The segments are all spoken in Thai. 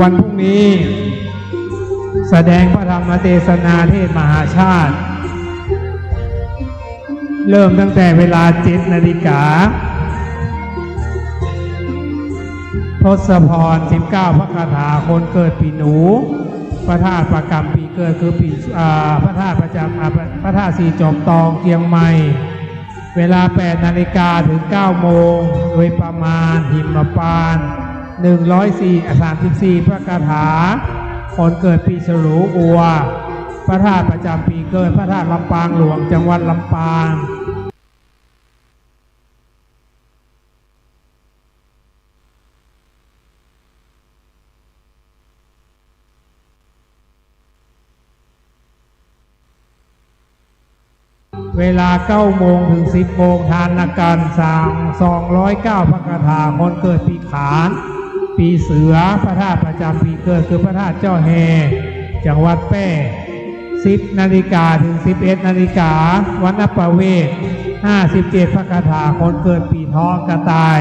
วันพรุ่งนี้แสดงพระธรรมเทศนาเทศมหาชาติเริ่มตั้งแต่เวลา 7 นาฬิกาทศพร 19 พระคาถาคนเกิดปีหนูพระธาตุประกรรมปีเกิดคือปีพระธาตุประจำพระธาตุสีจอมตองเชียงใหม่เวลา 8 นาฬิกาถึง 9 โมงโดยประมาณหิมพานต์134 พระคาถาคนเกิดปีฉลูอัวพระธาตุประจำปีเกิดพระธาตุลำปางหลวงจังหวัดลำปางเวลา 9 โมงถึง 10 โมงทานการสั่ง209 พระคาถาคนเกิดปีขานปีเสือพระธาตุประจำปีเกิดคือพระธาตุเจ้าแฮจังหวัดแพร่10 นาฬิกาถึง 11 นาฬิกาวันณประเวศ57 พระคาถาคนเกิดปีทองกระต่าย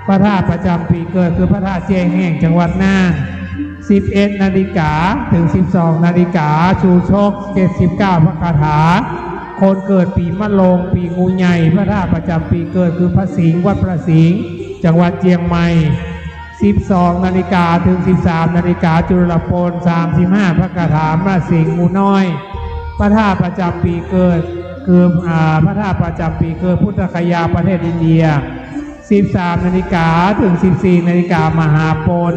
พระธาตุประจำปีเกิดคือพระธาตุแจ้งแห่งจังหวัดน่าน11 นาฬิกาถึง 12 นาฬิกาชูชก79 พระคาถาคนเกิดปีมะโรงปีงูใหญ่พระธาตุประจำปีเกิดคือพระสิงห์วัดพระสิงห์จังหวัดเชียงใหม่12 นาฬิกาถึง 13 นาฬิกาจุลพล35 พระคาถาพระสิงห์งูน้อยพระธาตุประจำปีเกิดคือพระธาตุประจำปีเกิดพุทธคยาประเทศอินเดีย13 นาฬิกาถึง 14 นาฬิกามหาปล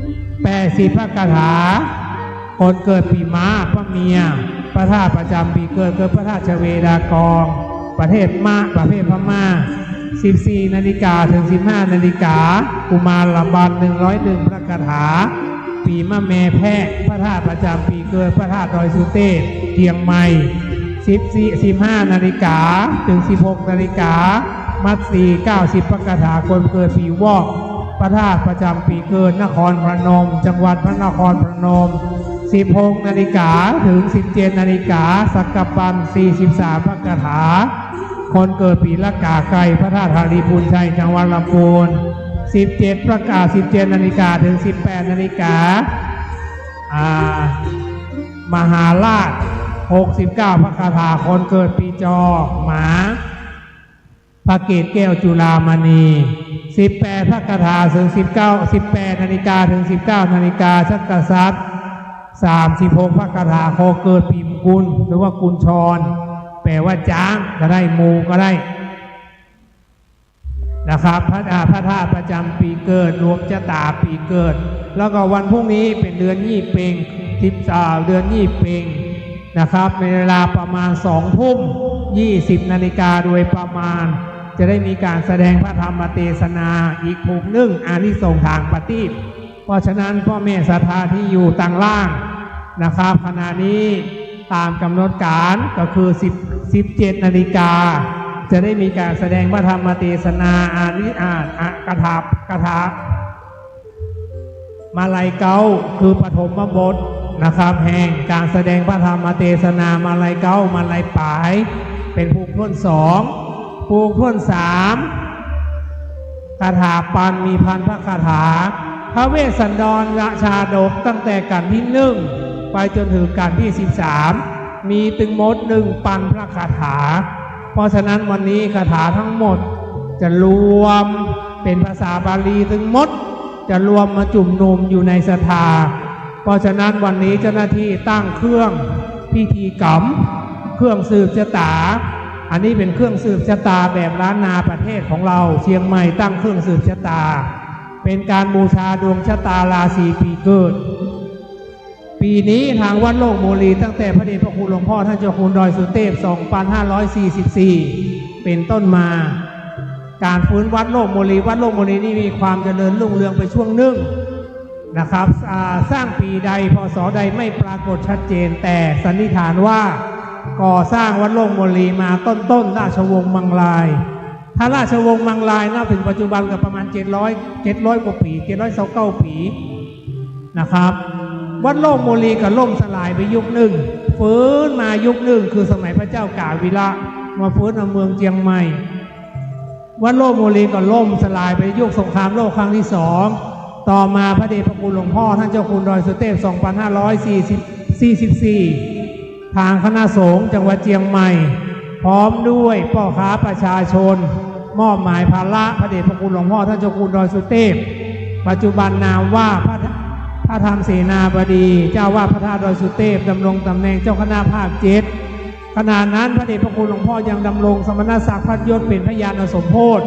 80 พระคาถาคนเกิดปีม้าพระเมียพระธาตุประจำปีเกิดคือพระธาตุชเวดากองประเทศพม่า14 นาฬิกาถึง 15 นาฬิกากุมารบัล101 พระคาถาปีมะแม่แพะพระธาตุประจำปีเกิดพระธาตุดอยสุเทพเชียงใหม่15 นาฬิกาถึง 16 นาฬิกามัตสี90 พระคาถาคนเกิดปีวอกพระธาตุประจำปีเกิดนครพนมจังหวัดพระนครพนม16 นาฬิกาถึง 17 นาฬิกาสักกปัน43 พระคาถาคนเกิดปีละกาไก่พระธาตุหารีพูนชัยจังหวัดลำพูน17 ประกาศ17 นาฬิกาถึง 18 นาฬิกามหาราช69 พระคาถาคนเกิดปีจอหมาพระเกศแก้วจุฬามณี18 พระคาถาถึง 18 นาฬิกาถึง 19 นาฬิกาชักกษัตริย์36 พระคาถาโคเกิดปีมกุลหรือว่ากุลชรแปลว่าจ้างก็ได้มูก็ได้นะครับพระธาตุประจำปีเกิดรวมชะตาปีเกิดแล้วก็วันพรุ่งนี้เป็นเดือนยี่เปงเดือนยี่เปงนะครับในเวลาประมาณ20:20 นาฬิกาโดยประมาณจะได้มีการแสดงพระธรรมเทศนาอีกภูมิหนึ่งอานิสงส์ทางปฏิบัติเพราะฉะนั้นพ่อแม่ศรัทธาที่อยู่ต่างล่างนะครับขณะนี้ตามกำหนดการก็คือ17 นาฬิกาจะได้มีการแสดงพระธรรมเทศนาคาถามาลัยเก้าคือปฐมบทนะครับแห่งการแสดงพระธรรมเทศนามาลัยเก้ามาลัยปลายเป็นภูมิท่วน2ภูมิท่วน3คาถาปันมีพันพระคาถาพระเวสสันดรชาดกตั้งแต่กันที่1ไปจนถึงกันที่13มีถึงหมด1,000 พระคาถาเพราะฉะนั้นวันนี้คาถาทั้งหมดจะรวมเป็นภาษาบาลีถึงหมดจะรวมมาจุ่มนุมอยู่ในศรัทธาเพราะฉะนั้นวันนี้เจ้าหน้าที่ตั้งเครื่องพิธีกรรมเครื่องสืบชะตาอันนี้เป็นเครื่องสืบชะตาแบบล้านนาประเทศของเราเชียงใหม่ตั้งเครื่องสืบชะตาเป็นการบูชาดวงชะตาราศีปีเกิดปีนี้ทางวัดโลกโมลีตั้งแต่พระเดชพระคุณหลวงพ่อท่านเจ้าคุณดอยสุเทพ2544เป็นต้นมาการฟื้นวัดโลกโมลีนี่มีความเจริญรุ่งเรืองไปช่วงหนึ่งนะครับสร้างปีใดพศใดไม่ปรากฏชัดเจนแต่สันนิษฐานว่าก่อสร้างวัดโลกโมลีมาต้นราชวงศ์มังลายถ้าราชวงศ์มังลายนับถึงปัจจุบันก็ประมาณ700กว่าปี729 ปีนะครับวัดโลกโมลีก็ล่มสลายไปยุคหนึ่งฟื้นมายุคหนึ่งคือสมัยพระเจ้ากาวิระมาฟื้นในเมืองเชียงใหม่วัดโลกโมลีก็ล่มสลายไปยุคสงครามโลกครั้งที่2 ต่อมาพระเดชพระคุณหลวงพ่อท่านเจ้าคุณดอยสุเทพ 2544 ทางคณะสงฆ์จังหวัดเชียงใหม่ พร้อมด้วยพ่อค้าประชาชนมอบหมายภาระพระเดชพระคุณหลวงพ่อท่านเจ้าคุณดอยสุเทพปัจจุบันนามว่าพระธรรมเสนาบดีเจ้าวาดพระธาตุดอยสุเทพดำรงตำแหน่งเจ้าคณะภาค7ขณะนั้นพระเดชพระคุณหลวงพ่อยังดำรงสมณศักดิ์พัดยศเป็นพระญาณสมโภช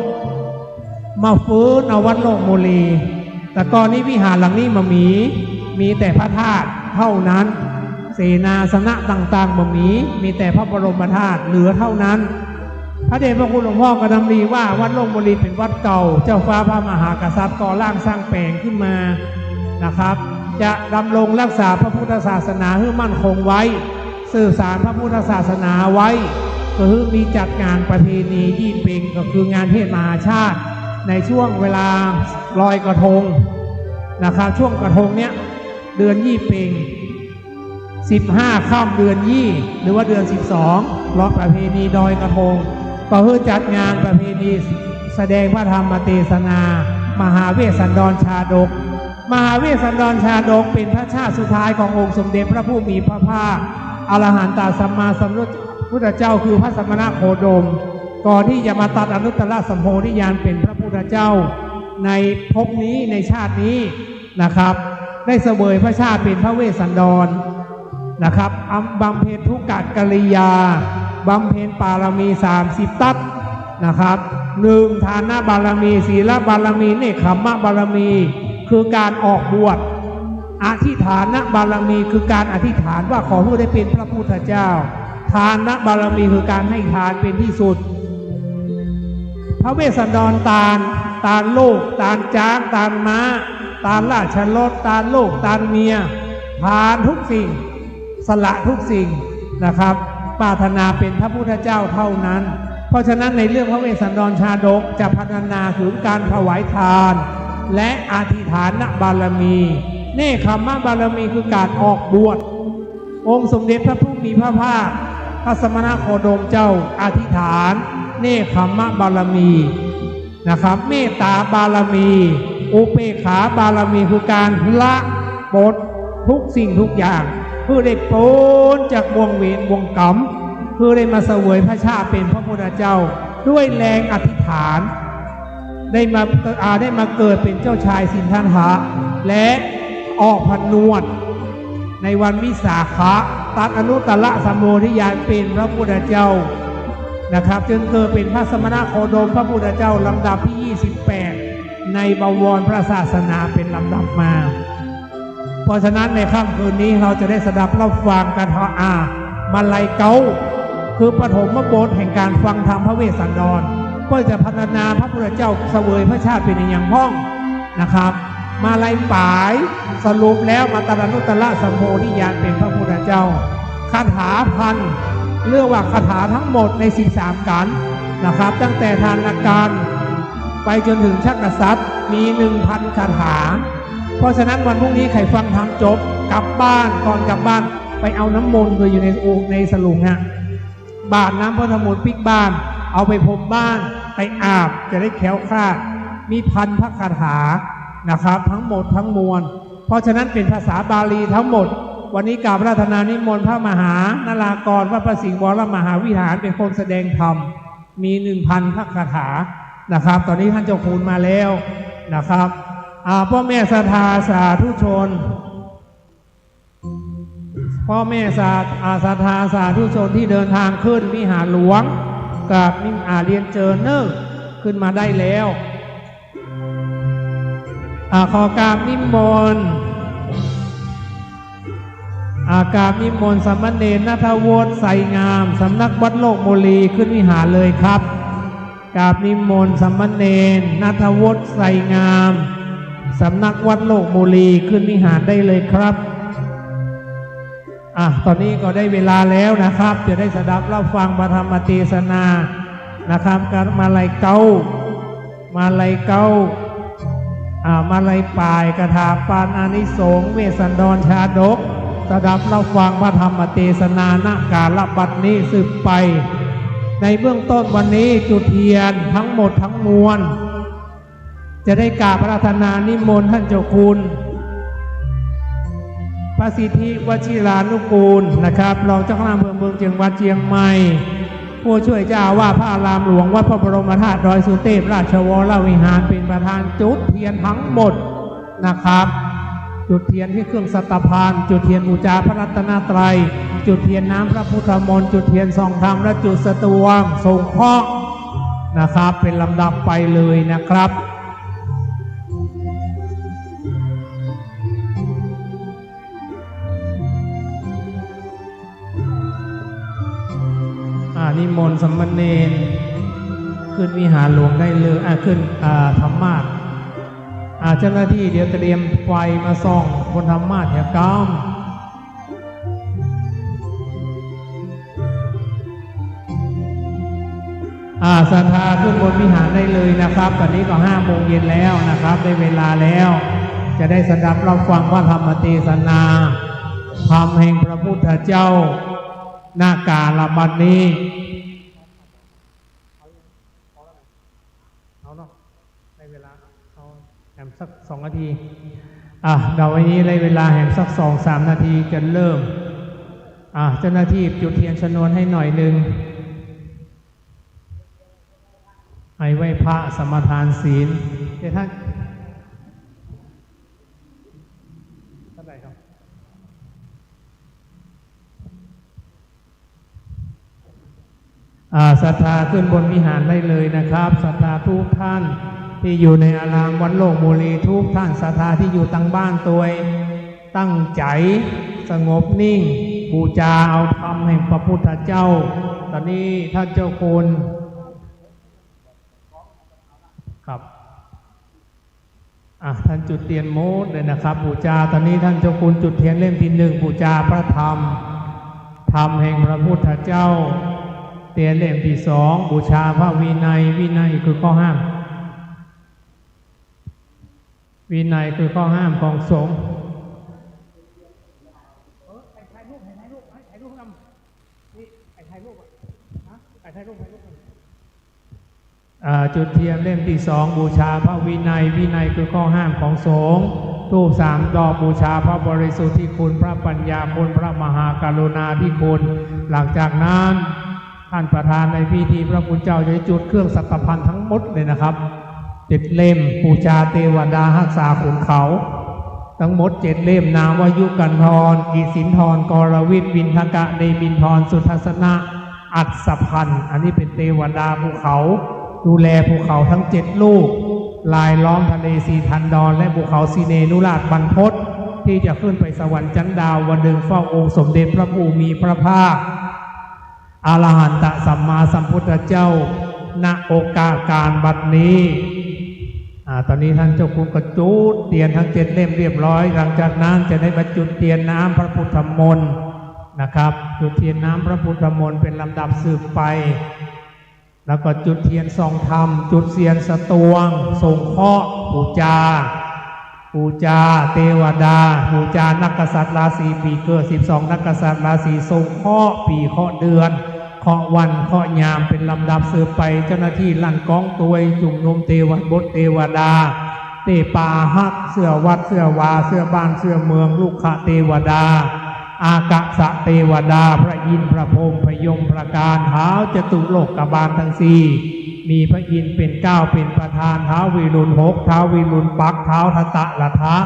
มาฟื้นเอาวัดโลกโมลีแต่ก่อนนี้วิหารหลังนี้มีแต่พระธาตุเท่านั้นเสนาสนะต่างๆมีแต่พระบรมธาตุเหลือเท่านั้นพระเดชพระคุณหลวงพ่อก็ดำริว่าวัดโลกโมลีเป็นวัดเก่าเจ้าฟ้าพระมหากษัตริย์ก่อร่างสร้างแปลงขึ้นมานะครับจะดำรงรักษาพระพุทธศาสนาให้มั่นคงไว้สื่อสารพระพุทธศาสนาไว้ก็คือมีจัดงานประเพณียี่เป็งก็คืองานเทศมหาชาติในช่วงเวลาลอยกระทงนะครับช่วงกระทงเนี้ยเดือนยี่เป็ง15 ค่ำเดือนยี่หรือว่าเดือน12รอบประเพณีลอยกระทงก็คือจัดงานประเพณีแสดงพระธรรมเทศนามหาเวสสันดรชาดกมหาเวสสันดรชาดกเป็นพระชาติสุดท้ายขององค์สมเด็จพระผู้มีพระภาคอรหันตสัมมาสัมพุทธเจ้าคือพระสมณโคดมก่อนที่จะมาตัดอนุตตรสัมโพธิญาณเป็นพระพุทธเจ้าในภพนี้ในชาตินี้นะครับได้เสวยพระชาติเป็นพระเวสสันดรนะครับบำเพ็ญทุกขกิริยาบำเพ็ญปารมี30ตัดนะครับ1ทานบารมีศีลบารมีเนคขมะบารมีคือการออกบวชอธิฐานบารมีคือการอธิษฐานว่าขอผู้ได้เป็นพระพุทธเจ้าทานบารมีคือการให้ทานเป็นที่สุดพระเวสสันดรตาลโลกตาลจ้างตาลม้าตาลราชรถตาลโลกตาลเมียทานทุกสิ่งสละทุกสิ่งนะครับปรารถนาเป็นพระพุทธเจ้าเท่านั้นเพราะฉะนั้นในเรื่องพระเวสสันดรชาดกจะพัฒนาถึงการถวายทานและอธิษฐานบารมีเนคขมะบารมีคือการออกบวชองค์สมเด็จพระผู้มีพระภาคพระสมณโคดมเจ้าอธิษฐานเนคขมะบารมีนะครับเมตตาบารมีอุเบกขาบารมีคือการละปลดทุกสิ่งทุกอย่างเพื่อได้พ้นจากบ่วงเวรบ่วงกรรมเพื่อได้มาเสวยพระชาติเป็นพระพุทธเจ้าด้วยแรงอธิษฐานได้มาเกิดเป็นเจ้าชายสินธันหะและออกผนวดในวันวิสาขะตัดอนุตตรสัมโพธิญาณเป็นพระพุทธเจ้านะครับจึงเกิดเป็นพระสมณโคดมพระพุทธเจ้าลำดับที่28ในบวรพระศาสนาเป็นลำดับมาเพราะฉะนั้นในค่ำคืนนี้เราจะได้สดับรับฟังกันมาลัยเก้าคือปฐมบทแห่งการฟังธรรมพระเวสสันดรเพื่อจะพัฒนาพระพุทธเจ้าเสวยพระชาติเป็นอย่างพ้องนะครับมาลัยป่ายสรุปแล้วมาตรนุตตรสัมโพธิญาณเป็นพระพุทธเจ้าคาถาพันเรื่องว่าคาถาทั้งหมดใน13กันนะครับตั้งแต่ทานการไปจนถึงชักกษัตริย์มี 1,000 คาถาเพราะฉะนั้นวันพรุ่งนี้ใครฟังธรรมจบกลับบ้านก่อนกลับบ้านไปเอาน้ำมนต์อยู่ในในสลุงบาดน้ำพระธรรมนต์ปิกบ้านเอาไปพรมบ้านไปอาบจะได้แคล้วคลาดมี1,000 พระคาถานะครับทั้งหมดทั้งมวลเพราะฉะนั้นเป็นภาษาบาลีทั้งหมดวันนี้กราบราธนานิมนต์พระมหานารากรวัดพระสิงห์วรมหาวิหารเป็นคนแสดงธรรมมี 1,000 พระคาถานะครับตอนนี้ท่านเจ้าคุณมาแล้วนะครับพ่อแม่ศรัทธาสาธุชนพ่อแม่ศรัทธาสาธุชนที่เดินทางขึ้นวิหารหลวงกับเรียนเจอเนอร์ขึ้นมาได้แล้วขอกราบนิมนต์กราบนิมนต์สามเณรณัฐวุฒิใสงามสำนักวัดโลกโมลีขึ้นวิหารเลยครับกราบนิมนต์สามเณรณัฐวุฒิใสงามสำนักวัดโลกโมลีขึ้นวิหารได้เลยครับตอนนี้ก็ได้เวลาแล้วนะครับจะได้สดับรับฟังพระธรรมเทศนานะครับการมาลัยเก้ามาลัยป่ายกถาปานอานิสงส์เวสสันดรชาดกสดับรับฟังพระธรรมเทศนาณกาลบัดนี้สืบไปในเบื้องต้นวันนี้จุดเทียนทั้งหมดทั้งมวล จะได้กราบอาราธนานิมนต์ท่านเจ้าคุณพระสิทธิวชิรานุกูลนะครับรองเจ้าคณะอำเภอเมืองจังหวัดเชียงใหม่ผู้ช่วยเจ้าว่าพระอารามหลวงวัดพระบรมธาตุดอยสุเทพราชวรวิหารเป็นประธานจุดเทียนทั้งหมดนะครับจุดเทียนที่เครื่องสัตพานจุดเทียนบูชาพระรัตนตรัยจุดเทียนน้ำพระพุทธมนต์จุดเทียนส่องธรรมและจุดสตวงส่งเคราะห์นะครับเป็นลำดับไปเลยนะครับนิมนต์สมณเณรขึ้นวิหารหลวงได้เลยขึ้นธรรมาสน์เจ้าหน้าที่เดี๋ยวเตรียมไฟมาส่องบนธรรมาสน์อย่ากำศรัทธาขึ้นบนวิหารได้เลยนะครับตอนนี้ก็5 โมงเย็นแล้วนะครับได้เวลาแล้วจะได้สดับรับฟังพระธรรมเทศนาธรรมแห่งพระพุทธเจ้าหน้ากาลบัดนี้เอาเนาะในเวลาเอาแหมสัก2 นาทีเดี๋ยววันนี้ในเวลาแหมสัก2-3 นาทีจะเริ่มเจ้าหน้าที่จุดเทียนชนวนให้หน่อยหนึ่งให้ไหว้พระสมทานศีลเดี๋ยวท่านเท่าไหร่ครับศรัทธาขึ้นบนวิหารได้เลยนะครับศรัทธาทุกท่านที่อยู่ในอารามวัดโลกบุรีทุกท่านศรัทธาที่อยู่ตั้งบ้านตัวตั้งใจสงบนิ่งบูชาเอาธรรมแห่งพระพุทธเจ้าตอนนี้ท่านเจ้าคุณครับท่านจุดเทียนโมดเลยนะครับบูชาตอนนี้ท่านเจ้าคุณจุดเทียนเล่มที่ 1บูชาพระธรรมธรรมแห่งพระพุทธเจ้าเทียนเล่มที่ 2บูชาพระวินัยวินัยคือข้อห้ามวินัยคือข้อห้ามของสงฆ์ถ่ายรูปนำนี่ถ่ายรูปถ่ายรูปจุดเทียนเล่มที่ 2บูชาพระวินัยวินัยคือข้อห้ามของสงฆ์ธูป3 ดอกบูชาพระบริสุทธิคุณพระปัญญาคุณพระมหากรุณาธิคุณหลังจากนั้นท่านประธานในพิธีพระพุทธเจ้าจะจุดเครื่องสัตตพันธ์ทั้งหมดเลยนะครับ7 เล่มบูชาเทวดารักษาขุนเขาทั้งหมด7 เล่มนามวายุกันธรกิสินธรกรวิทย์วินทกะเดบินธรสุทัศนะอัศพันธ์อันนี้เป็นเทวดาภูเขาดูแลภูเขาทั้ง7 ลูกลายล้อมทะเลสีทันดรและภูเขาสีเนนุราชบรรพตที่จะขึ้นไปสวรรค์ชั้นดาววันหนึ่งเฝ้าองค์สมเด็จพระผู้มีพระภาคอรหันตสัมมาสัมพุทธเจ้าณโอกาสการบัดนี้ตอนนี้ท่านเจ้าคุณก็จุดเทียนทั้ง7 เล่มเรียบร้อยหลังจากนั้นจะได้บรรจุเทียนน้ำพระพุทธมนต์นะครับจุดเทียนน้ำพระพุทธมนต์เป็นลำดับสืบไปแล้วก็จุดเทียนส่องธรรมจุดเทียนสตวงส่งเคราะห์บูชาเทวดาบูชานักกษัตริย์ราศีปีเกิด12นักกษัตริย์ราศีส่งเคราะห์ปีเคราะห์เดือนเคราะห์วันเคราะห์ยามเป็นลำดับสืบไปเจ้าหน้าที่ลั่นกองตัวยจุ่มนมเทวบทเทวดาเตปาหักเสื้อวัดเสื้อวาเสื้อบ้านเสื้อเมืองลูกขะเทวดาอากะสะเทวดาพระอินทร์พระพรหมพยมพระการเท้าจตุโลกบาลทั้ง4มีพระอินทร์เป็น9เป็นประธานเท้าวิรุณ6เท้าวิรุณปักเท้าทัตตะละทะ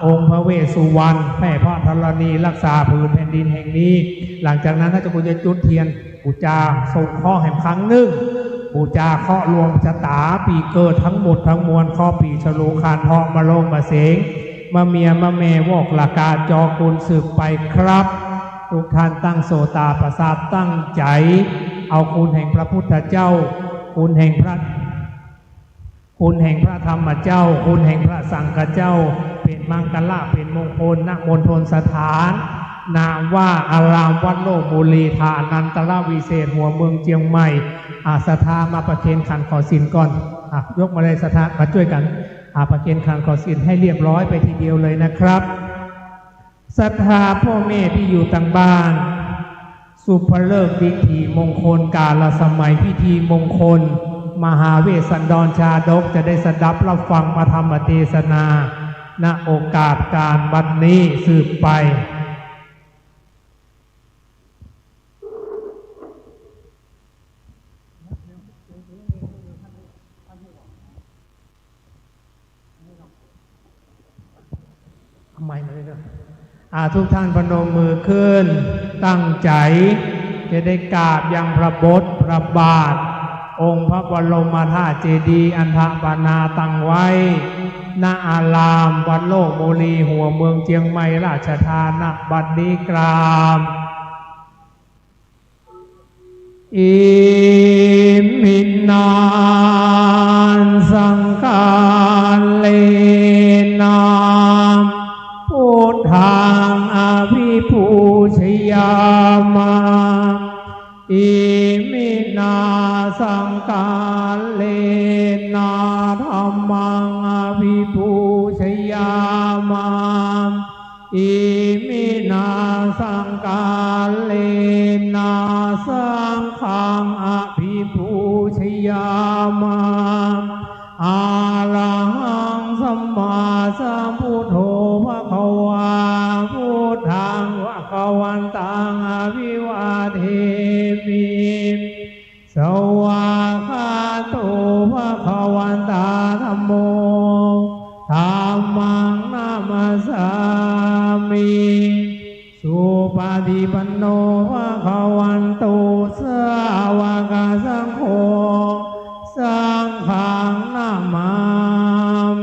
องค์พระเวสสุวรรณแผ่พระธรณีรักษาผืนแผ่นดินแห่งนี้หลังจากนั้นท่านเจ้าคุณจะจุดเทียนบูชาส่งเคราะห์แห่งครั้งหนึ่งบูชาเคราะห์รวมชะตาปีเกิดทั้งหมดทั้งมวลข้อปีฉลูคานทองมาลงมาเสงมาเมียมาแม่วอกหลักการจอกุลสืบไปครับทุกท่านตั้งโสตาประสาทตั้งใจเอาคุณแห่งพระพุทธเจ้าคุณแห่งพระธรรมเจ้าคุณแห่งพระสังฆเจ้าเป็นมังคละเป็นมงคลณมณฑลสถานนามว่าอารามวัดโลกบุรีธานันตระวิเศษหัวเมืองเชียงใหม่ศรัทธามาประเคนขันขอศีลก่อนยกมาเลยศรัทธามาช่วยกันประเคนขันขอศีลให้เรียบร้อยไปทีเดียวเลยนะครับศรัทธาพ่อแม่ที่อยู่ต่างบ้านสุภเลิกพิธีมงคลกาลสมัยพิธีมงคล มหาเวสสันดรชาดกจะได้สดับรับฟังพระธรรมเทศนาณโอกาสการบัดนี้สืบไปไม่เลยนะทุกท่านพนมมือขึ้นตั้งใจจะได้กราบยังพระบทพระบาทองค์พระบรมธาตุเจดีย์อันทปนาตั้งไว้ณอารามวัดโลกโมลีหัวเมืองเชียงใหม่ราชธานีบัดนี้กราบอิมินาสังฆาเลนะพุทธังอภิปูชยามาอิมินาสังฆาเลนะธัมมังอภิปูชยามาอิมินาสังฆาเลนะสังฆังอภิปูชยามาอะระหังสัมมาสัมพุทโธภควาพุทธังภควันตังอภิวาเทมิสวากขาโตภควันตาธัมโมธัมมังนามัสสามิสุปฏิปันโนภควันโตสาวกสังโฆสังฆังนามา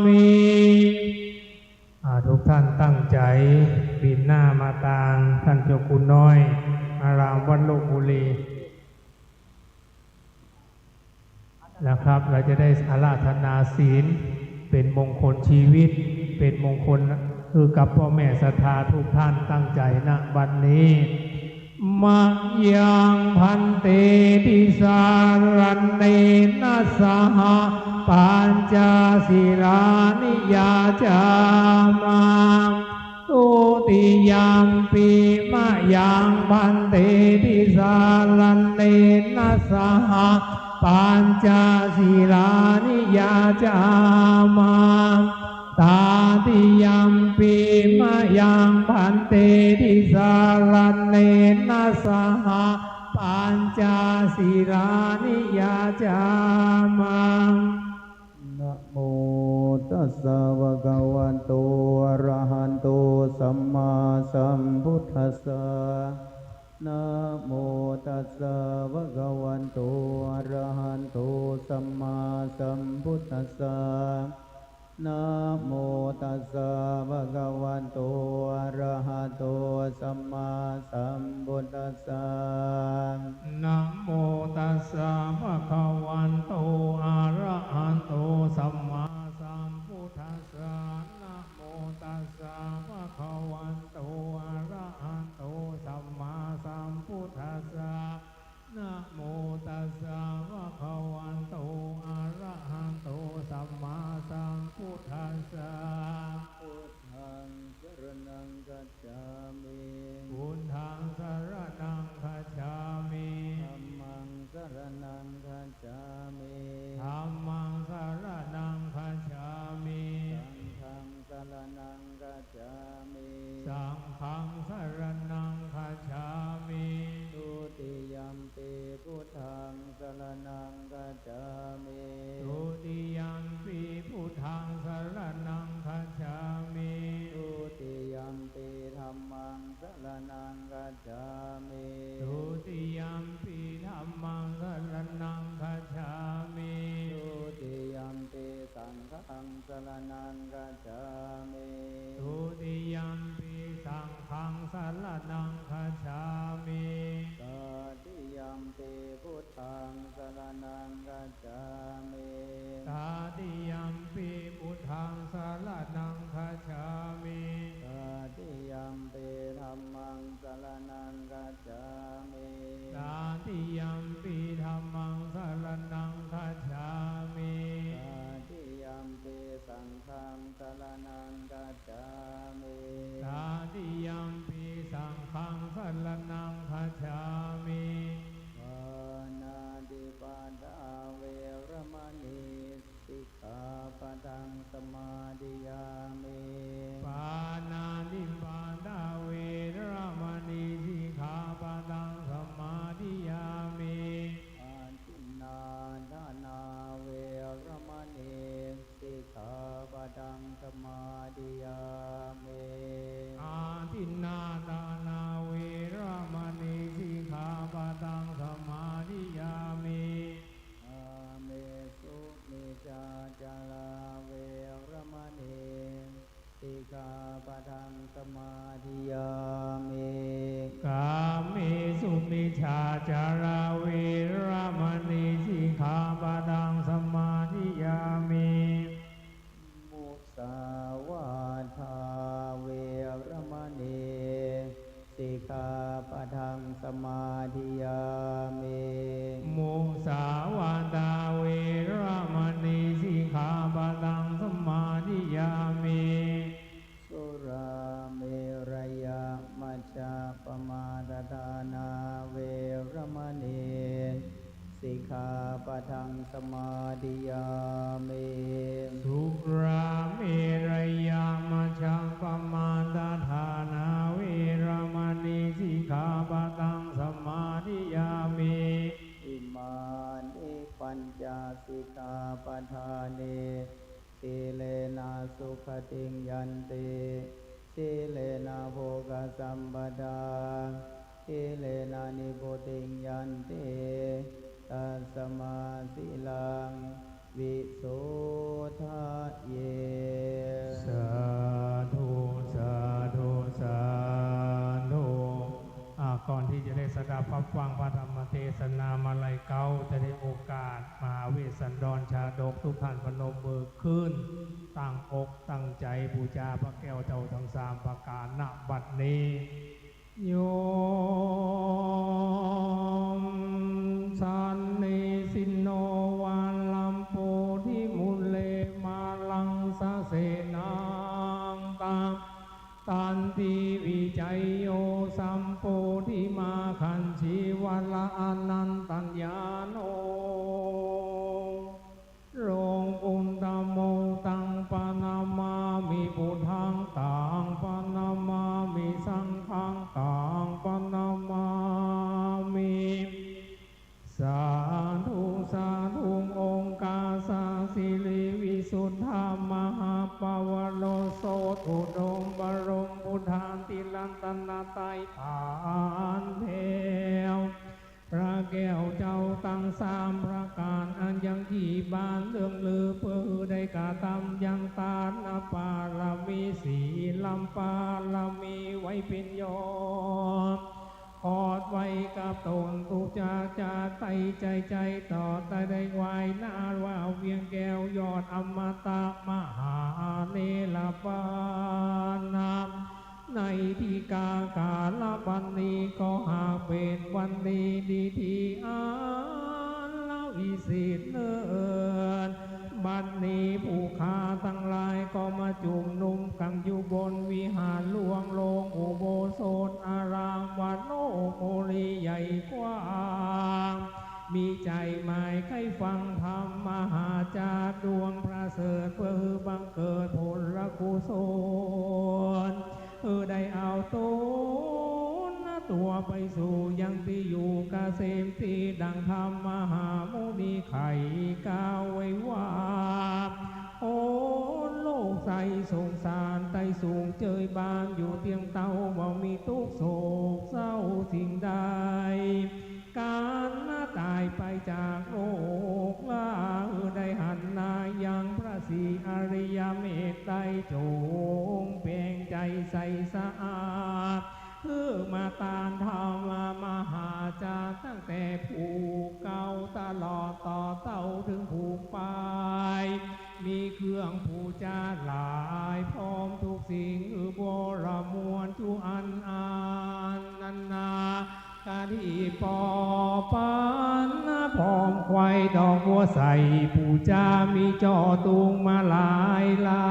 มิทุกท่านตั้งใจบินหน้ามาตางท่านเจ้าคุณน้อยอารามวัดโลกบุรีนะครับเราจะได้อาราธนาศีลเป็นมงคลชีวิตเป็นมงคลคือกับพ่อแม่ศรัทธาทุกท่านตั้งใจณบัดนี้มะยังพันเตติสารเนนะสหปัญจศีลานิยาจามาตุติยัมปิมะยังพันเตติสารเนนะสหปัญจศีลานิยาจามาตาติยัมปิมะยังพันเตติสารเนนะสหปัญจศีลานิยาจามานะโมตัสสะภะคะวะโตอะระหะโตสัมมาสัมพุทธัสสะนะโมตัสสะภะคะวะโตอะระหะโตสัมมาสัมพุทธัสสะนะโมตัสสะภะคะวะโตอะระหะโตสัมมาสัมพุทธัสสะนะโมตัสสะภะคะวะโตอะระหะโตสัมมาสัมพุทธัสสะนะโมตัสสะภะคะวะโตอะระหะโตสัมมาสัมพุทธัสสะนะโมตัสสะภะคะวะโตอะระหะโตสัมมาสัมพุทธัสสะพุทธังสรณังคัจฉามิพุทธังสรณังคัจฉามิธัมมังสรณังคัจฉามิธัมมังสรณังคัจฉามิสังฆังสรณังคัจฉามิสังฆังสรณังคัจฉามิทุติยัมปิพุทธังสรณังคัจฉามิทุติยัมปิพุทธังสรณังคัจฉามิทุติยัมปิธัมมังสรณังคัจฉามิทุติยัมปิธัมมังสรณังคัจฉามิทุติยัมปิสังฆังสรณังคัจฉามิทุติยัมปิสังฆังสรณังคัจฉามิตติยัมปิพุทธังสรณังคัจฉามิตติยัมปิพุทธังสรณังคัจฉามิตติยัมปิธัมมังสรณังคัจฉามิตติยัมปิธัมมังสรณังคัจฉามิตติยัมปิสังฆังสรณังคัจฉามิตติยัมปิสังฆังสรณังคัจฉามิปานาติปาตาเวรม ปะทังสมาธิยามิ กาเมสุมิชาจาราเวรมณีสิกขาปะทังสมาธิยามิ มุสาวาทาเวรมณีสิกขาปะทังสมาธิยามิ มุสาวาตาเวรมณีสิกขาปะทังสมาธิยามิ สุราเมรยามัชฌะปมาทฐานาเวรมณีสิกขาปะทังสมาธิยามิ สุราเมรยามัชฌัปมาทฐานาเวรมณีสิกขาปะทังสมาธิยามิ อิมานิปัญจสิกขาปทานิสีเลนะสุขติงยันติสีเลนะโภคสัมปทาสีเลนะนิพุติงยันติตัสสมาสีลังวิโสทะเย สาธุสาธุสาธุก่อนที่จะได้สดับรับฟังพระธรรมเทศนามาลัยเก้าจะได้โอกาสมหาเวสสันดรชาดกทุกท่านพนมมือขึ้นตั้งอกตั้งใจบูชาพระแก้วเจ้าทั้งสามประการณบัดนี้โยมสันนิสินโนวันลัมโพธิมุลเลมาลังสะเสนังตันติวิจัยโยสัมโพธิมาคันชีวัลอนันตัญญาโนโรงอุนตโมตังปนามามิพุทธังตังปนามามิสังฆังตังปนามามิสาธุสาธุองค์กาสาสิริวิสุทธามหาปวโรโสตุดมบรมพุทธาติลันตนาไตฐานเทวพระแก้วเจ้าตั้งสามประการอันยังที่บานเรื่องลือเพื่อได้กาทำยังตาณปาลมีสีลำปาลมีไว้เป็นยอดขอดไว้กับตนตุจากไตใจต่อแต่ได้ไว้นาว่าเวียงแก้วยอดอมตะมหาเนลปานามในที่กาลบันนี้ก็หากเป็นวันดีดีที่อันเล่าอิสิทธิ์เนินบัดนี้ผู้ค้าทั้งหลายก็มาจุ่มนุมกันอยู่บนวิหารหลวงโลงอุโบสถอารามวัดโนโมลีใหญ่กว้างมีใจหมายใครฟังธรรมมหาจาดวงประเสริฐเพื่อบังเกิดผลกุศลได้เอาตัวไปสู่ยังที่อยู่กเกษมที่ดังธรรมมหามุนีไข่กาวไว้ว่าโอ้โลกใสสงสารไตสูงเจยบานอยู่เตียงเตาบ่มีทุกโศกเศร้าสิ่งใดการตายไปจากโลกลาได้หันนายังพระศรีอริยเมตไตรจงเปล่งใจใสสะอาดคือมาตานธรรมมหาจาตั้งแต่ผู้เก่าตลอดต่อเต้าถึงผู้ปลายมีเครื่องผู้จาหลายพร้อมทุกสิ่งบรมวลทุอันนันนากาที่ปอปานพร้อมควายดอกบัวใสผู้จามีจอตุงมาหลายลา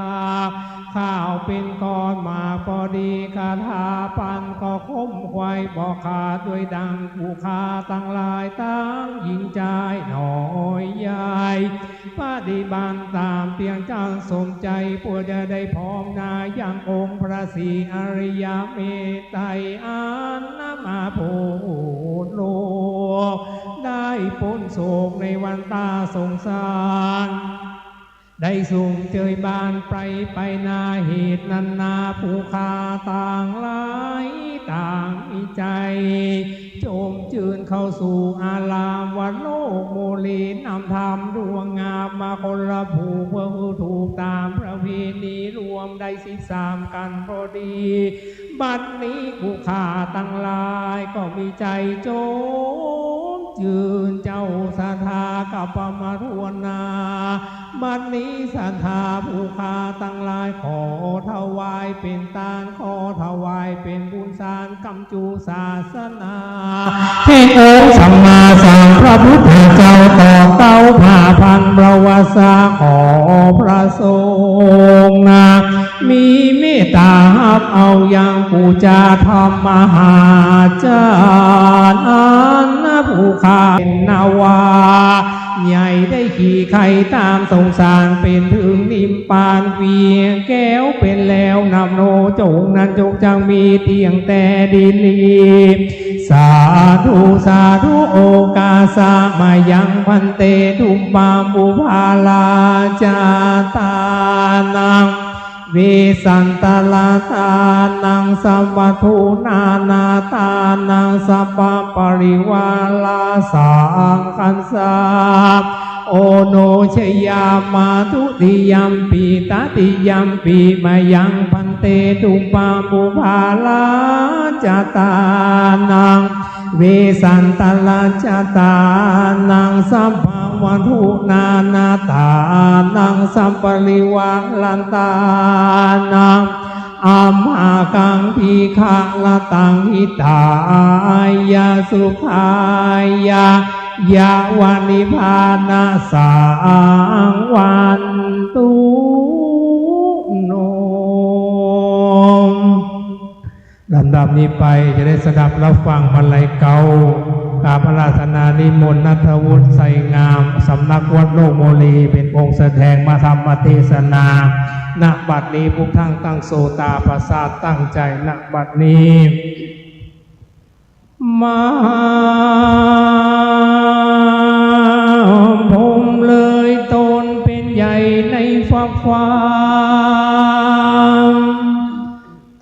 ข้าวเป็นก้อนมาพอดีคาถาปันก็คมควายบอกขาดด้วยดังผู้ขาตั้งหลายตั้งยิงใจหน่อยใหญ่ปฏิบัติตามเพียงจังสมใจเพื่อจะได้พร้อมนาอย่างองค์พระศรีอริยเมตไตรอันนามาโพธิโลกได้พ้นโศกในวันตาสงสาร ได้สูงเจยบานไปนาเหตุนันนาผู้ขาต่างหลายต่างมีใจโจมจืนเข้าสู่อารามวัดโลกโมลีนำธรรมดวงงามมาคนละผู้เพื่อถูกตามประเพณีรวมได้13กันพอดีบัดนี้ผู้ขาต่างหลายก็มีใจโจมจืนเจ้าศรัทธากับปมาทวนาบัดนี้ศรัทธาผู้ขาตั้งหลายขอถวายเป็นทานขอถวายเป็นบุญสารกำจูศาสนาเทองค์สัมมาสัมพระพุทธเจ้าต่อเต้าผ่าพันประวัติศาสตร์ขอพระทรงนะมีเมตตาหับเอาอย่างปูจาธรรมมหาจารย์อันผู้ขาเป็นนาวาใหญ่ได้ขี่ไข่ตามสงสารเป็นถึงนิมปานเวียงแก้วเป็นแล้วนำโนจงนั้นจงจังมีเตียงแต่ดิลีสาธุสาธุโอกาสามายังพันเตทุมปามุภาลาจาตานังเวสันตลาตานังสัมปทุนานาตานังสัพพปริวาลาสังคันสาโอโนชยามาทุติยัมปีตติยัมปีมายังพันเตทุปามุภาลาจตานังเวสันตลาจตานังสัพพวัตุนานาตานังสัมปริวาลันตานังอามากังพิขะละตังหิตายาสุขายายาวานิพานาสังวันตุโนลำดับนี้ไปจะได้สดับรับฟังบรรลัยเก่ากราบอาราธนานิมนต์ณัฐวุฒิไสงามสำนักวัดโลกโมลีเป็นองค์แสดงมาธรรมเทศนาณบัดนี้พวกท่านตั้งโสตาประสาทตั้งใจณบัดนี้มาผมเลยตนเป็นใหญ่ในฝักฟาง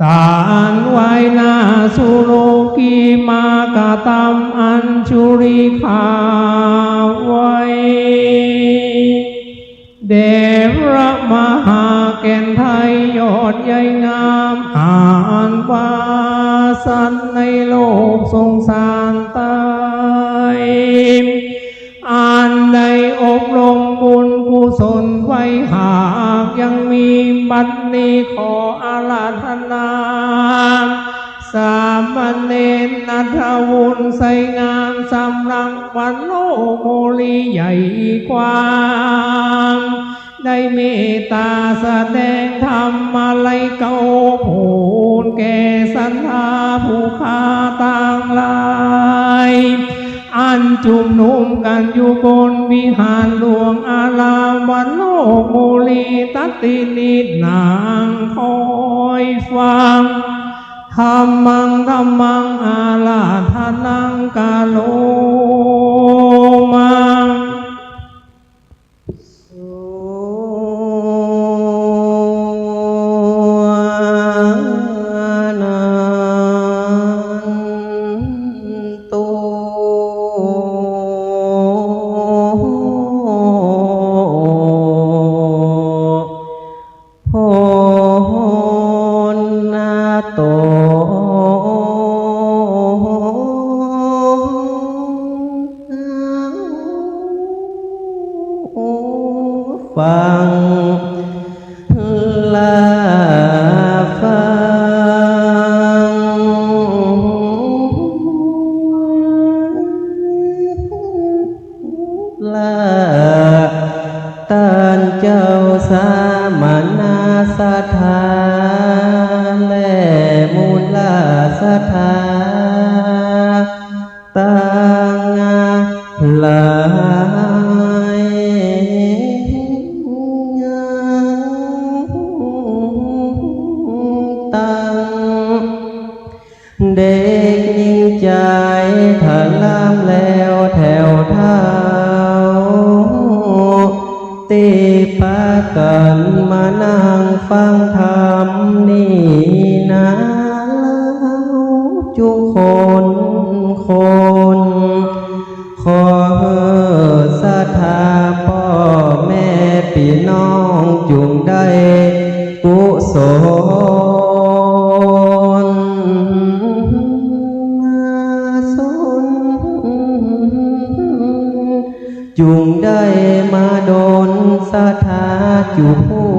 ตานไว้หน้าสุโลกีมากาตามอัญชุริขาไว้เดระมหาแก่นไทยยอดใหญ่งามอ่านวาสันในโลกสงสารตายอ่านได้อบรมบุญกุศลไว้หากยังมีบัดนี้ขออาราธนาสามเณรนัทวุฒิไสงามสำรังวันโลกโมลีใหญ่กว้างได้เมตตาแสดงธรรมมาไลเก่าผูนแก่สันธาผู้ขาต่างหลายอันจุมนุมกันอยู่บนวิหารหลวงอารามวันโลกโมลีตัตตินินางคอยฟังธรรมังอาลาธนังกาโลมังฟังลาฟังลาตานเจ้าสามนาสถาและมูลาสถาตังลาเด็กยิ่งใจถลามแล้วแถวเท้าตีป พากันมานั่งฟังธรรมนี่นะจุคนขอศรัทธาพ่อแม่พี่น้องจุงได้กุศลจุงได้มาโดนศรัทธาจุผู้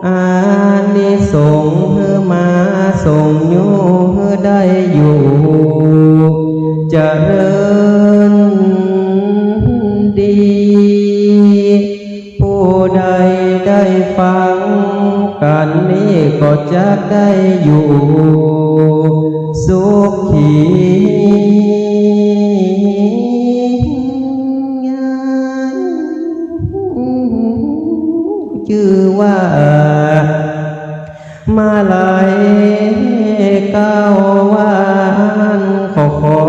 อานิสงส์เพื่อมาส่งอยู่เพื่อได้อยู่เจริญดีผู้ใดได้ฟังกันนี้ก็จะได้อยู่สุขีชื่อว่ามาลายก้าววันขอ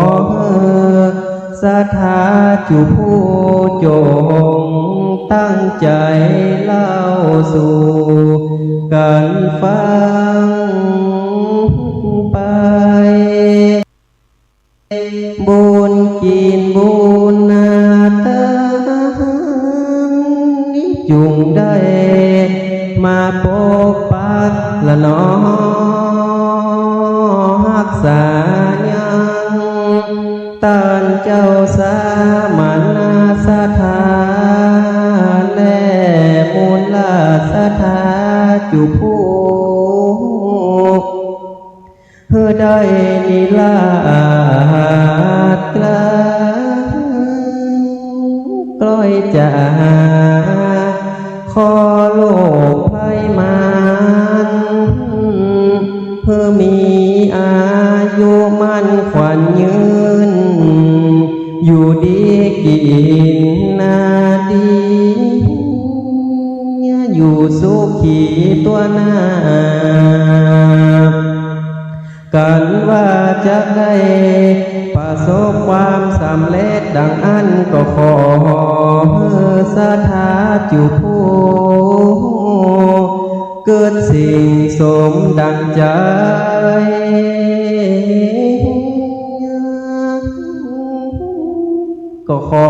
ศรัทธาจุผู้จงตั้งใจเล่าสู่กันฟังไปบุญกินบุญนาตาจุงได้มาปกปักละน้อรักษายังต้านเจ้าสามัญนาสถาและมูลลาสถาจุผู้เพื่อได้นิลาดกลากล้อยจะขอโลกไพมันเพื่อมีอายุมั่นขวัญยืนอยู่ดีกินนาดีอยู่สุขีตัวหน้ากันว่าจะได้ประสบความสำเร็จดังอันก็ขอศรัทธาจุผู้เกิดสิ่งสมดังใจก็ขอ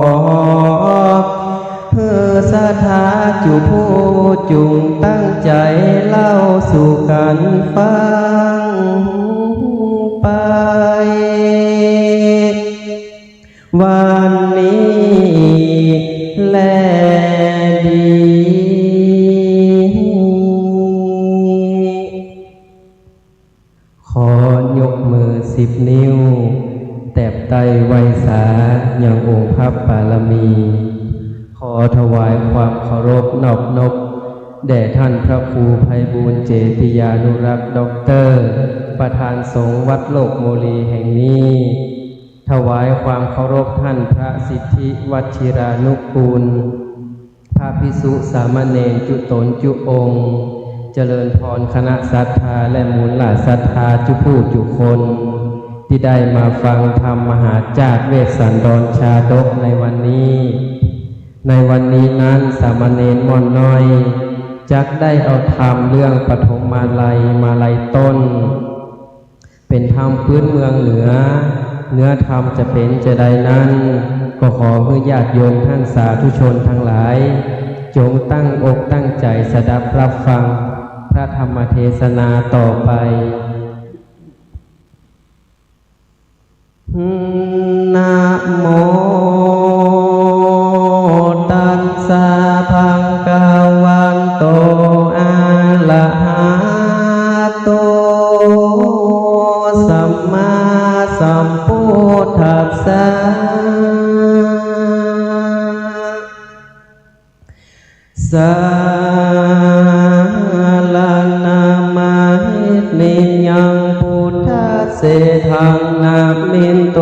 ศรัทธาจุผู้จุงตั้งใจเล่าสู่กันฟังไปวันนี้แลดีขอยกมือ10 นิ้วแตบไตไวสาอย่างองค์พระบารมีขอถวายความเคารพนอบนบแด่ท่านพระครูไพบูลย์เจติยานุรักษ์ด็อกเตอร์ประธานสงฆ์วัดโลกโมลีแห่งนี้ถวายความเคารพท่านพระสิทธิวชิรานุกูลพระภิกษุสามเณรจุตนจุองค์เจริญพรคณะศรัทธาและมูลหลาศรัทธาจุผู้จุคนที่ได้มาฟังธรรมมหาจารย์เวสสันดรชาดกในวันนี้นั้นสามเณรม่อนน้อยจักได้เอาธรรมเรื่องปฐมมาลัยต้นเป็นธรรมพื้นเมืองเหนือเนื้อธรรมจะเป็นจะใดนั้นก็ขอให้ญาติโยมท่านสาธุชนทั้งหลายจงตั้งอกตั้งใจสดับรับฟังพระธรรมเทศนาต่อไปนะโมตัสสะภะคะวะโตอะระหะโตสัมมาสัมพุทธัสสะสาลานามะนิยังพุทธเสถังนามินโต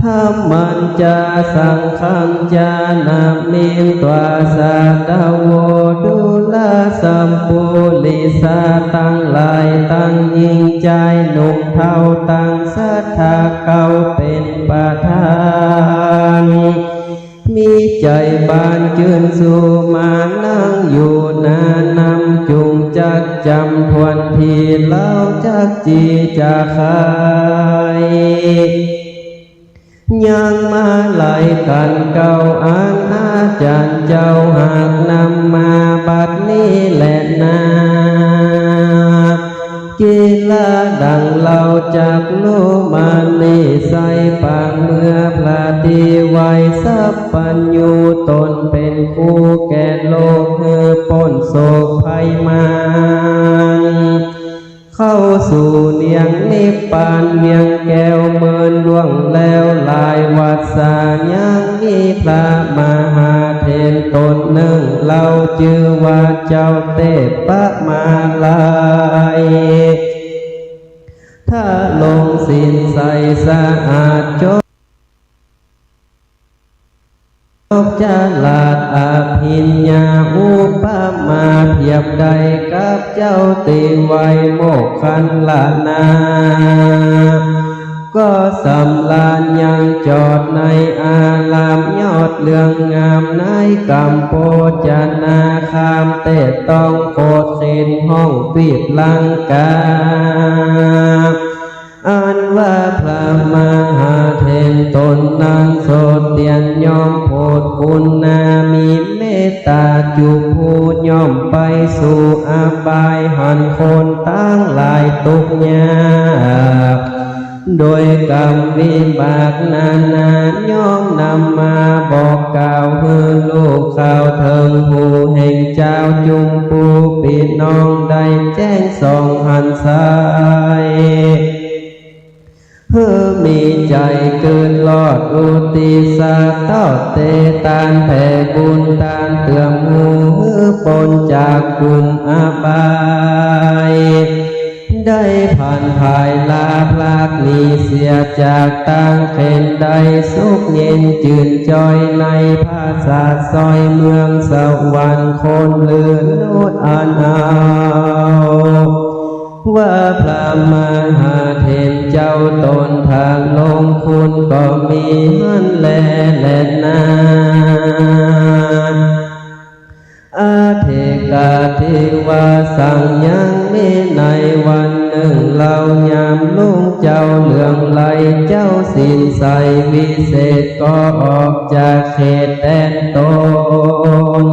ธรรมันจะสังฆังจานามินตวาสัตโวดุลาสัมปุริสาตั้งหลายตั้งยิ่งใจหนุ่มเท่าตั้งศรัทธาเก่าเป็นประธาน มีใจบานชื่นสู่มานั่งอยู่นานำจุงจักจำทวนทีเล่าจักจีจะขายยังมาไหลกันเก่าอ่านอาจารย์เจ้าหากนำมาบัดนี้แหละนากีฬาดังเราจากโลมานีใส่ปางเมื่อพระดีไว้สัพพัญญูตนเป็นคู่แก่โลกคือพ้นโศกภัยมารเข้าสู่เนียงนิพพานเวียงแก้วเมินล่วงแล้วหลายวัฏสายังมีพระมหาเถรตนหนึ่งเราชื่อว่าเจ้าเตปะมาลายถ้าลงสินใสสะอาดจบจะลาดอาภิญญาอุปมาเพียบใดกับเจ้าตีไว้โมกขันละนาก็สำลานยังจอดในอารามยอดเรืองงามในกัมโปจนาคามเตต้องโคดสินห้องปิดลังกาอันว่าพระมหาเถรตนนางโสดเตียนยอมโพดคุณนามีเมตตาจุพูย่อมไปสู่อาบายหันคนตั้งหลายทุกข์ยากโดยกรรมวิบากนานาย่อมนำมาบอกกล่าวให้ลูกข่าวเถิงหูแห่งเจ้าจุมปูปีน้องได้แจ้งส่องหันสายเพื่อมีใจเกินลอดอุติสาตอเตตานแผ่บุญตานเตื่อมหูปนจากกลุ่มอาบายได้ผ่านภายลาพลากหนีเสียจากต่างเข็นใดสุขเย็นจืนจอยในภาษาซอยเมืองสวรรค์คนเลือนโนดอ่านเอาว่าพระมหาเถรเจ้าตนทางลงคุณก็มีหันแลนาอาเทกาเทวาสั่งยังนี้ในวันหนึ่งเรายามลุ่งเจ้าเหลืองไหลเจ้าสินใสวิเศษก็ออกจากเขตแดนตน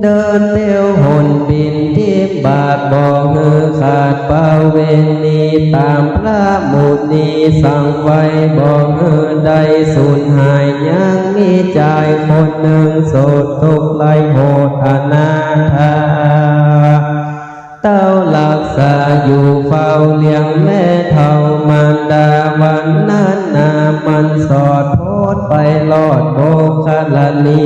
เดินเที่ยวหนบินที่บาทบอกเฮือขาดเป่าเวณีตามพระมุนีสั่งไว้บอกเฮือได้สูญหายยังมีใจคนหนึ่งโสดทุกข์ไล่โหดอนาถาเต้ารักษาอยู่เฝ้าเลี้ยงแม่เท่ามารดาวันนั้นนามันสอดโพดไปลอดโบคลนี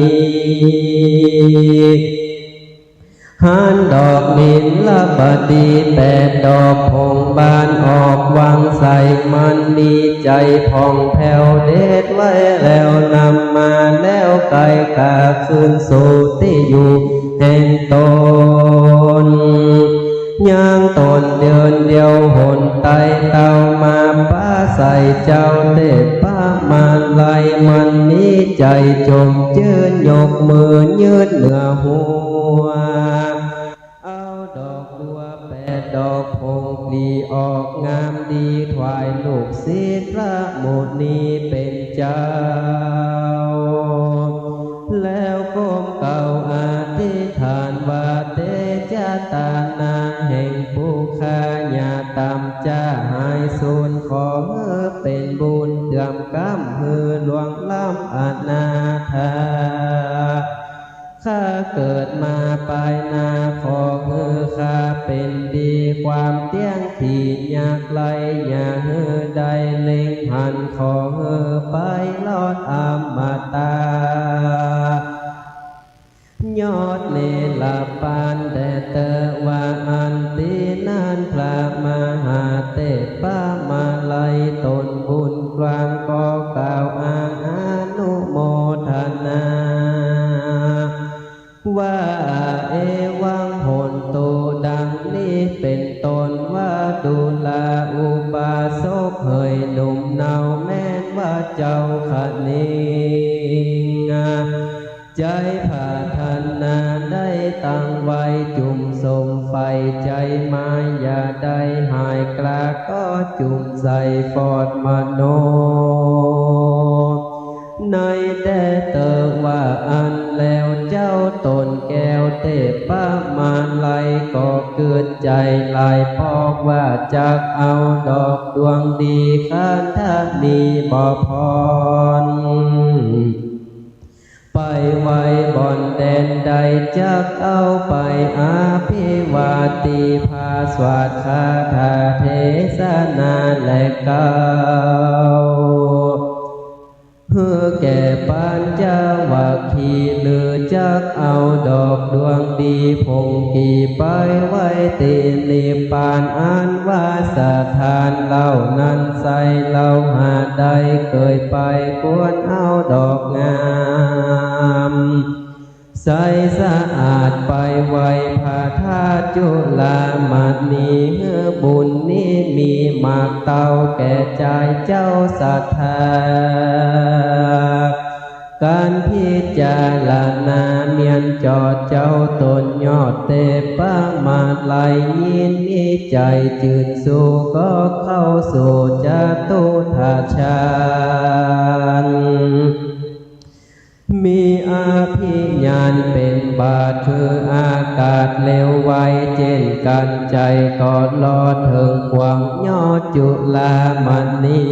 หานดอกนินละบดี8 ดอกพงบานออกวางใส่มันดีใจผ่องแผ้วเด็ดไว้แล้วนำมาแล้วไก่กาคืนสู่ที่อยู่แห่งตนย่างตนเดินเดียวหนไตเต้ามาป้าใส่เจ้าเตะป้ามาไล่มันนี้ใจจมจืนยกมือยืดเหนือหัวเอาดอกบัว8 ดอกพงปลีออกงามดีถวายลูกศิษย์พระมุนีเป็นเจ้าแล้วก้มเก่าอธิษฐานว่าเตจตานาแห่งผู้ข้าญาตามจ้าหายสูญขอเป็นบุญเดือมกำหือหลวงล้ำอนาถาข้าเกิดมาปลายนาขอฮือข้าเป็นดีความเตี้ยงที่ยากไกลอย่าฮือใดเล็งหันขอฮือไปลอดอมตะยอดเนลาปานแต่เตว่าอันตีนานพระมหาเตปะมาไลตนบุญกลางก็กล่าวอ้างอนุโมทนาว่าเอวังหนโตดังนี้เป็นตนว่าดูลาอุบาสกเฮยหนุ่มเนาแม้นว่าเจ้าขะนิง จุ่มสมไฟใจมาอย่าได้หายกล้าก็จุ่มใส่ฟอดมโนในแต่เตอว่าอันแล้วเจ้าตนแก้วเตปะมาไลก็เกิดใจลายพอกว่าจักเอาดอกดวงดีข้านท่านีบ่พรไปไว้บ่อนแดนใดจักเอาไปอาภิวาติภาสวัสคาถาเทศนาและเก่าเพื่อแก่ปานเจ้าว่าขีหรือจักเอาดอกดวงดีพงกีไปไว้ตีนิพพานอันว่าสถานเหล่านั้นใส่เหล่าหาได้เคยไปควรเอาดอกงามใสสะอาดไปไว้พาธาตุจุลามณีเมื่อบุญนี้มีมากเต้าแก่ใจเจ้าศรัทธาการพิจารณาเมียนจอดเจ้าตนยอดเตปะมาไลยินนิใจจืดสู่ก็เข้าสู่จตุธาฌานมีอาภิญาณเป็นบาทคืออากาศเลวไวเช่นกันใจกอดลอดถึงกวางยอดจุลามณี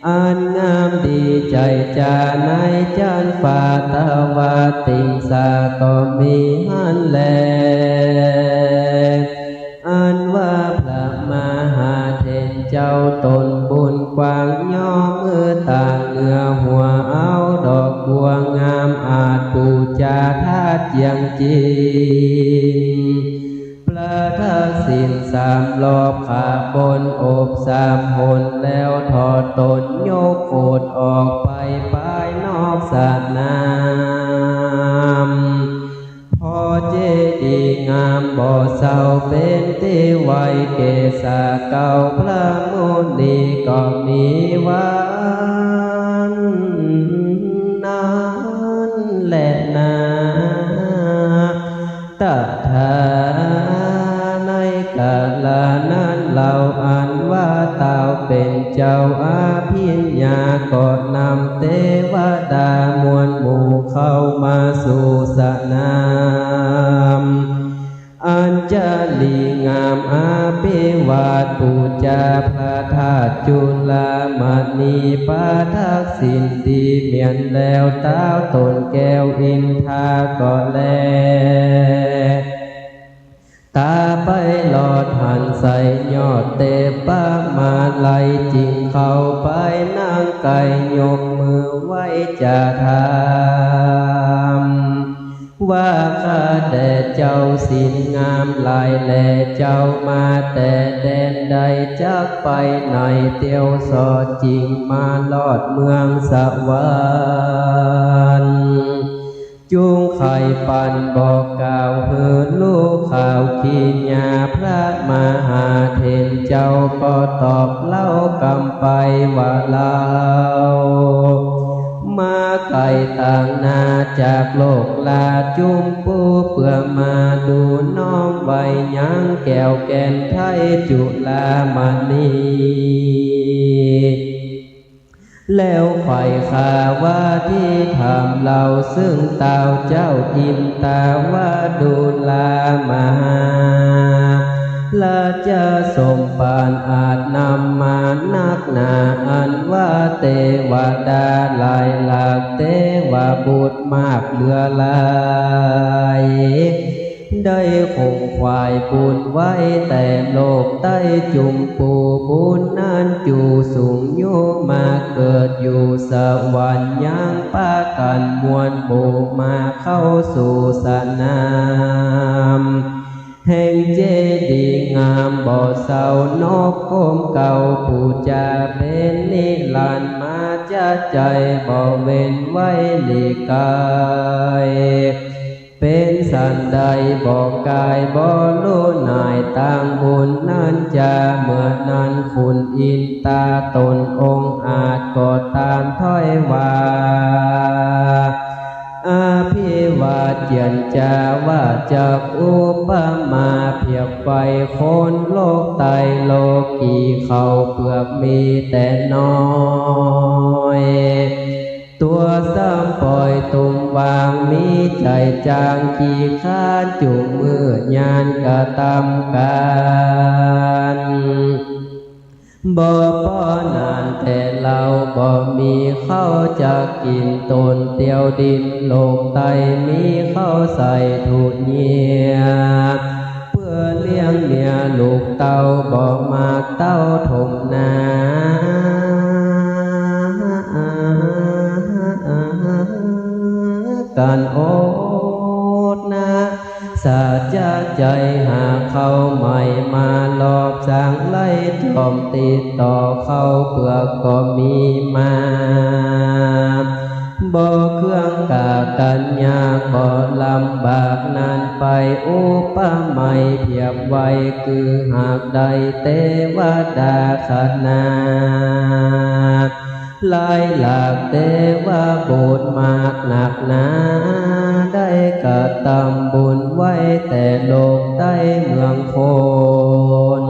อันงามดีใจจาในจันฟ้าตะวาติงสาก็มีหันแลอันว่าพระมหาเถรเจ้าตนบุญกว้างย่อมือต่างเหงื่อหัวเอาดอกบัวงามอาจปูจาธาตุเจียงจริงประทักษิณสามรอบขาบนอบสามหนแล้วถอดตนโยกโคดออกไปภายนอกสระน้ำพอเจดีย์งามบ่อเศร้าเป็นที่ไว้เกศาเก่าพระมุนีก็มีวันนั้นแหละนาตถาในกาลนั้นเราอันว่าเต่าเป็นเจ้าอาภิญญาก็นำเทวดามวลหมู่เข้ามาสู่สนามอัญชลีงามอาภิวาทปูจาพระธาตุจุลามณีปาทักษิณดีเมียนแล้วเต้าตนแก้วอินทาก็แลตาไปหลอดหันใส่ยอดเตปะมาไลจริงเข้าไปนั่งไก่ยกมือไว้จะทำว่าข้าแต่เจ้าสินงามลายแลเจ้ามาแต่แดนใดจักไปไหนเตียวสอดจริงมาลอดเมืองสวรรค์จุงไข่ปันบอกกล่าวเพื่อลูกข่าวขีญาพระมหาเถรเจ้าก็ตอบเล่ากำไปว่าเรามาไก่ต่างนาจากโลกลาจุมปูเพื่อมาดูน้อมไว้ยังแก้วแก่นไทยจุลามณีแล้วไฟขาว่าที่ทำเราซึ่งเต่าเจ้าอินตาว่าดูลามาละจะสมปานอาจนำมานักหนาอันว่าเทวดาหลายหลากเทวบุตรมากเหลือหลายได้คงควายบุญไว้แต่โลกใต้จุมปูบุญนั้นจูสูงโยมาเกิดอยู่สวรรค์ยังปากันมวลโบมาเข้าสู่สนามแห่งเจดีย์งามบ่อเศร้านกโคมเก่าผู้จาเป็นนิรันดร์มาจะใจบ่เว้นไว้หลีกาย เป็นสันใดบอกกายบ่รู้นายต่างบุญนั้นจะเมื่อนั้นคุณอินตาตนองค์อาจก็ตามถ้อยว่าอาภิ ว่าเจียนจาว่าจากอุปมาเพียบไปคนโลกไตโลกีเขาเปลือกมีแต่น้อยตัวซ้ำปล่อยตุ่มวางมีใจจางขี้ข้านจุงมือยานกระทำการบ่ป้อนานแต่เราบ่มีข้าวจะกินตนเตียวดินโลกไตมีข้าวใส่ถูกเงียเพื่อเลี้ยงเมียลูกเต้าบ่มากเต้าถมนาการโอดนะสาจะใจหาเขาใหม่มาหลอกสร้างไล่จอมติดต่อเขาเปลือกก็มีมาบ่เครื่องกากันยากบ่ลำบากนานไปอุปมาเพียบไว้คือหากใดเทวดาขนาลายหลากเทวบุตรมากหนักหนาได้กระทำบุญไว้แต่โลกใต้เมืองโคน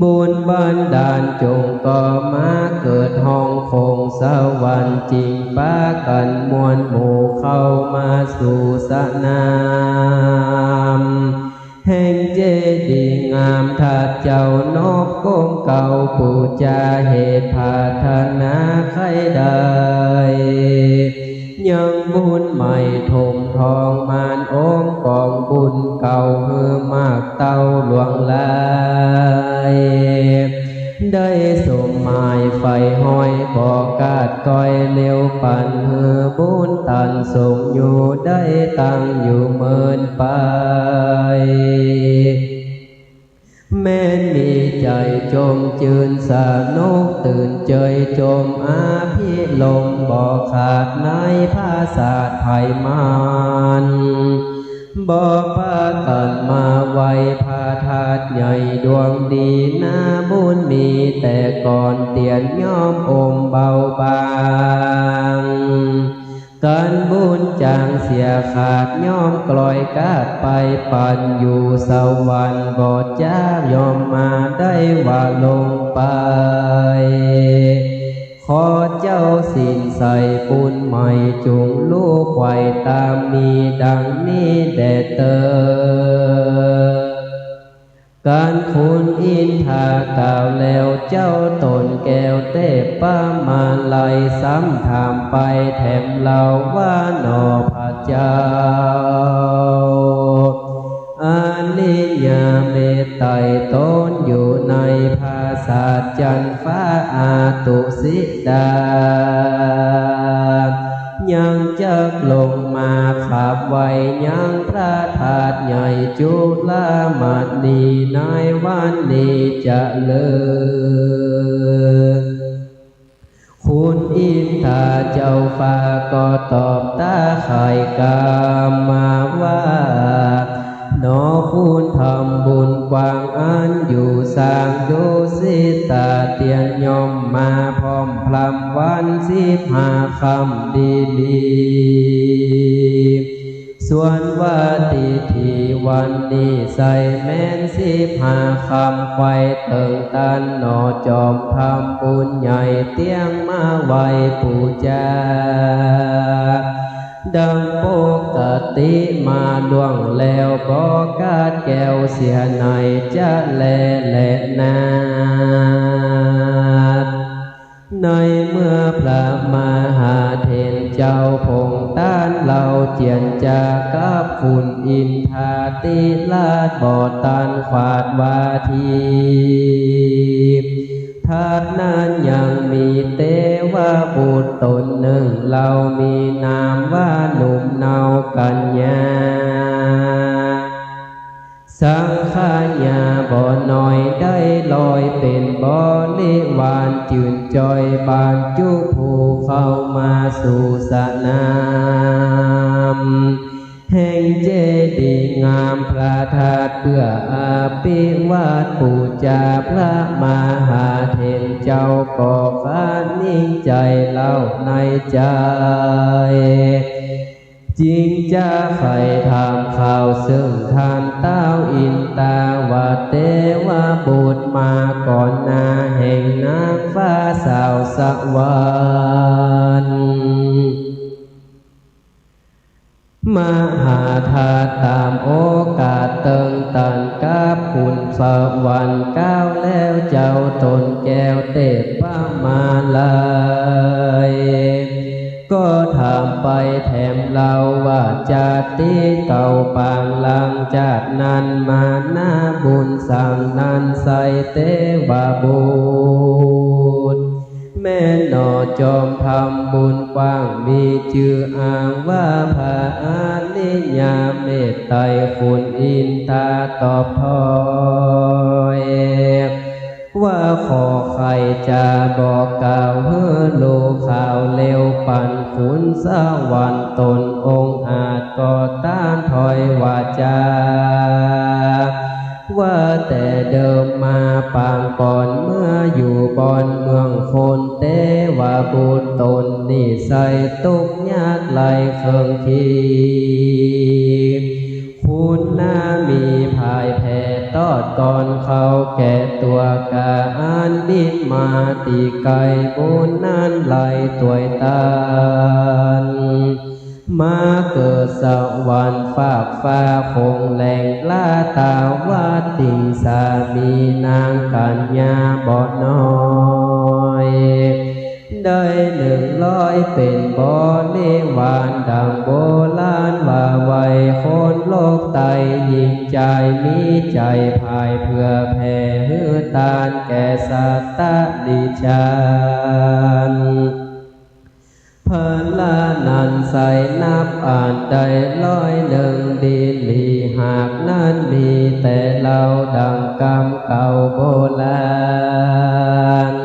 บุญบันดาลจงก็มาเกิดห้องคงสวรรค์จริงป้ากันมวลหมู่เข้ามาสู่สนามแห่งเจดีย์งามทัดเจ้านกก้มเก่าปูจาเหตุพาธนาใครได้ยังบุญใหม่ถมทองมานโอมกองบุญเก่าเฮือมากเต้าหลวงลายได้สมหมายไฟห้อยบอกกาดก้อยเลี้ยวปั่นเฮือบุญตันส่งอยู่ได้ตั้งอยู่เมินไปแม่มีใจจมจืนสานุกตื่นเจยจมอาภิลมบอกขาดในภาษาไทยมานบอกพากันมาไว้พาธาตุใหญ่ดวงดีนาบุญมีแต่ก่อนเตียนย่อมองค์เบาบางการบุญจางเสียขาดย่อมกลอยกาดไปปันอยู่สวรรค์บอดจ้ายอมมาได้ว่าลงไปขอเจ้าสินใส่ปุญใหม่จุงลูกไว้ตามมีดังนี้แด่เตอการคุณอินทากล่าวแล้วเจ้าตนแก้วเต้ป้ามาไลซ้ำถามไปแถมเล่าว่าหนอพระเจ้าอานิยาเมตไตตนอยู่ในภาษาจันฟ้าอาตุสิดายังจะลงมาขับไว้ยังพระธาตุใหญ่จุฬามณีในวันนี้จะเลิกคุณอินทาเจ้าฟ้าก็ตอบตาไข่กามมาว่าหนอคุณทำบุญกว้างอันอยู่สร้างดูสิตาเตียนยมมาพร้อมพลำวัน15 ค่ำดีส่วนว่าติทีวันนี้ใส่แม่น15 ค่ำไว้เติงตันหนอจอมทำบุญใหญ่เตียงมาไว้ปูจาดังปกติมาล่วงแล้วบอกกาดแก้วเสียในจะแลนาในเมื่อพระมหาเถรเจ้าพงต้านเราเจียนจากกับคุณอินทาติลาดบอดตันขวาดวาทีธาตุนั้นยังมีเตวะบุตรตนหนึ่งเรามีนามว่าหนุ่มเนากัญญาสังขายาบ่อน้อยได้ลอยเป็นบริวารจืนจอยบานจุภูเข้ามาสู่สนามแห่งเจดีย์งามพระธาตุเพื่ออาภิวาทปูจาพระมหาเถรเจ้าก็ขานิ่งใจเล่าในใจ จริงจะใครถามข่าวซึ่งทานเต้าอินตาว่าเตวาบุตรมาก่อนหน้าแห่งนางฟ้าสาวสวรรค์มหาธาตุตามโอกาสเติงตันกับคุณสวรรค์ก้าวแล้วเจ้าตนแก้วเตปป้ามาลายก็ถามไปแถมเราว่าจะตีเก่าปางหลังจากนั้นมาหน้าบุญสั่งนั้นใส่เตวาบุตรแม่นอจอมทำบุญกว้างมีชื่ออ้างว่าพระอานิยาเมตไตรคุณอินทาตอบถอยว่าขอใครจะบอกกล่าวเฮือโลข่าวเลวปั่นขุนสวรรค์ตนองค์อาจก่อต้านถอยวาจาว่าแต่เดิมมาปางก่อนเมื่ออยู่บอนเมืองคนเตวาบุตรตนนิสัยตุกยากไหลเคืองทีคุณน่ามีภายแผ่ตอดก่อนเขาแก่ตัวกาอันบินมาตีไก่บุญนั้นไหลตวยตาลมาเกิดสวรรค์ฝากฟ้าคงแหล่งลาตาวาติสามีนางกัญญาบ่น้อยได้100เป็นบ่นิวานดังโบราณว่าไว้คนโลกไตยิ่งใจมีใจภายเพื่อแผ่หือตานแก่สัตตดิฉันพลานันใส่นับอ่านได้101ดีลีหากนั้นมีแต่เราดังกำเก่าโบราณ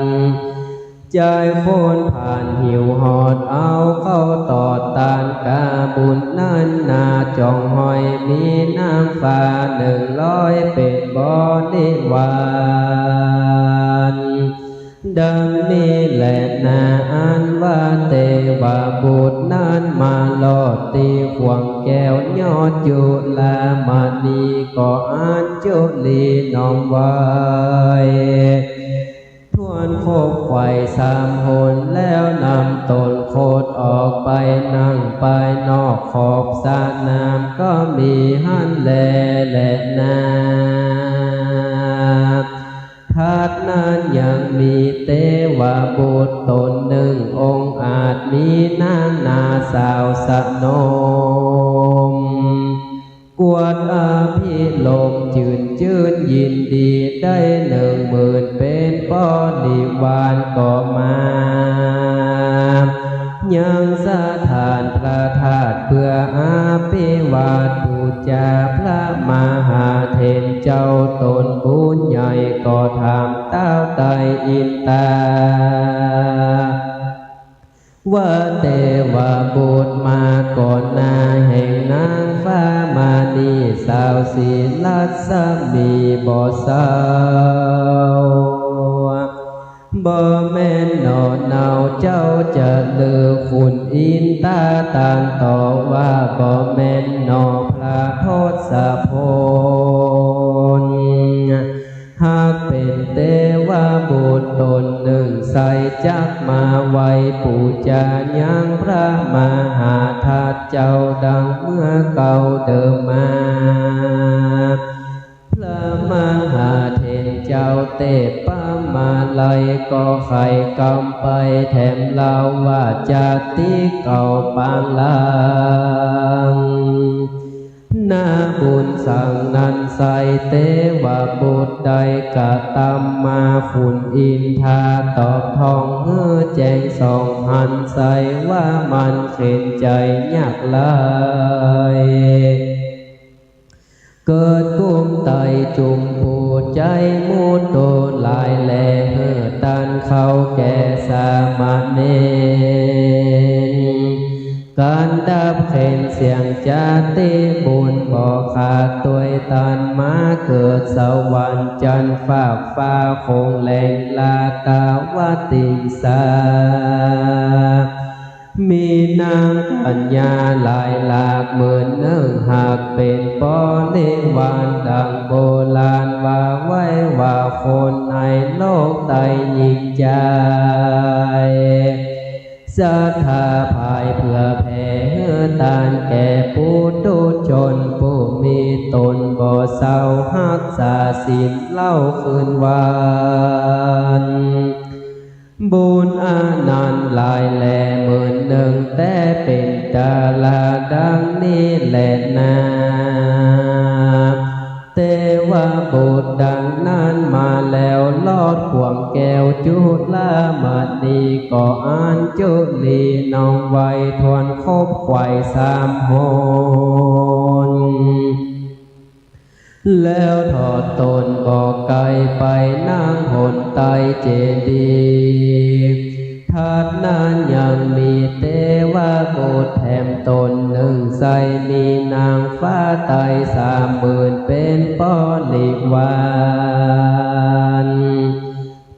ใจคนผ่านหิวหอดเอาเข้าตอดตานกาบุญนั้นนาจองหอยมีน้ำฟ้า100เป็นบ่อนิวานดังนี้แหละนาอันว่าเตวาบุตรนั้นมาลอดตีขวงแก้วยอดจุลามณีก็อันจุลีน้อมไว้ทวนโคกไฟ3 หนแล้วนำตนโคดออกไปนั่งไปนอกขอบสระน้ำก็มีหันแลและนาธาตุนั้นยังมีเตวาบุตรตน1องค์อาจมีนางนาสาวสนมกวดอาภิลมจืนยินดีได้10,000เป็นป้อนิวานก็มายังสถานพระธาตุเพื่ออาภิวาทบูชาพระมหาเถรเจ้าตนบุญใหญ่ก็ถามเต้าไตอินตาว่าเทวบุตรมาก่อนหน้าแห่งนางฟ้ามานีสาวศีลัสสมีบ่สาวบ่แม่นนอเนาเจ้าจะลือคุณอินตาต่างต่อว่าบ่แม่นนอพระโทษพลหากเป็นเทวบุตรตน1ใส่จักมาไว้ปูจายังพระมหาธาตุเจ้าดังเมื่อเก่าเดิมมาพระมหาเถรเจ้าเตปะมาลัยก็ไข่กำไปแถมเล่าว่าจะตีเก่าปางลางนาบุญสั่งนั้นใส่เตวาบุตรใดกะตำมาฝุ่นอินทาตอบทองเมื่อแจ้งส่องหันใส่ว่ามันเข็นใจยากลายเกิดกุ้มไตจุ่มผูใจมูดโดลายแลเหือตันเขาแก่สามเณรการดับเข็นเสียงจาติบุญบอกขาดตัวยตันมาเกิดสวรรค์จันทร์ฝากฟ้าคงแหล่งลาตาวติสา มีนางกัญญาหลายหลากหมื่นหนึ่งหากเป็นปอนิวานดังโบราณว่าไว้ว่าคนในโลกใดยิ่งใจศรัทธาภายเพื่อแผ่เฮือตานแก่ผู้ทุชนผู้มีตนบ่เศร้าหักษาศีลเล่าคืนวานบุญอานันต์หลายแหล่หมื่นหนึ่งแต่เป็นกาลาดังนี้แหละนาเทวบุตรดังนั้นมาแล้วลอดข่วงแก้วจุลามณีก็อ่านจุลีน้องไว้ทวนคบไขว่สามโหนแล้วถอดตนก็ไกลไปนั่งหนใต้เจดีย์ทัดนั้นยังมีเทวบุตรแถมตนหนึ่งใสมีนางฟ้าไต่30,000เป็นปริวาร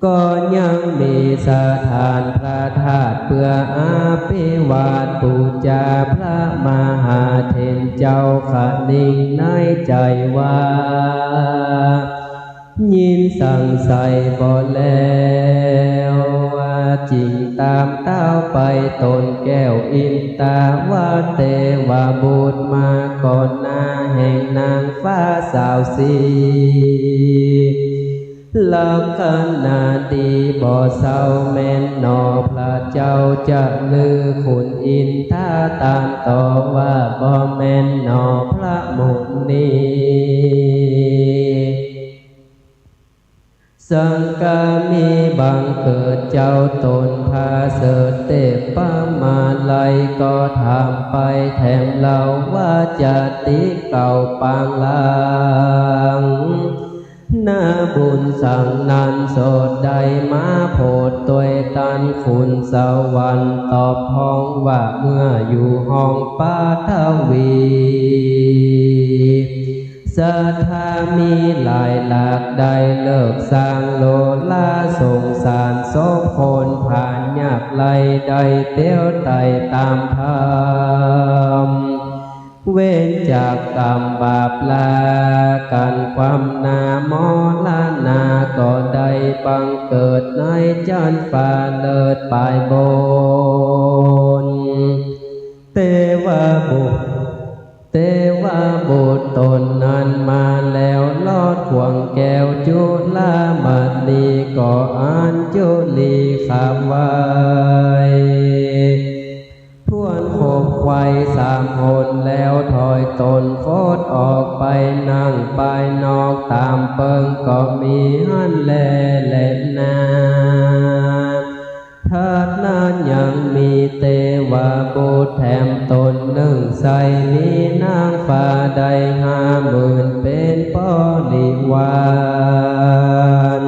ก็ยังมีสถานพระธาตุเพื่ออาภิวาทบูชาพระมหาเถรเจ้าขนิ่งในใจว่ายินสั่งใส่บ่แล้วว่าจริงตามเต้าไปตนแก้วอินตาว่าเทวบุตรมาก่อนหน้าแห่งนางฟ้าสาวสีลักขณะดีบ่เศร้าแม่นนอพระเจ้าจะลือขุนอินทาตามต่อว่าบ่แม่นนอพระมุนีสังกามีบังเกิดเจ้าตนพาเสดเตปะมาลัยก็ถามไปแถมเล่าว่าจะติเก่าปางลางนาบุญสั่งนันโสดใดมาโพดตัวตันคุณสวรรค์ตอบห้องว่าเมื่ออยู่ห้องป้าทวีศรัทธามีหลายหลากได้เลิกสร้างโลลาสงสารโสมคนผ่านยากไล่ได้เตี้ยวไตตามธรรมเว้นจากกรรมบาปลากันความนามอลานาก็ได้บังเกิดในจันฟ้าเลิศปลายบนเทวบุตรตนนั้นมาแล้วลอดข่วงแก้วจุลามณีก็อ่านจุลีคำไว้ทวนคบไขว่3 หนแล้วถอยตนโคตรออกไปนั่งไปนอกตามเปิงก็มีหันแลนาทัดนั้นยังมีเทวบุตรแถมตนหนึ่งใสมีนางฟ้าได้50,000เป็นปริวาร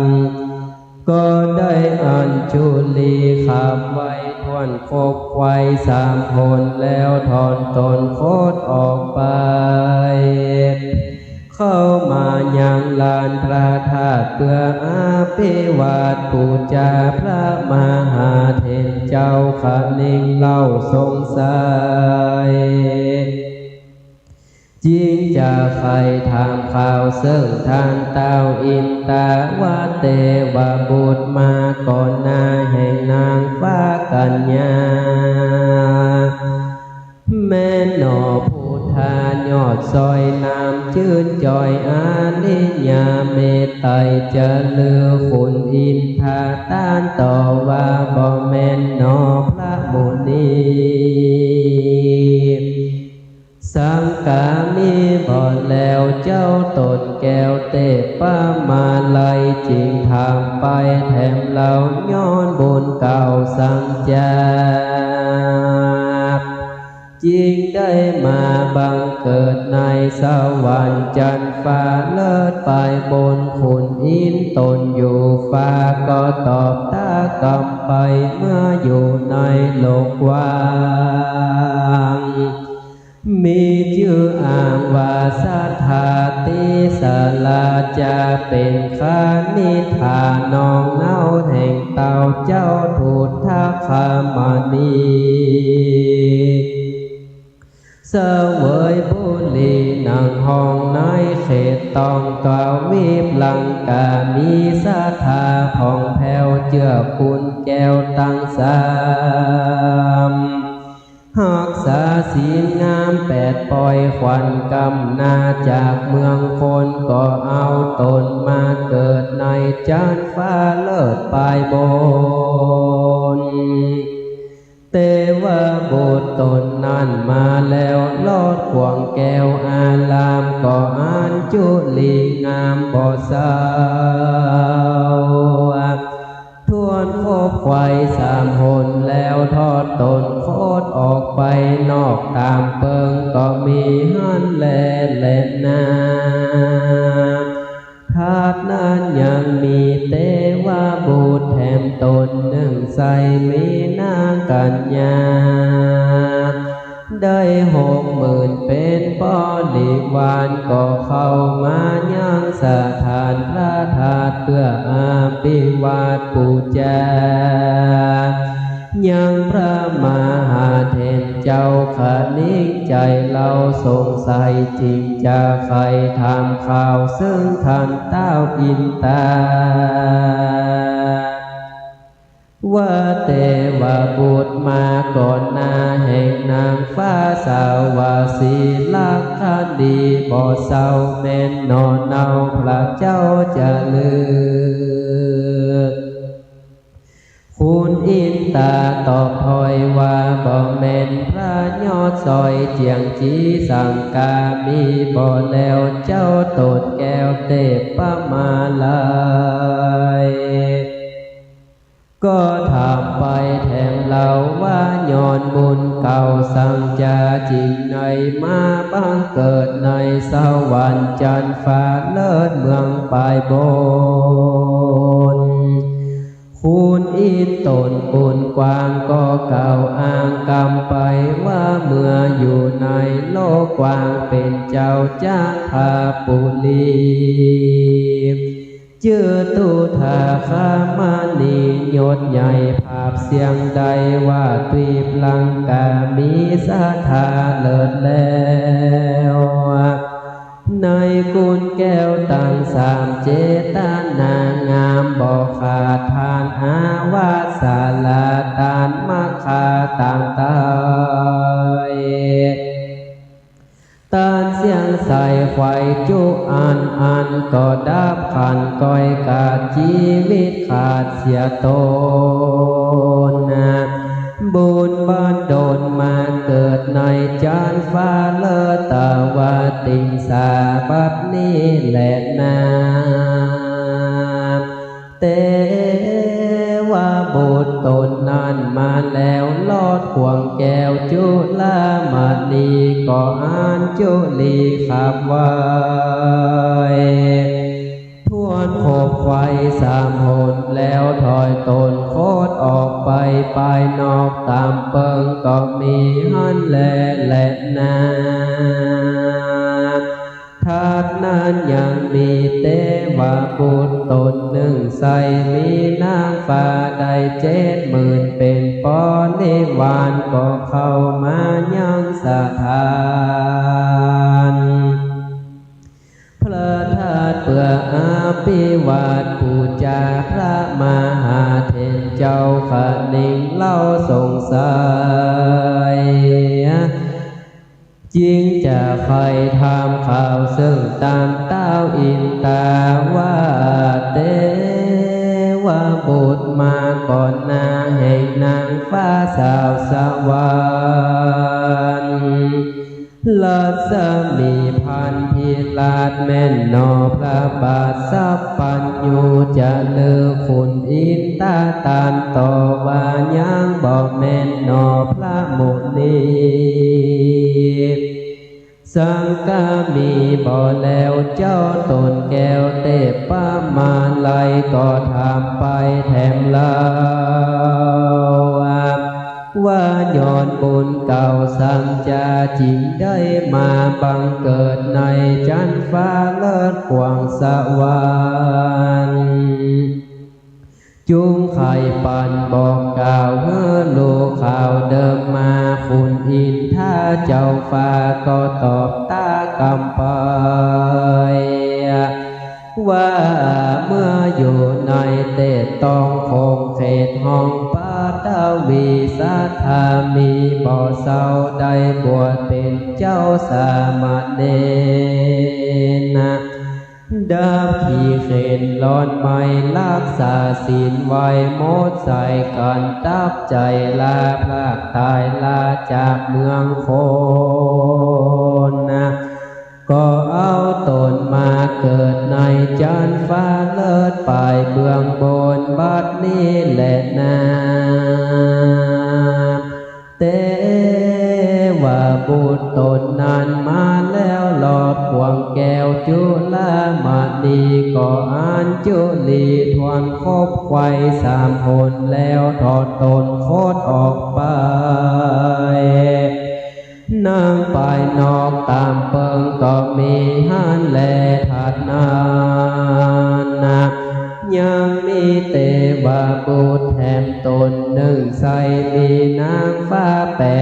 ก็ได้อัญชุลีขับไว้ทวนคบไขว่3 หนแล้วถอนตนโคตรออกไปเข้ามายังลานพระธาตุเพื่ออาภิวาทบูชาพระมหาเถรเจ้าขนิ่งเล่าสงสัยจิงจะใครถามข่าวซึ่งทางเต้าอินตาว่าเทวบุตรมาก่อนหน้าแห่งนางฟ้ากัญญาแม่นอพุทธายอดซอยน้ำชื่นจอยอานิญาเมตไตจะลือคุณอินทาต้านต่อว่าบ่แม่นนอพระมุนีสังกามีบ่แล้วเจ้าตนแก้วเตปะมาลัยจริงทางไปแถมเหล่าย้อนบุญเก่าสังจาจริงได้มาบังเกิดในสวรรค์จันทร์ฟ้าเลิศไปบนคุณอินตนอยู่ฟ้าก็ตอบตากลับไปเมื่ออยู่ในโลกว่างมีชื่ออ้างว่าสัทธาติสลา จะเป็นขานิทานองเน่าแห่งเต่าเจ้าทูตทักขามณีเสวยบุรีนั่งห้องในเขตตองกล่าวมีพลังกามีศรัทธาผ่องแผ้วเจือคุณแก้วตั้งสามหักษาศีลงามแปดปล่อยควันกำนาจากเมืองคนก็เอาตนมาเกิดในจันฟ้าเลิศปลายบนเทวบุตรตนนั้นมาแล้วลอดขวงแก้วอารามก็อ่านจุลีงามบ่สาวทวนโคบไขว้สามหนแล้วทอดตนโคตรออกไปนอกตามเปิงก็มีหันแลนาทาดนั้นยังมีเทวบุตรแถมตนหนึ่งใสมีนางกัญญาได้60,000เป็นบริวารก็เข้ามายังสถานพระธาตุเพื่ออาภิวาทปูชายังพระมหาเถรเจ้าขณิกใจเราสงสัยจริงจะใครทำข่าวซึ่งท่านเต้าอินตาว่าเทวบุตรมาก่อนหน้าแห่งนางฟ้าสาวาสีลักขดีบ่เศร้าแม่นนอนเนาพระเจ้าจะเลือกคุณอินตาตอบถอยว่าบ่แม่นพระยอดซอยเจียงจีสังกามีบ่แล้วเจ้าตดแก้วเทพประมาลายก็ถามไปแถมเล่าว่าย้อนบุญเก่าสังจาจริงในมาบังเกิดในสวรรค์จันทร์ฟ้าเลิศเมืองปลายบนคุณอินตนบุญกว้างก็เก่าอ้างกรรมไปว่าเมื่ออยู่ในโลกกว้างเป็นเจ้าจักรปุรีเจือตุธาคามานียศใหญ่ภาพเสียงใดว่าตรีพลังกามีศรัทธาเลิศแล้วในกุลแก้วตั้งสามเจตนางามบอกขาดทานอาวาสาลาตานมาคาต่างตายตานเสียงใส่ไขว้จุอันก็ดับขันก้อยกาดชีวิตขาดเสียตนบุญบ้านโดนมาเกิดในจานฟ้าเลิศตาวาติงสาบัดนี้แหละนาเทวบุตรตนนั้นมาแล้วลอดขวงแก้วจุลามณีก็อ่านจุลีขับไว้ทวนโคบไขว้สามหนแล้วถอยตนโคตรออกไปภายนอกตามเปิงก็มีหันแลนาทาดนั้นยังมีเทวบุตรตนหนึ่งใสมีนางฟ้าได้70,000เป็นปริวารก็เข้ามายังสถานพระธาตุเพื่ออาภิวาทปูชาพระมหาเถรเจ้าขณิงเล่าสงสัยจริงจะใครทำข่าวซึ่งตามเต้าอินตาว่าเทวบุตรมาก่อนหน้าแห่งนางฟ้าสาวสวรรค์ลัศมีพันธิลาดแม่นนอพระบาทสัพพัญญูจะเลือคุณอินตาตานต่อว่ายังบอกแม่นนอพระมุนีสังกามีบ่แล้วเจ้าตนแก้วเทพประมาลัยก็ถามไปแถมเล่า ว่าย้อนบุญเก่าสังจาจริงได้มาบังเกิดในจันฟ้าเลิศกว้างสวรรค์จุงไข่ปันบอกกล่าวเมื่อลูกข่าวเดิมมาคุณอินถ้าเจ้าฟ้าก็ตอบตากำไปว่าเมื่ออยู่ในเตต้องคงเขตห้องปาตาวีสัทธามีบ่อเศร้าได้บวชเป็นเจ้าสามเณรดับขี่เข็นร้อนไม่รักษาศีลไว้หมดใส่กันตับใจลาพลากตายลาจากเมืองโคนก็เอาตนมาเกิดในจันฟ้าเลิศไปเบื้องบนบัดนี้แหละนาเตว่าบุตรตนนั้นมาแล้วหลอดพวงแก้วจุลามณีก็อ่านจุลีทวนคบไว้สามคนแล้วถอดตนโคตรออกไปนั่งไปนอกตามเปิงก็มีหันแลถัดนานยังมีเตวาบุตรแถมตนหนึ่งใสมีนางฟ้า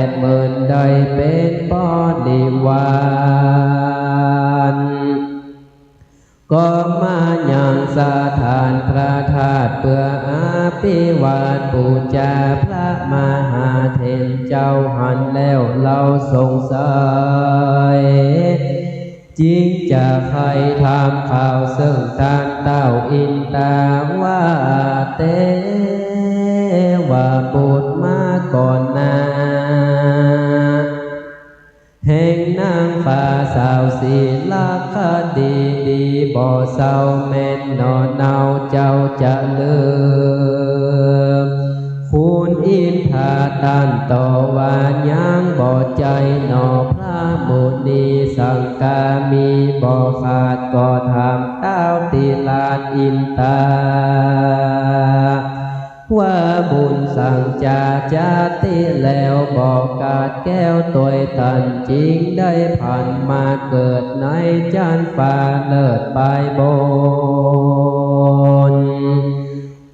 80,000ได้เป็นบริวารก็มายังสถานพระธาตุเพื่ออาภิวาทบูชาพระมหาเถรเจ้าหันแล้วเราสงสัยจริงจะใครทำข่าวซึ่งทานเต้าอินตาว่าเตว่าบุตรมาก่อนนาแห่งนางฟ้าสาวศีลาคดีดีบ่เศร้าแม่นนอนเนาเจ้าจะลืมคุณอินทาตันต่อว่ายังบ่ใจหนอพระมุนีสังกามีบ่ขาดก็ทำเต้าตีลาดอินตาว่าบุญสั่งจาจาติแล้วบอกกาดแก้วตัวตันจริงได้ผ่านมาเกิดในจันฟ้าเลิศไปบน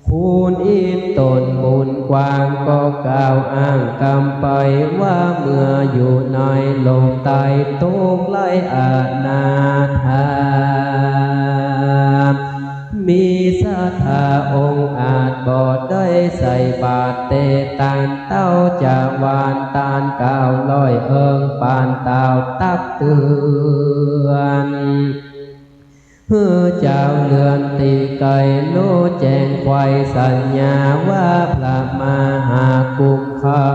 คุณอินตนบุญกว้างก็กล่าวอ้างกำไปว่าเมื่ออยู่ในโลกใต้ทุกข์ไล่อานาถามีศรัทธาองค์อาจบ่ได้ใส่บาตรเตตานเต้าจาวานตาน900เอิงปานเต้าตักเตือนเพื่อเจ้าเลือนตีไก่รู้แจ้งควายสัญญาว่าพระมหากุมเขา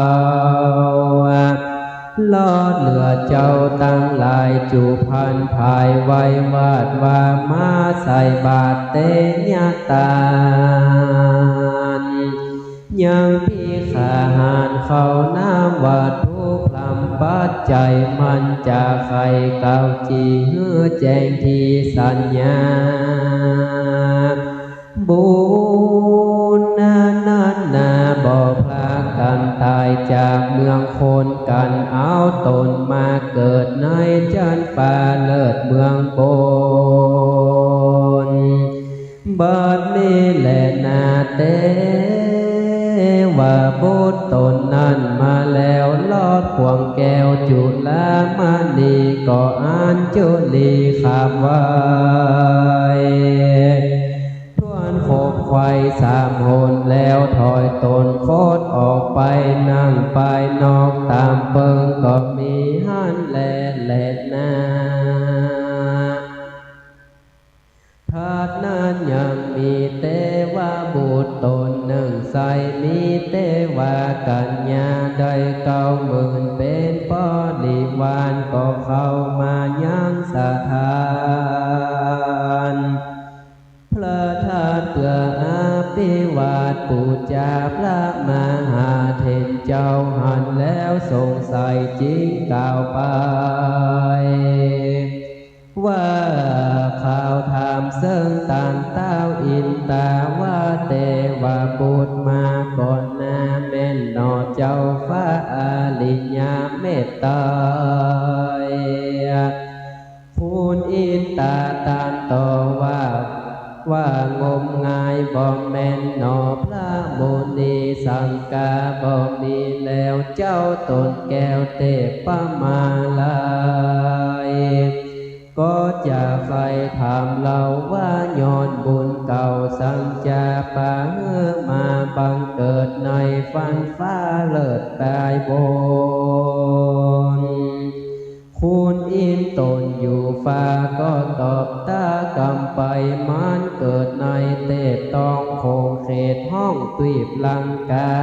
ลอดเหลือเจ้าตั้งหลายจูพันภายไว้วาดว่ามาใส่บาตรเตญาตานยังพี่ขาหานเขาน้ำวัดผู้พลำปัดใจมันจะใครเก่าจีเฮือแจ้งที่สัญญาบุญนาบ่พลากันตายจากเมืองคนกันเอาตนมาเกิดในจันฟ้าเลิศเมืองบนบัดนี้แหละนาเตว่าบุตรตนนั้นมาแล้วลอดพวงแก้วจุลามณีก็อ่านจุลีขาบไว้ทวนคบควาย3 หนแล้วถอยตนโคตรออกไปนั่งไปนอกตามเปิงก็มีหันแลนาถัดนั้นยังมีเตวาบุตรตนหนึ่งใสมีเตวากัญญาได้90,000เป็นบริวารก็เข้ามายังสถานพระธาตุเพื่ออาภิวาทบูชาพระมหาเถรเจ้าหันแล้วสงสัยจริงกล่าวไปว่าข่าวถามเสิ่งต่างเต้าอินตาว่าเตวาบุตรมาก่อนหน้าแม่นนอเจ้าฟ้า ว่างมงายบ่แม่นหนอพระมุนีสังกาบ่มีแล้วเจ้าตนแก้วเทพประมาลายก็จะใครถามเราว่าย้อนบุญเก่าสังจาปะมาบังเกิดในฝันฟ้าเลิศตายบนคุณอินตนอยู่ฟ้าก็ตอบตากำไปมันเกิดในเทพต้องคงเขตห้องตุยบลังกา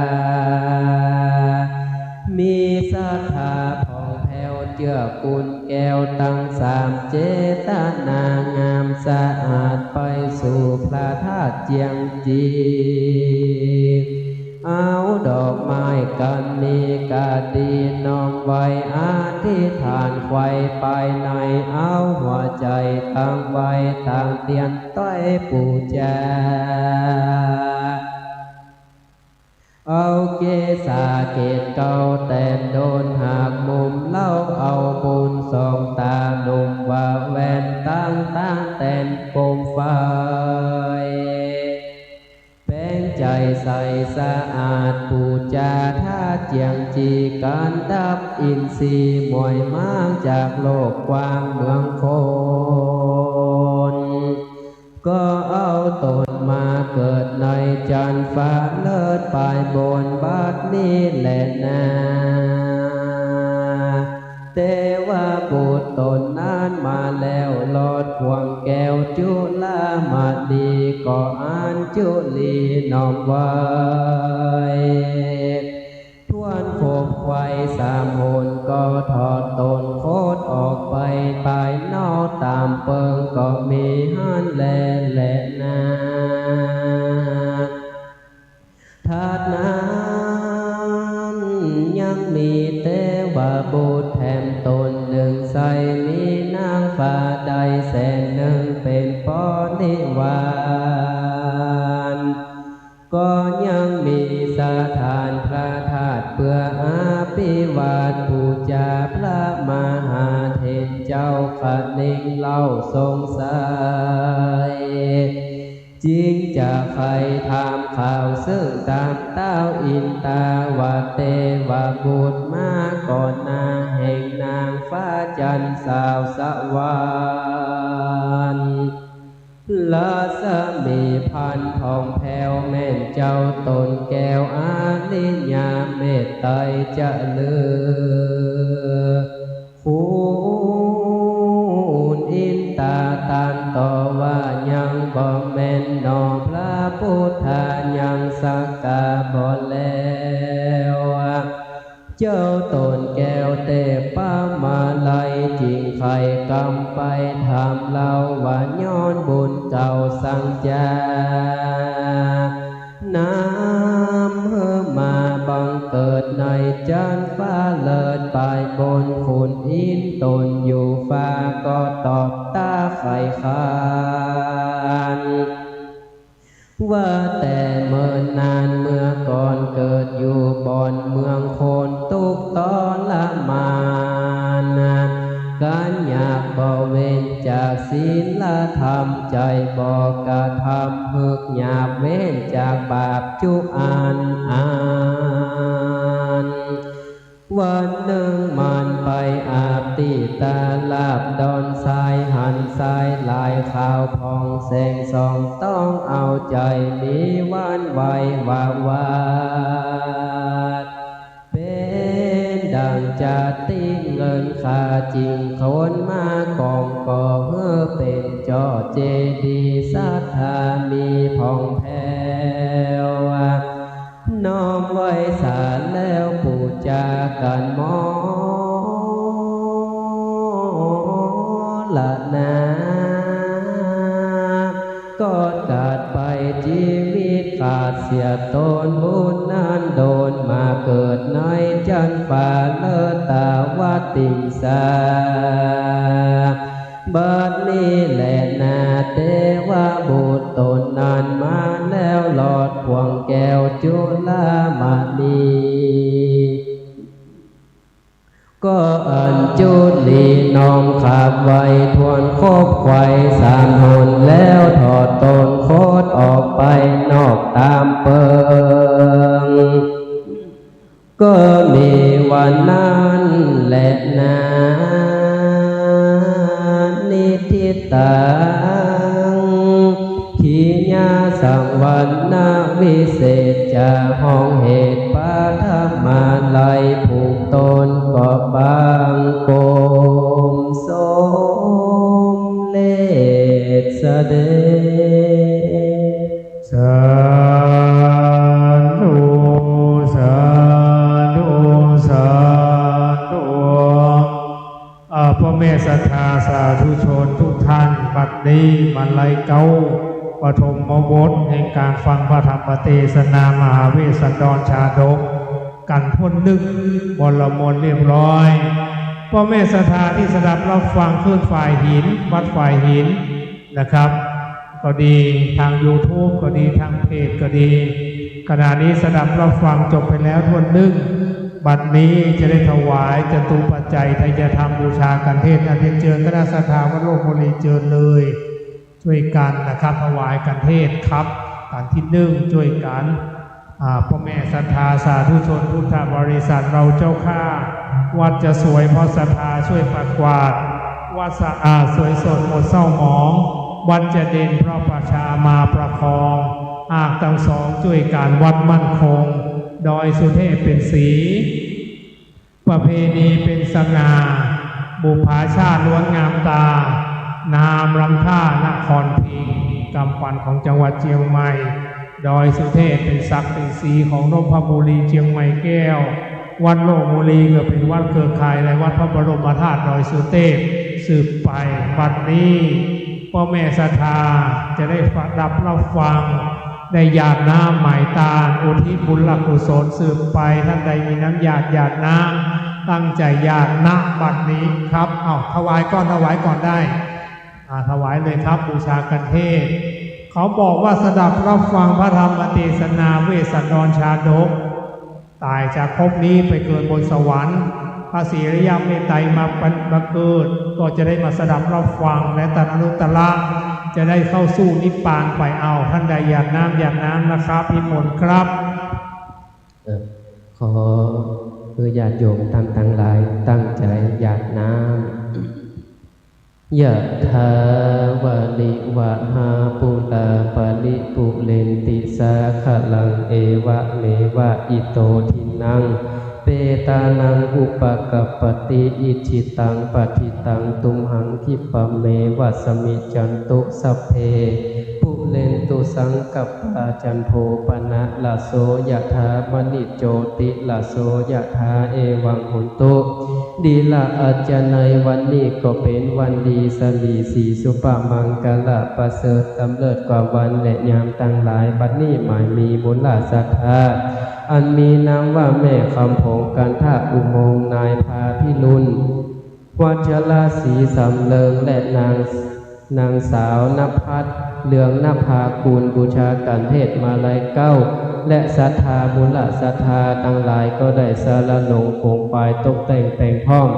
มีศรัทธาผ่องแผ้วเจือกุลแก้วตั้งสามเจตนางามสะอาดไปสู่พระธาตุเจียงจีเอาดอกไม้กันนีกาดีน้อมไว้อธิษฐานไว้ไปในเอาหัวใจตั้งไว้ตั้งเตียนต้อยปูจาเอาเกษาเกตเก่าแต่โดนหากมุมเล่าเอาบุญสองตาหนุ่มว่าแวนตั้งแต่นโคมไฟแป้งใจใสสะอาดปูจาท่าเจียงจีการดับอินทรีย์มวยมากจากโลกกว้างเมืองคนก็เอาตนมาเกิดในจันฟ้าเลิศปลายบนบาดนี้แหละนาแต่ว่าบุตรตนนั้นมาแล้วลอดควงแก้วจุลามาดีก็อ่านจุลีน้อมไว้ทวนโคบไว้สามหนก็ถอดตนโคตรออกไปตายนอกตามเปิงก็มีหันแลนาถัดนั้นยังมีเทวบุตรแถมตนหนึ่งใสมีนางฟ้าใดแสนหนึ่งเป็นปอนิวานก็ยังมีสถานพระธาตุเพื่ออาภิวาทบูชาพระมหาเถรเจ้าขนิ่งเล่าทรงใสจริงจะใครถามข่าวซึ่งตามเต้าอินตาวาเตวาบุตรมาก่อนนาแห่งนางฟ้าจันทร์สาวสวรรค์ลาสมีพันทองแผ้วแม่นเจ้าตนแก้วอาลิญญาเมตไตรจะเลือคุณอินตาตันต่อว่ายังบ่แม่นนอพระพุทธายังสักกาบ่แล้วเจ้าตนแก้วเตป้ามาลัยจริงใครกำไปถามเราว่าย้อนบุญเก่าสังจาน้ำมาบังเกิดในจันฟ้าเลิศปลายบนคุณอินตนอยู่ฟ้าก็ตอบตาไข่คานว่าแต่เมื่อนานเมื่อก่อนเกิดอยู่บ่อนเมืองโคนตุกตอนละมานาการอยากบ่เว้นจากศีลธรรมใจบ่กระทำพึกอยากเว้นจากบาปจุอันวันหนึ่งมันไปอาบตีตาลาบดอนทรายหันทรายลายขาวพองแสงส่องต้องเอาใจมีวันไหวว่าวาดเป็นดังจะติ้งเงินค่าจริงคนมากองก่อเพื่อเป็นจอเจดีศรัทธามีผ่องแผ้วน้อมไว้สารแล้วปูจากันมอละนาก็ขาดไปชีวิตขาดเสียตนบุญนั้นโดนมาเกิดในจันฟ้าเลิศตาวติงสาบัดนี้แหละนาเทวบุตรตนนั้นมาแล้วหลอดพวงแก้วจุลามณีก็อัญจุลีน้อมขับไว้ทวนคบไขว่สามหนแล้วถอดตนโค ญาสังวันนาวิเศษจะห้องเหตุปาธมาลัยผูกตนก็บางโกมสมเลศเสด็จสาธุสาธุสาธุพ่อแม่ศรัทธาสาธุชนทุกท่านบัดนี้มาลัยเก้าปฐมบทแห่งการฟังพระธรรมเทศนามหาเวสสันดรชาดกกันพ้นนึกบรมนเรียบร้อยพ่อแม่ศรัทธาที่สดับรับฟังขึ้นฝ่ายหินวัดฝ่ายหินนะครับก็ดีทาง YouTube ก็ดีทางเพจก็ดีขณะนี้สดับรับฟังจบไปแล้วทวนนึงบัดนี้จะได้ถวายจตุปัจจัยไทยธรรมบูชากันเทศน์เจิญคณะศรัทธาวัดโลกบุรีเจิญเลยช่วยกันนะครับถวายกันเทศน์ครับการที่หนึ่งช่วยกันพ่อแม่ศรัทธาสาธุชนพุทธบริษัทเราเจ้าข้าวัดจะสวยเพราะศรัทธาช่วยปัดกวาดวัดสะอาดสวยสดหมดเศร้าหมองวัดจะเด่นเพราะประชามาประคองหากทั้งสองช่วยการวัดมั่นคงดอยสุเทพเป็นสีประเพณีเป็นสง่าบุพาชาติล้วนงามตานามรำท่านครพิงกำปั้นของจังหวัดเชียงใหม่ดอยสุเทพเป็นศักดิ์เป็นสีของนพบุรีเชียงใหม่แก้ววัดโลกบุรีก็เป็นวัดเครือข่ายและวัดพระบรมธาตุดอยสุเทพสืบไปบัดนี้พ่อแม่ศรัทธาจะได้รับรับฟังได้หยาดน้ำหมายตาอุทิศบุญกุศลสืบไปท่านใดมีน้ำหยาดน้ำตั้งใจหยาดน้ำบัดนี้ครับถวายก่อนได้ถวายเลยครับบูชากันเทศเขาบอกว่าสดับรับฟังพระธรรมเทศนาเวสสันดรชาดกตายจากภพนี้ไปเกิดบนสวรรค์พระศรีอริยเมตไตรมาเกิดก็จะได้มาสดับรับฟังและตัณอนุตตระจะได้เข้าสู่นิพพานไปท่านใดอยากน้ำนะครับพิมลครับขอญาติโยมท่านทั้งหลายตั้งใจอยากน้ำยะถาวะลิวะหาปุตาปะริปุเรนติสาขลังเอวะเมวะอิโตทินังเปตานังอุปกัปปติอิจิตังปฏิตังตุมหังคิปะเมวัสมิจันตุสัพเพปุเรนตุสังกัปปะจันโทปนะละโสยะถามณิโจติละโสยะถาเอวังหุนตุดีละอาจารย์ในวันนี้ก็เป็นวันดีสลีสีสุปมังกละประเสริฐกำเริดกว่าวันและยามตั้งหลายบัดนี้หมายมีบุญลาศรัทธาอันมีนามว่าแม่คำผงกันทะอุโมงค์นายพาพิรุณวัชราศรีสำเริงและนางสาวนภัสเหลืองนภากูลบูชาการเทศมาลัยเก้าและศรัทธาบุญละศรัทธาทั้งหลายก็ได้สารลงโคงปลายตกแต่งพร้อม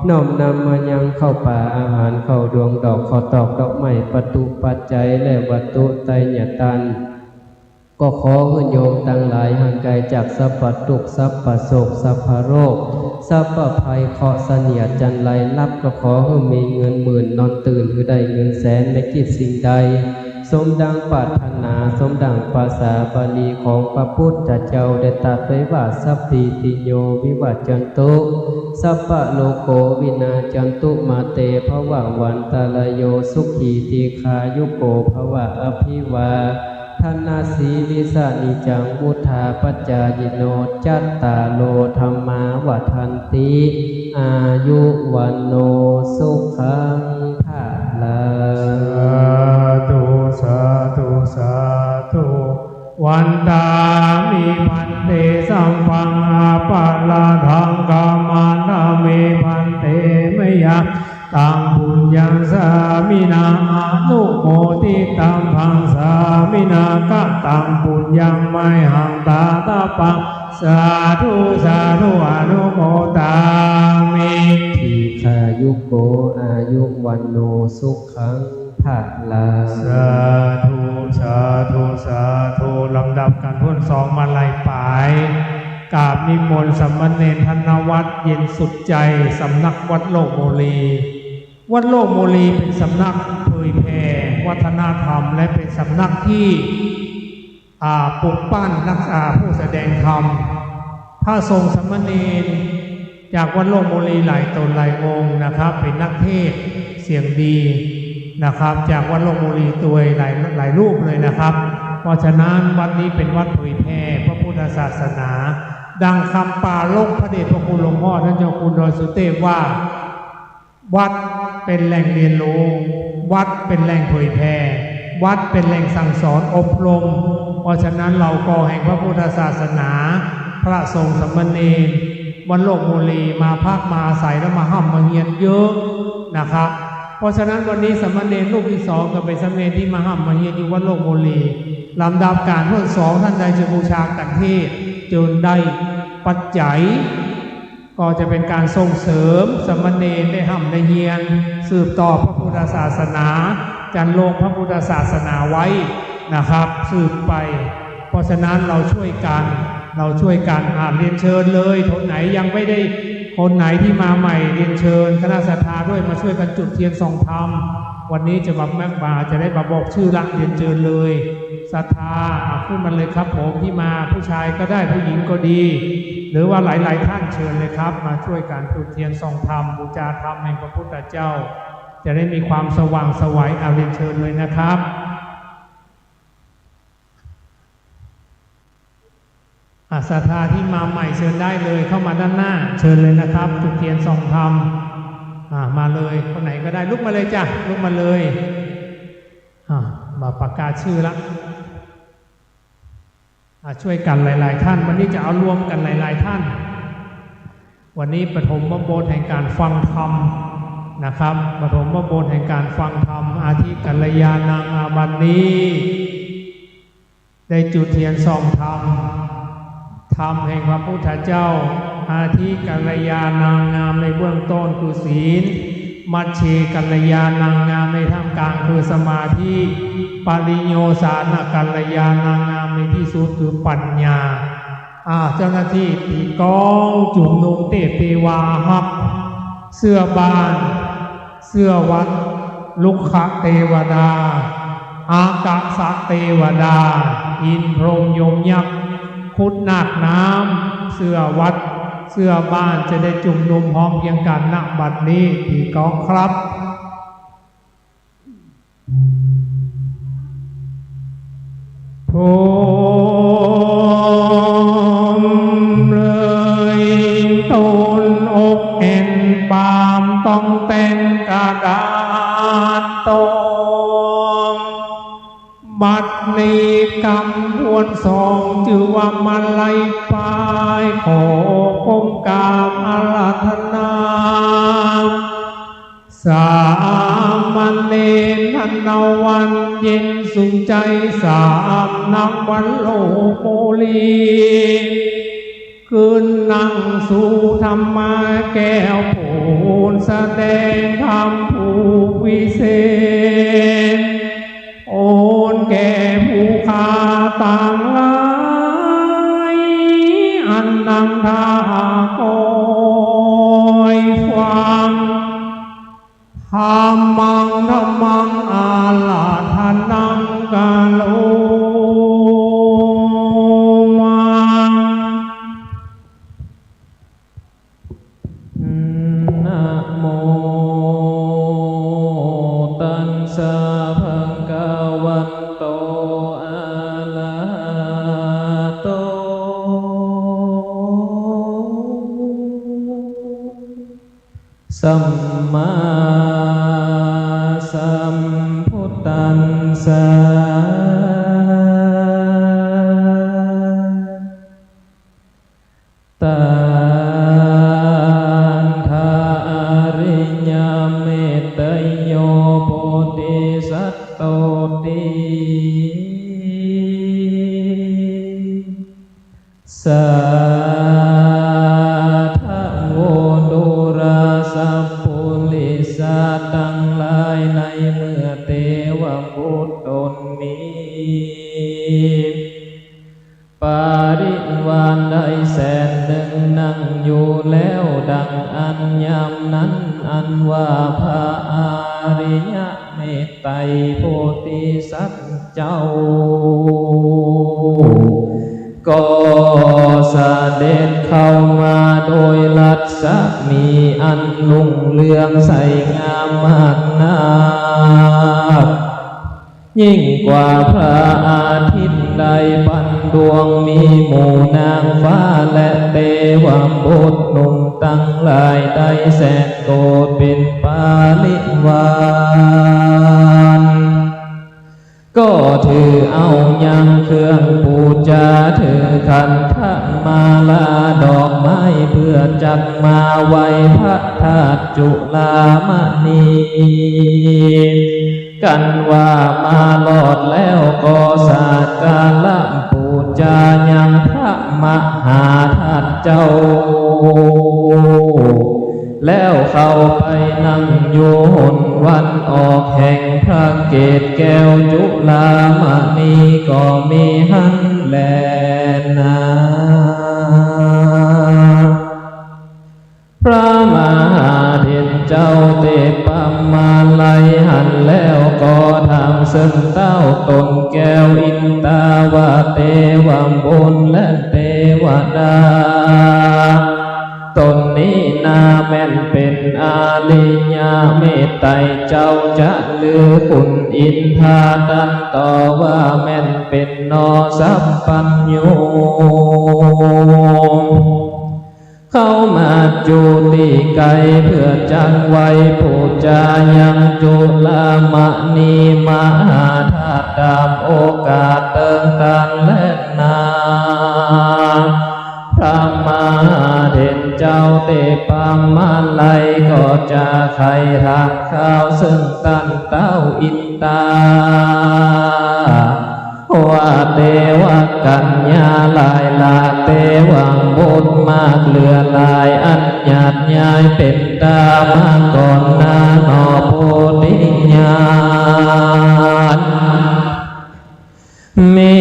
น้อมนำมายังเข้าป่าอาหารเข้าดวงดอกขอตอกดอกไม้ประตูปัจจัยและวัตถุไตรยตันก็ขอให้โยมทั้งหลายห่างไกลจากสัพพทุกข์สัพพโศกสัพพโรคสัพพภัยเคราะห์เสนียดจันไรรับก็ขอให้มีเงินหมื่นนอนตื่นหรือได้เงินแสนในกิจสิ่งใดสมดังปรารถนาสมดังภาษาบาลีของพระพุทธเจ้าได้ตรัสไว้ว่าสัพพิติโยวิวัจจันตุสัพพะโลโกวินาศจันตุมาเตภวังวันตาลโยสุขีติขายุโกภวะอภิวาทนาสีลิสานิจังมุทาปัจจายโนจัตตาโลธรรมาวัฏันติอายุวันโนสุขังภาลังสาธุวันตามิพันเตสัมพังอาปาลาทังกามานามิพันเตมยะตังบุญญังสามินาอนุโมทิตังพังสามินากะตังบุญญังไมหังตาตาปังสาธุอนุโมตามิทีฆายุโกอายุวันโนสุขังภาลังสาธุลำดับการพ้นสองมาลัยปายกราบนิมนต์สามเณรธนวัฒน์เย็นสุดใจสำนักวัดโลกโมลีวัดโลกโมลีเป็นสำนักเผยแผ่ วัฒนธรรมและเป็นสำนักที่ปลุกปั้นนักผู้แสดงธรรมพระสงฆ์สามเณรจากวัดโลกบุรีหลายตนหลายองค์นะครับเป็นนักเทศน์เสียงดีนะครับจากวัดโลกบุรีตัวหลายรูปเลยนะครับเพราะฉะนั้นวัดนี้เป็นวัดเผยแผ่พระพุทธศาสนาดังคำปาลกพระเดชพระคุณหลวงพ่อท่านเจ้าคุณดอยสุเทพว่าวัดเป็นแหล่งเรียนรู้วัดเป็นแหล่งเผยแผ่วัดเป็นแหล่งสั่งสอนอบรมเพราะฉะนั้นเราก็แห่งพระพุทธศาสนาพระสงฆ์สามเณรวัดโลกบุรีมาพักมาอาศัยแล้วมาห้ำมาเฮียนเยอะนะครับเพราะฉะนั้นวันนี้สามเณรรูปที่สองก็เป็นสามเณรที่มาห้ำมาเฮียนอยู่วัดโลกบุรีลำดับการรุ่นสองท่านใดจะบูชากันเทศจนได้ปัจจัยก็จะเป็นการส่งเสริมสามเณรได้ห้ำได้เฮียนสืบต่อพระพุทธศาสนาจันโลกพระพุทธศาสนาไว้นะครับสืบไปเพราะฉะนั้นเราช่วยกันเรียนเชิญเลยคนไหนยังไม่ได้คนไหนที่มาใหม่เรียนเชิญคณะศรัทธาด้วยมาช่วยกันจุดเทียนส่องธรรมวันนี้จะมาแม่บาจะได้มาบอกชื่อรักเรียนเชิญเลยศรัทธาขึ้นมาเลยครับผมที่มาผู้ชายก็ได้ผู้หญิงก็ดีหรือว่าหลายๆท่านเชิญเลยครับมาช่วยกันจุดเทียนส่องธรรมบูชาธรรมแห่งพระพุทธเจ้าจะได้มีความสว่างไสวเรียนเชิญเลยนะครับศรัทธาที่มาใหม่เชิญได้เลยเข้ามาด้านหน้าเชิญเลยนะครับจุดเทียนส่องธรรมมาเลยคนไหนก็ได้ลุกมาเลยจ้ะลุกมาเลยมาประกาศชื่อละช่วยกันหลายๆท่านวันนี้จะเอารวมกันหลายๆท่านวันนี้ปฐมบทแห่งการฟังธรรมนะครับปฐมบทแห่งการฟังธรรมอาทิกัลยาณังบัดนี้ได้จุดเทียนส่องธรรมธรรมแห่งพระพุทธเจ้าอาทิกัลยาณังงามในเบื้องต้นคือศีลมัชเชกัลยาณังงามในท่ามกลางคือสมาธิปริโยสานกัลยาณังงามในที่สุดคือปัญญาเจ้าหน้าที่ตีกองจุ่มนุมเทพเทวาฮับเสื้อบานเสื้อวัดลุกขะเทวดาอากาสะเทวดาอินพรหมยมยักษ์คุดนาคน้ำเสื้อวัดเสื้อบ้านจะได้จุ่มนุมพร้อมเพียงกันณบัดนี้ตีกองครับพรหมเลยต้นอกเอ็นปามต้องเป็นกระดานตมบัดนี้กำพวนสองชื่อว่ามาลัยปลายขอก้มกราบอาราธนาสามเณรท่านนวันเย็นสุขใจสามนักวันโลกโมลีคืนนั่งสู่ธรรมะแก้วโผลแสดงธรรมผู้วิเศษโอนแก่ผู้ขาต่างหลายอันนั่งท่าคอยฟังธรรมังธรรมังอาลาธนังกาโลมังนะโมตัสสะภะคะวะโตอะระหะโตสัมมาสัมพุทธัสสะตัณหาอริยเมตตโยโพธิสัตโตติสัทธโวดุราสัพพุลิสาตั้งหลายในเมื่อเทวบุตรตนนี้ปาริวานได้แสนหนึ่งนั่งอยู่แล้วดังอันยามนั้น อันว่าพระอริยเมตไตรโพธิสัตว์เจ้าก็เสด็จเข้ามาโดยรัศมีอันรุ่งเรืองใสงามมากนักยิ่งกว่าพระอาทิตย์ได้พันดวงมีหมู่นางฟ้าและเทวบุตรหนุ่มตั้งหลายได้แสนโกรธเป็นปาริวารก็ถือเอายังเครื่องปูจาถือขันธมาลาดอกไม้เพื่อจักมาไว้พระธาตุจุฬามณีกันว่ามาลอดแล้วก็สากการะปูจายังพระมหาธาตุเจ้าแล้วเข้าไปนั่งอยู่หนวันออกแห่งพระเกศแก้วจุฬามณีก็มีหันแลนาพระมหาเถรเจ้าเตปะมาลัยหันแล้วก็ทำซึ่งเต้าตนแก้วอินตาวาเทวบุญและเทวดาตนนี้นาแม่นเป็นอาลิยาเมตไตรเจ้าจะลือคุณอินทาดันต่อว่าแม่นเป็นนอสัพพัญญูเข้ามาจูติไกเพื่อจังไว้ปูจายังจุฬามณีมหาธาตุตามโอกาสเติมตันและนาพระมหาเถรเจ้าเตปะมาลัยก็จะไขทางข้าวซึ่งตันเต้าอินตาว่าเทวกัญญาลายลาเทวังบุญมากเหลือลายอันหยาดยายเป็นตามาก่อนหน้านอโพธิญาณมี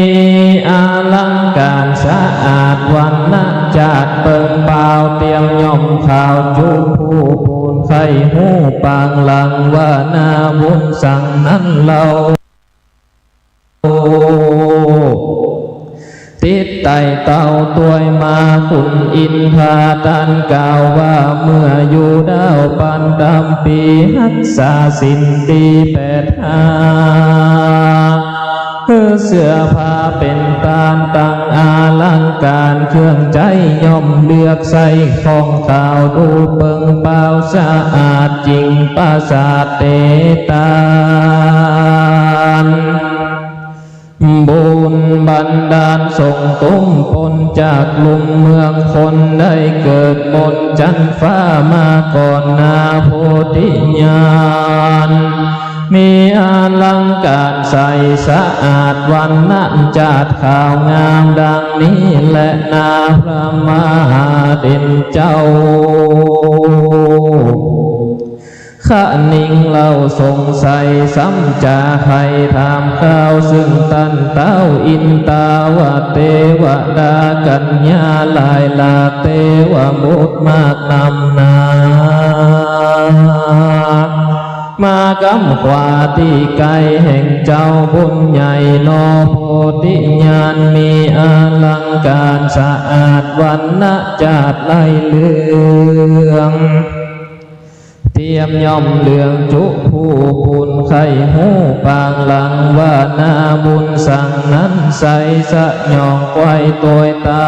อลังการสะอาดวันนะจัดเปิงเปล่าเตรียมย่อมข่าวจุผู้ปูนไข่หูปางหลังว่านาบุญสั่งนั้นเราติดไต่เต่าตัวมาคุณอินทาตันกล่าวว่าเมื่ออยู่ดาวปันดำปีหักษาสินดี85เสื้อผ้าเป็นตานตั้งอาลังการเครื่องใจย่อมเลือกใส่ของขาวดูเปิงเปล่าสะอาดจริงปราสาทเตตานบุญบันดาลส่งตุ้มปนจากลุ่มเมืองคนได้เกิดบนจันฟ้ามาก่อนนาโพธิญาณมีอาลังการใสสะอาดวันนั้นจัดข่าวงามดังนี้และนาพระมหาเถรเจ้าข้านิ่งเล่าสงสัยซ้ำจะให้ถามข้าวซึ่งตันเต้าอินตาวะเทวดากัญญาลายลาเทวบุตรมากนำนามากำขวาที่ไกลแห่งเจ้าบุญใหญ่นอโพธิญาณมีอาลังการสะอาดวันนะจัดไล่เลืองเตรียมย่อมเหลืองจุผู้บุญไข่หูปางหลังว่านาบุญสั่งนั้นใสสะยองไว้ตัวตา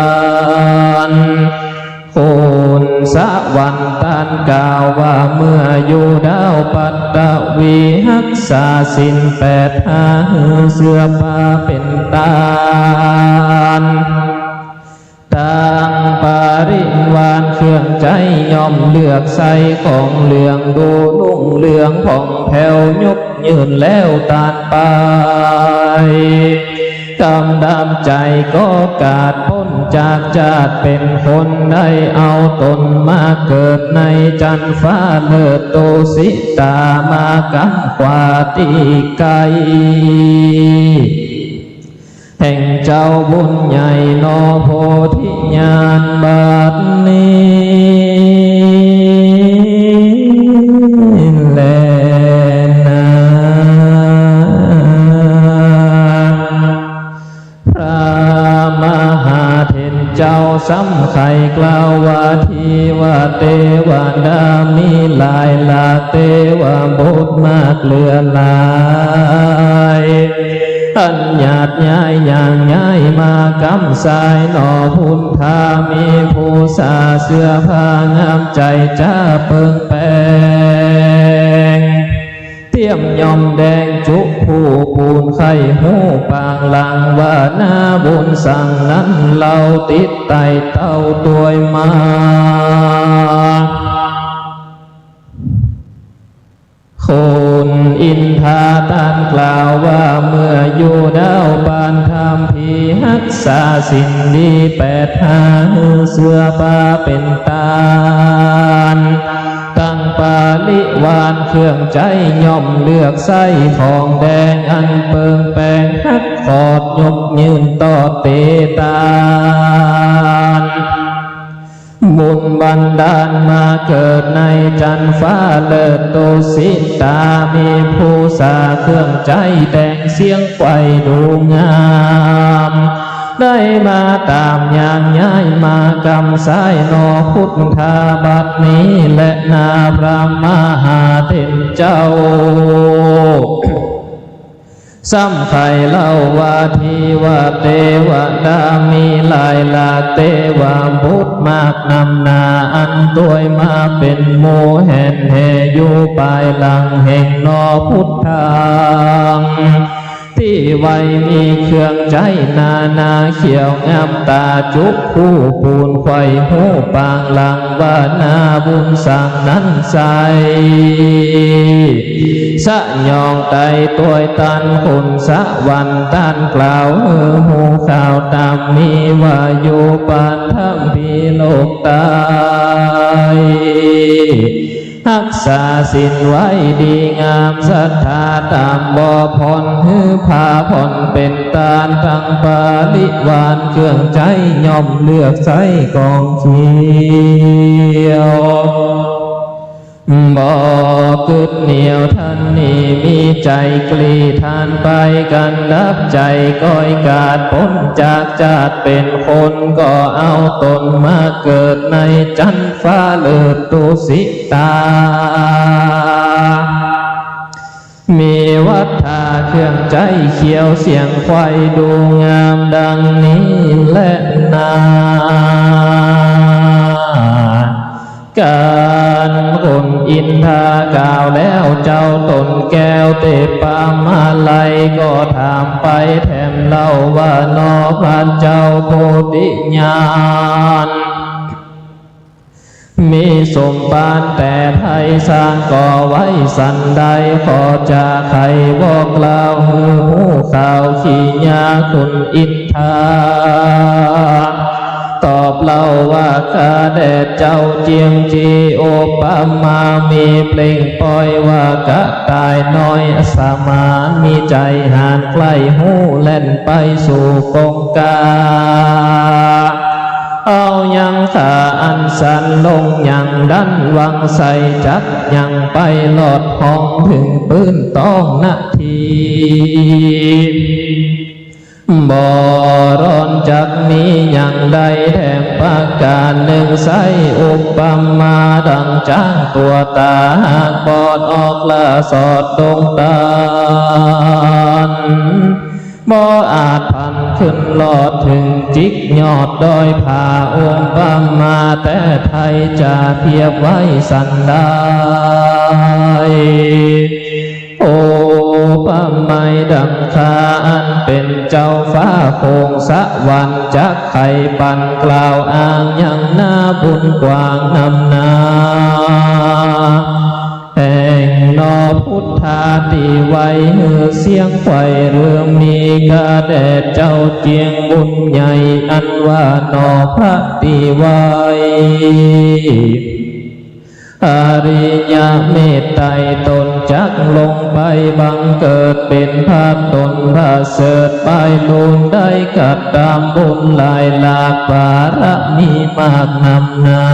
นโคนสะวันตานกล่าวว่าเมื่ออยู่ดาวปัตตวีหักษาสิน85เสื้อผ้าเป็นตานต่างปาริวานเครื่องใจย่อมเลือกใส่ของเหลืองดูลุ่งเหลืองผ่องแผ้วยกยืนแล้วตานไปกำดำใจก็กาดพ้นจากจาดเป็นคนได้เอาตนมาเกิดในจันฟ้าเลิศโตสิตามากำกว่าตีไกแห่งเจ้าบุญใหญ่นอโพธิญาณบัดนี้ ซ้ำไข่กล่าวว่าทีว่าเตวดามีหลายหลากเตวบุตรมากเหลือหลายอันหยาดย้ายอย่างย้ายมากำสายหนอพุนธามีผู้สาเสื้อผ้างามใจจ้าเปิงแปงเทียมยอมแดงจุผู้ปูนไข่หูปางหลังว่าหน้าบุญสั่งนั้นเราติดไตเต้าตัวมาคนอินทาตานกล่าวว่าเมื่ออยู่ดาวบานทำพีหักษาสิ่งดี8 หาเสื้อผ้าเป็นตาลตั้งปาลิวานเครื่องใจย่อมเลือกใส่ของแดงอันเปิงแปงหักขอดยกยืนต่อเตตานบุญบันดาลมาเกิดในจันฟ้าเลิศโตสิตามีผู้สาเครื่องใจแดงเสียงไฟดูงามได้มาตามอย่างย้ายมากำสายนอพุทธาบัดนี้และนาพระมหาเถรเจ้าซ้ำไข่เล่าว่าทีว่าเตวดามีหลายหลากเตวบุตรมากนำนาอันตัวมาเป็นโมแห่นแห่อยู่ปลายหลังแห่งนอพุทธังที่ไว้มีเครื่องใจนาเขียวงามตาจุกผู้ปูนไข่หูปางหลังว่านาบุญสั่งนั้นใสสะยองไตตัวตันคุณสะวันตันกล่าวหูข่าวตามมีว่าอยู่ปานทั้งพีโลกตายรักษาศีลไว้ดีงามศรัทธาตามบ่อผ่อนหือพาผ่อนเป็นตาลทั้งปาลิวานเครื่องใจย่อมเลือกใส่กองเขียวบ่กึดเหนียวท่านนี้มีใจกลีทานไปกันดับใจก้อยกาดพ้นจากจาดเป็นคนก็เอาตนมาเกิดในจันฟ้าเลิศตุสิตามีวัฏฏาเครื่องใจเขียวเสียงไฟดูงามดังนี้และนาการคนอินทากล่าวแล้วเจ้าตนแก้วเตปามาลัยก็ถามไปแถมเล่าว่านอพระเจ้าโพธิญาณมีสมบานแต่ไทยสร้างก่อไว้สันใดขอจะใครบอกเล่าหูข่าวขี้ยาคุณอินทาตอบเล่าว่าข้าแด่เจ้าเจียงจีโอปามามีเปล่งปล่อยว่ากะตายน้อยสามานมีใจหานใกล้หูเล่นไปสู่กงกาเอายังขาอันสันลงยังดันวังใส่จักยังไปหลอดห้องถึงปืนต้องนาทีบ่ร้อนจักมีอย่างใดแถมปากกาหนึ่งใสอุปมาดังจ้างตัวตาหากบอดออกละสอดดงตาลบ่อาจพันขึ้นหลอดถึงจิกยอดดอยผาองค์ปามาแต่ไทยจะเทียบไว้สันได้โอปะไมดังคาอันเป็นเจ้าฟ้าโคงสะวันจักไข่ปันกล่าวอ้างยังหน้าบุญกว้างนำนาแห่งนอพุทธาตีไว้เสียงไฟเรือมีกาแดดเจ้าเจียงบุญใหญ่อันว่านอพระตีไว้อริยเมตไตรตนจักลงไปบังเกิดเป็นภาพตนพระเสริฐไปลุนได้กัดตามบุญหลายหลากบารมีมากนำนา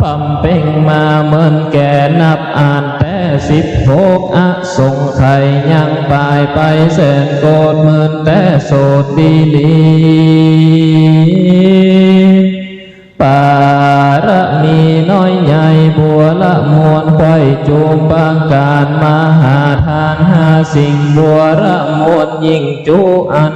ปั๊มเป่งมาเหมือนแก่นับอ่านแต่ 16อสงไขยยังปลายไปแสนโกดหมื่นแต่โสดดีลีปารมีน้อยใหญ่บัวละมวลไว้จูมบางการมหาทานหาสิ่งบัวละมวลยิ่งจูอัน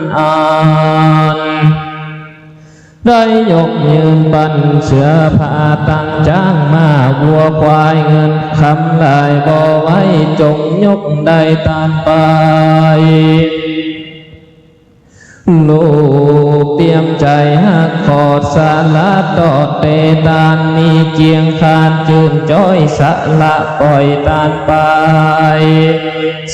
ได้ยกยืนบันเสือผ้าตั้งจ้างมาวัวควายเงินคำลายบ่ไว้จงยกได้ตานไปลูกเตรียมใจหักขอดสาละตอดเตตานมีเจียงคานจืนจ้อยสะละปล่อยตานไป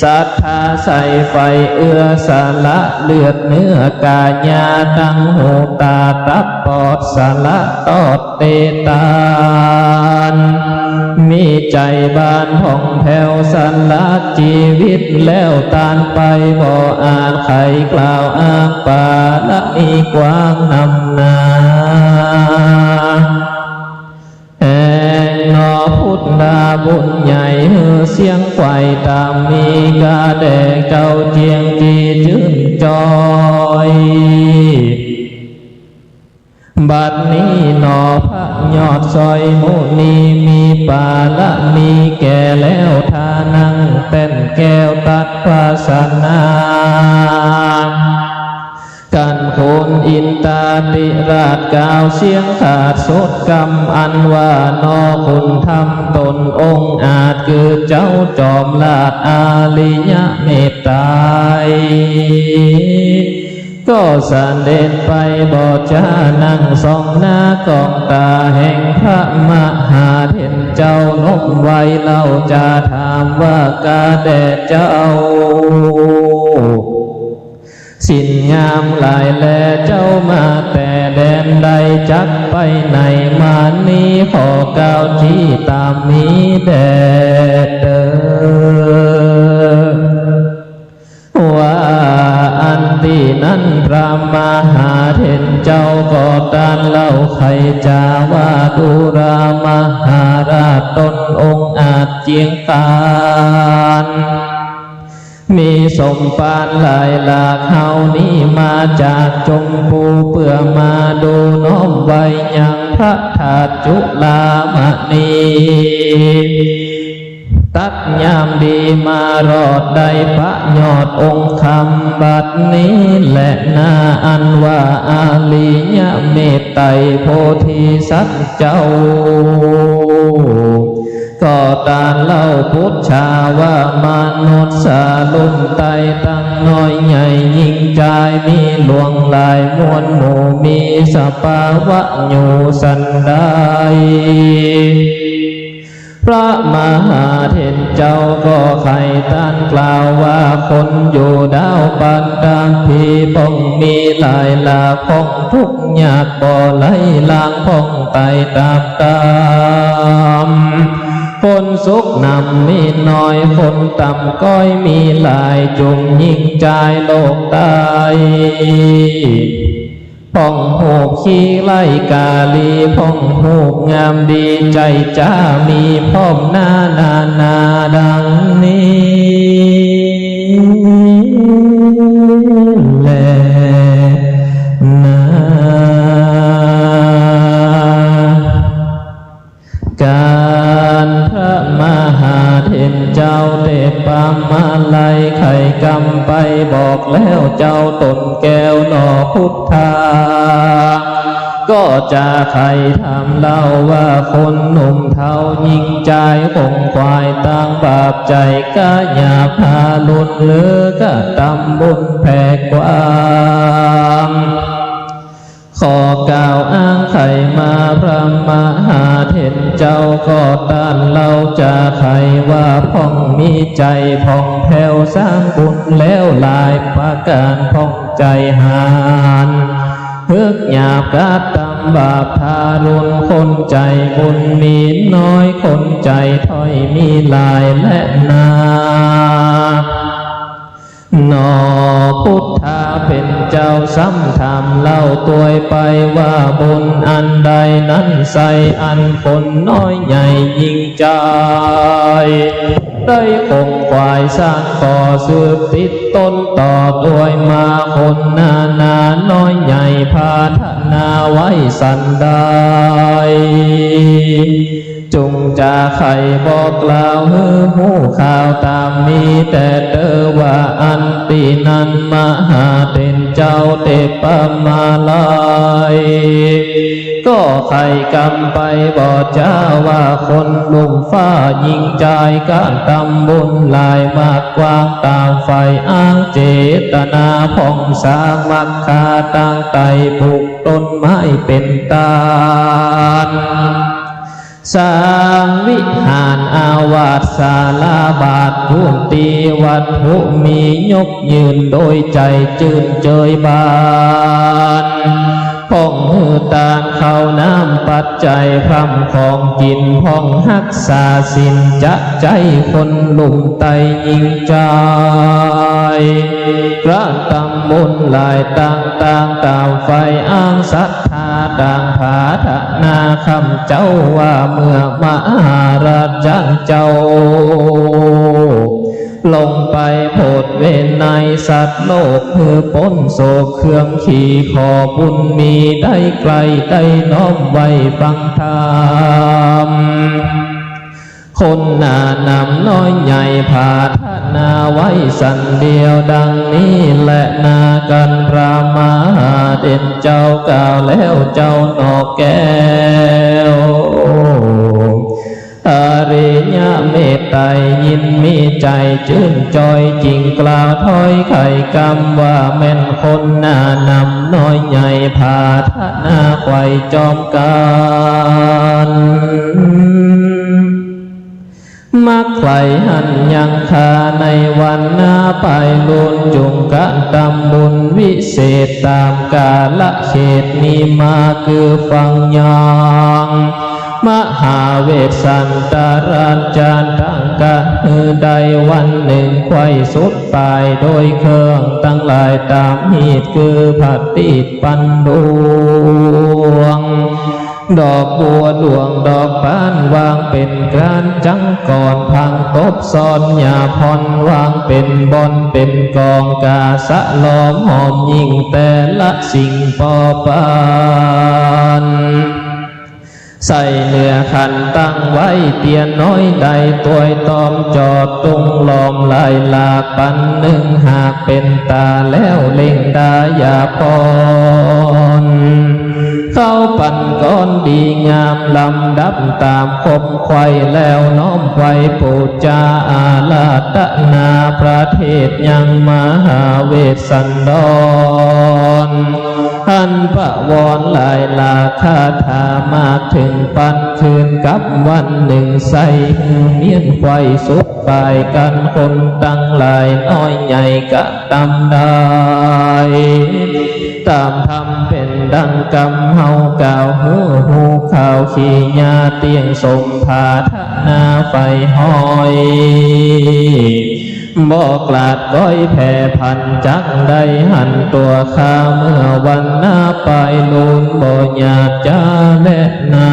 ศรัทธาใส่ไฟเอื้อสาละเลือดเนื้อกาญาตั้งหูตาตับปอดสาละตอดเตตานมีใจบานผ่องแผ้วสันละชีวิตแล้วตานไปบ่อาจใครกล่าวอ้างปาละมีกว้างนำนาแห่งนอพุทธาบุญใหญ่ฮือเสียงไฟตามมีกาแดงเจ้าเจียงจีจื่นจอยบัดนี้หนอพระยอดซอยมุนีมีปาละมีแก่แล้วทานังเต้นแก้วตัดภาสนากันโคนอินตาติราชกาวเสียงขาดสดกรรมอันว่านอคุณทำตนองค์อาจคือเจ้าจอมราชอาลิยะเมตตาก็สานเด่นไปบอดจานั่งส่องหน้ากองตาแห่งพระมหาเถรเจ้านกไว้เล่าจะถามว่ากาแดดเจ้าสิ้นงามหลายแลเจ้ามาแต่แดนใดจักไปไหนมานี้ขอกล่าวที่ตามมีแดดเดิว่าอันที่นั้นพระมหาเถรเจ้าก็ตานเล่าใครจาว่าดุรามหาราชตนองค์อาจเจียงตานมีสมปานหลายหลากเฮานี้มาจากจมปูเพื่อมาดูน้อมไว้ยังพระธาตุจุฬามณีตัดยามดีมารอดได้พระยอดองค์คำบัดนี้และนาอันว่าอาลียะเมตไตรโพธิสัตว์เจ้าก็ตานเล่าพุทธชาว่ามนุษย์สาลุ่มไตตั้งน้อยใหญ่ยิ่งใจมีหลวงลายมวลหมู่มีสภาวะอยู่สันใดพระมหาเถรเจ้าก็ไขต้านกล่าวว่าคนอยู่ดาวปันดางพีพองมีหลายลาพองทุกยากบ่ไหลลางพองไตตามตามคนสุขนำมีน้อยคนต่ำก้อยมีหลายจุงยิ่งใจโลกตายพ่องหูกขี้ไล่กาลีพ่องหูกงามดีใจจ้ามีพร้อมหน้านาดังนี้แลนะการพระมหาเถรเจ้าเดชปามมาลัยไข่กำไปบอกแล้วเจ้าตนแก้วหนอพุทธาก็จะใครทำเล่าว่าคนหนุ่มเทายิ่งใจคงควายตั้งบาปใจก็หยาพาลุนเลือก็ตำบุญแผ่กว้างขอกล่าวอ้างไขมาพระมหาเถรเจ้าก็ต้านเล่าจะใครว่าพ่องมีใจพ่องแผ้วสร้างบุญแล้วหลายประการพ่องใจหานเพื่อหยาบกาตำบาปทารุณคนใจบุญมีน้อยคนใจถ้อยมีหลายและนาหนอพุทธาเป็นเจ้าซ้ำทำเล่าตัวไปว่าบุญอันใดนั้นใส่อันคนน้อยใหญ่ยิ่งใจ ได้คงควายสร้างก่อสืบติดต้นต่อด้วยมาคนนาน้อยใหญ่พาธนาไว้สันได้จงจะไขบอกกล่าวฮือหูข่าวตามมีแต่เตอว่าอันตีนันมหาเป็นเจ้าเทพมาลายก็ไข่กำไปบอกเจ้าว่าคนลุมฟ้ายิงใจการตำบุญลายมากกว้างตามไฟอ้างเจตนาผ่องสร้างมักคาตั้งไตปลูกต้นไม้เป็นตาลสร้างวิหารอาวาสศาลาบาทภูนตีวัดหุมียกยืนโดยใจจื่นเจยบานพ่องหือตาลเข้าน้ำปัจจัยพร่ำของกินพ่องหักษาสินจะใจคนลุ่มไตยิงใจกระตำบุญลายต่างตามไฟอ้างศรัทธาดังผาธนาคำเจ้าว่าเมื่อมหาราชเจ้าลงไปโพดเวนในสัตว์โลกเพื่อพ้นโศกเครื่องขี่ขอบุญมีได้ไกลได้น้อมไว้ฟังธรรมคนหน้านำน้อยใหญ่ผาธนาไว้สันเดียวดังนี้และนากันพระมหาเด่นเจ้ากล่าวแล้วเจ้านอกแก้วอริยะเมตไตรยินมีใจชื่นจอยจริงกล่าวถ้อยไข่กำว่าแม่นคนหน้านำน้อยใหญ่ผาธนาไขว่จอมกันมักไขว่หันยังคาในวันหน้าไปลุนจุงกะตำบุญวิเศษตามกาละเขตนี้มาคือฟังยังมหาเวสสันตาราจารย์ตั้งกะฮือใดวันหนึ่งไขว่สุดตายโดยเครื่องตั้งหลายตามหีดคือผัดติดปันดวงดอกบัวดวงดอกปานวางเป็นการจังก่อนพังตบซ้อนหญ้าพรวางเป็นบอนเป็นกองกาสะล้อมหอมยิ่งแต่ละสิ่งปอปานใส่เนื้อขันตั้งไว้เตียนน้อยใดตัวตอมจอดตุงล้อมลายลาปันหนึ่งหากเป็นตาแล้วเล่งดาอย่าปอนเข้าปั่นก้อนดีงามลำดับตามคมไข่แล้วน้อมไว้ปูจาอาลาตนาประเทศยังมหาเวสสันดรท่านพระวรหลายลาคาถามาถึงปันคืนกับวันหนึ่งใส่เมียนไข่สุดไปกันคนตั้งหลายน้อยใหญ่กะตำได้ตามทำเป็นดังกำเฮากล่าวหูข่าวขี้ยาเตียงสมผาธนาไฟห้อยบอกลาดก้อยแผ่พันจักได้หันตัวข้าเมื่อวันหน้าไปลุนบ่หยาดจ้าและนา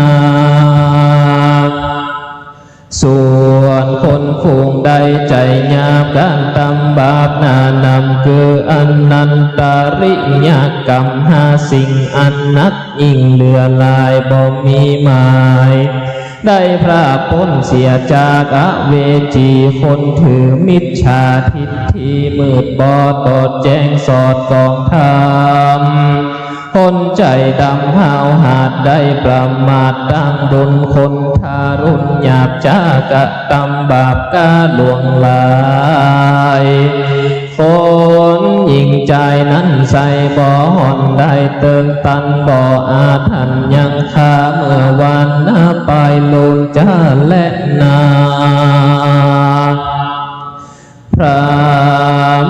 ส่วนคนฟูงใดใจหยาบการตำบาปนานำคืออันนันตาริยกรรมหาสิ่งอันนักยิ่งเหลือลายบ่มีหมายได้พระพ้นเสียจากอเวจีคนถือมิจฉาทิฏฐิมืดบอดตอดแจ้งสอดกองธรรมคนใจดำหาวหาดได้ประมาทดังบุญคนทารุณหยาบจากะตำบาปกาลวงลายคนยิงใจนั้นใส่บ่หอนได้เติงตันบ่อาทันยังคาเมื่อวันหน้าไปลุนจ้าและนาพระ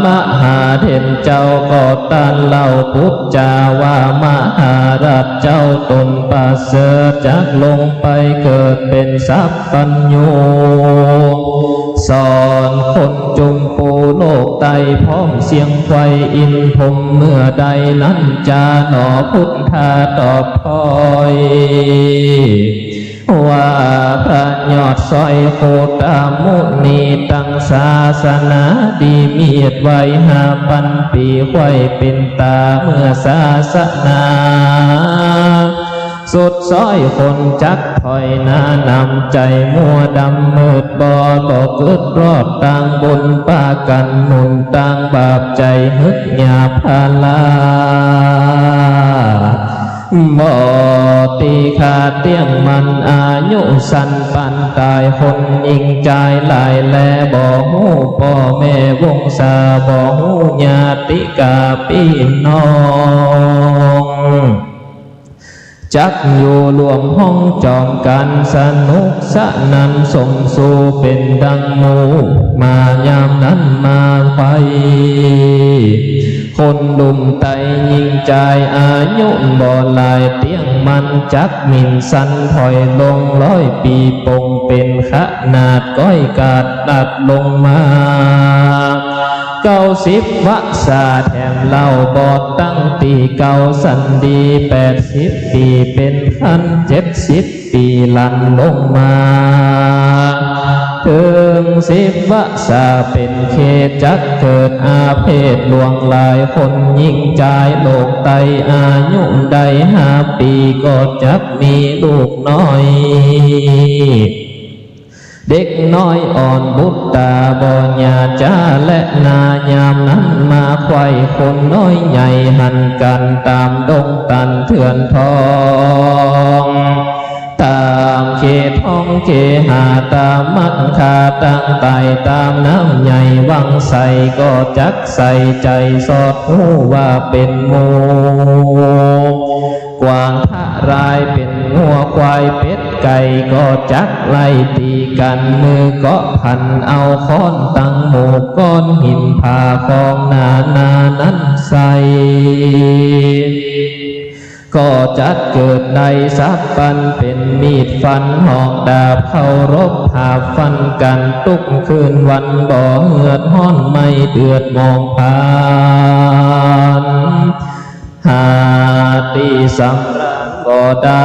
มหาเถรเจ้าก็ตันเล่าพุทธจาว่ามหาราชเจ้าตนประเสริฐจักลงไปเกิดเป็นสัพพัญญูสอนคนจุมปูโลกไตพร้อมเสียงไฟอินพรหมเมื่อใดนั้นจาหนอพุทธาตอบพอย ว่าพระยอดซอยโคตามุนีตั้งศาสนาดีเมียดไว้5,000 ปีไว้เป็นตาเมื่อศาสนาสุดซอยคนจักถอยหน้านำใจมัวดำมืดบ่เกิดรอดต่างบุญป้ากันหนุนต่างบาปใจฮึกหยาพาลาบ่ตีขาเตี้ยงมันอายุสันปันตายคนยิงใจหลายแลบ่ฮู้พ่อแม่วงศาบ่ฮู้ญาติกาพี่น้องจักอยู่รวมห้องจอมกันสนุกสนันสมสู่เป็นดังหมูมายามนั้นมาไปคนดุมไตยิงใจอายุบ่หลายเตียงมันจักมินสันถอยลง100 ปีปงเป็นขนาดก้อยกาดตัดลงมา90 วะสาแถมเล่าบอดตั้งตีเก่าสันดี80 ปีเป็นพัน70 ปีลันลงมาถึง10 วะสาเป็นเขตจักเกิดอาเพศลวงลายคนยิ่งใจโลกไตอายุใด5 ปีก็จักมีลูกน้อยเด็กน้อยอ่อนบุตรตาบ่ญาจ้าและนายามนั้นมาไขว้คนน้อยใหญ่หันกันตามดงตันเถื่อนทองตามเขตห้องเขหาตามมักคาตั้งไตตามน้ำใหญ่วังใสก็จักใส่ใจสอดหูว่าเป็นหมูกวางทะรายเป็นงัวควายเป็ดไก่ก็จักไล่ตีกันมือก็พันเอาค้อนตั้งหมู่ก้อนหินผ่าคองนานั้นใส่ก็จัดเกิดในสับปันเป็นมีดฟันหอกดาบเข้ารบหาฟันกันทุกคืนวันบ่เหือดห้อนไม่เดือดมองผ่านหาตีสำราญบ่ได้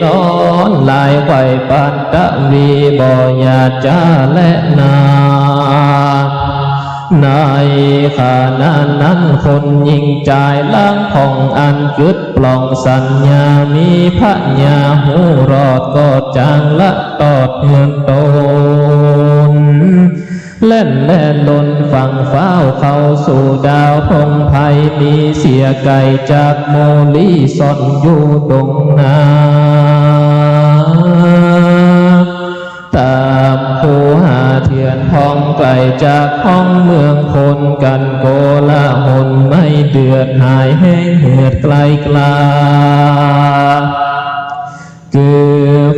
นอนลายไหวปันตะวีบ่ญาจ้าและนาในขณะนั้นคนยิงใจล้างผ่องอันกึดปล่องสัญญามีพระญาหูรอดก็จางละตอดเงินตนเล่นลนฝั่งฟ้าวเข้าสู่ดาวพงไพมีเสียไก่จากโมลีซ่อนอยู่ดงนาตามคูหาเทียนพองไกลจากห้องเมืองคนกันโกละหนไม่เดือดหายแห้งเหือดไกลคือ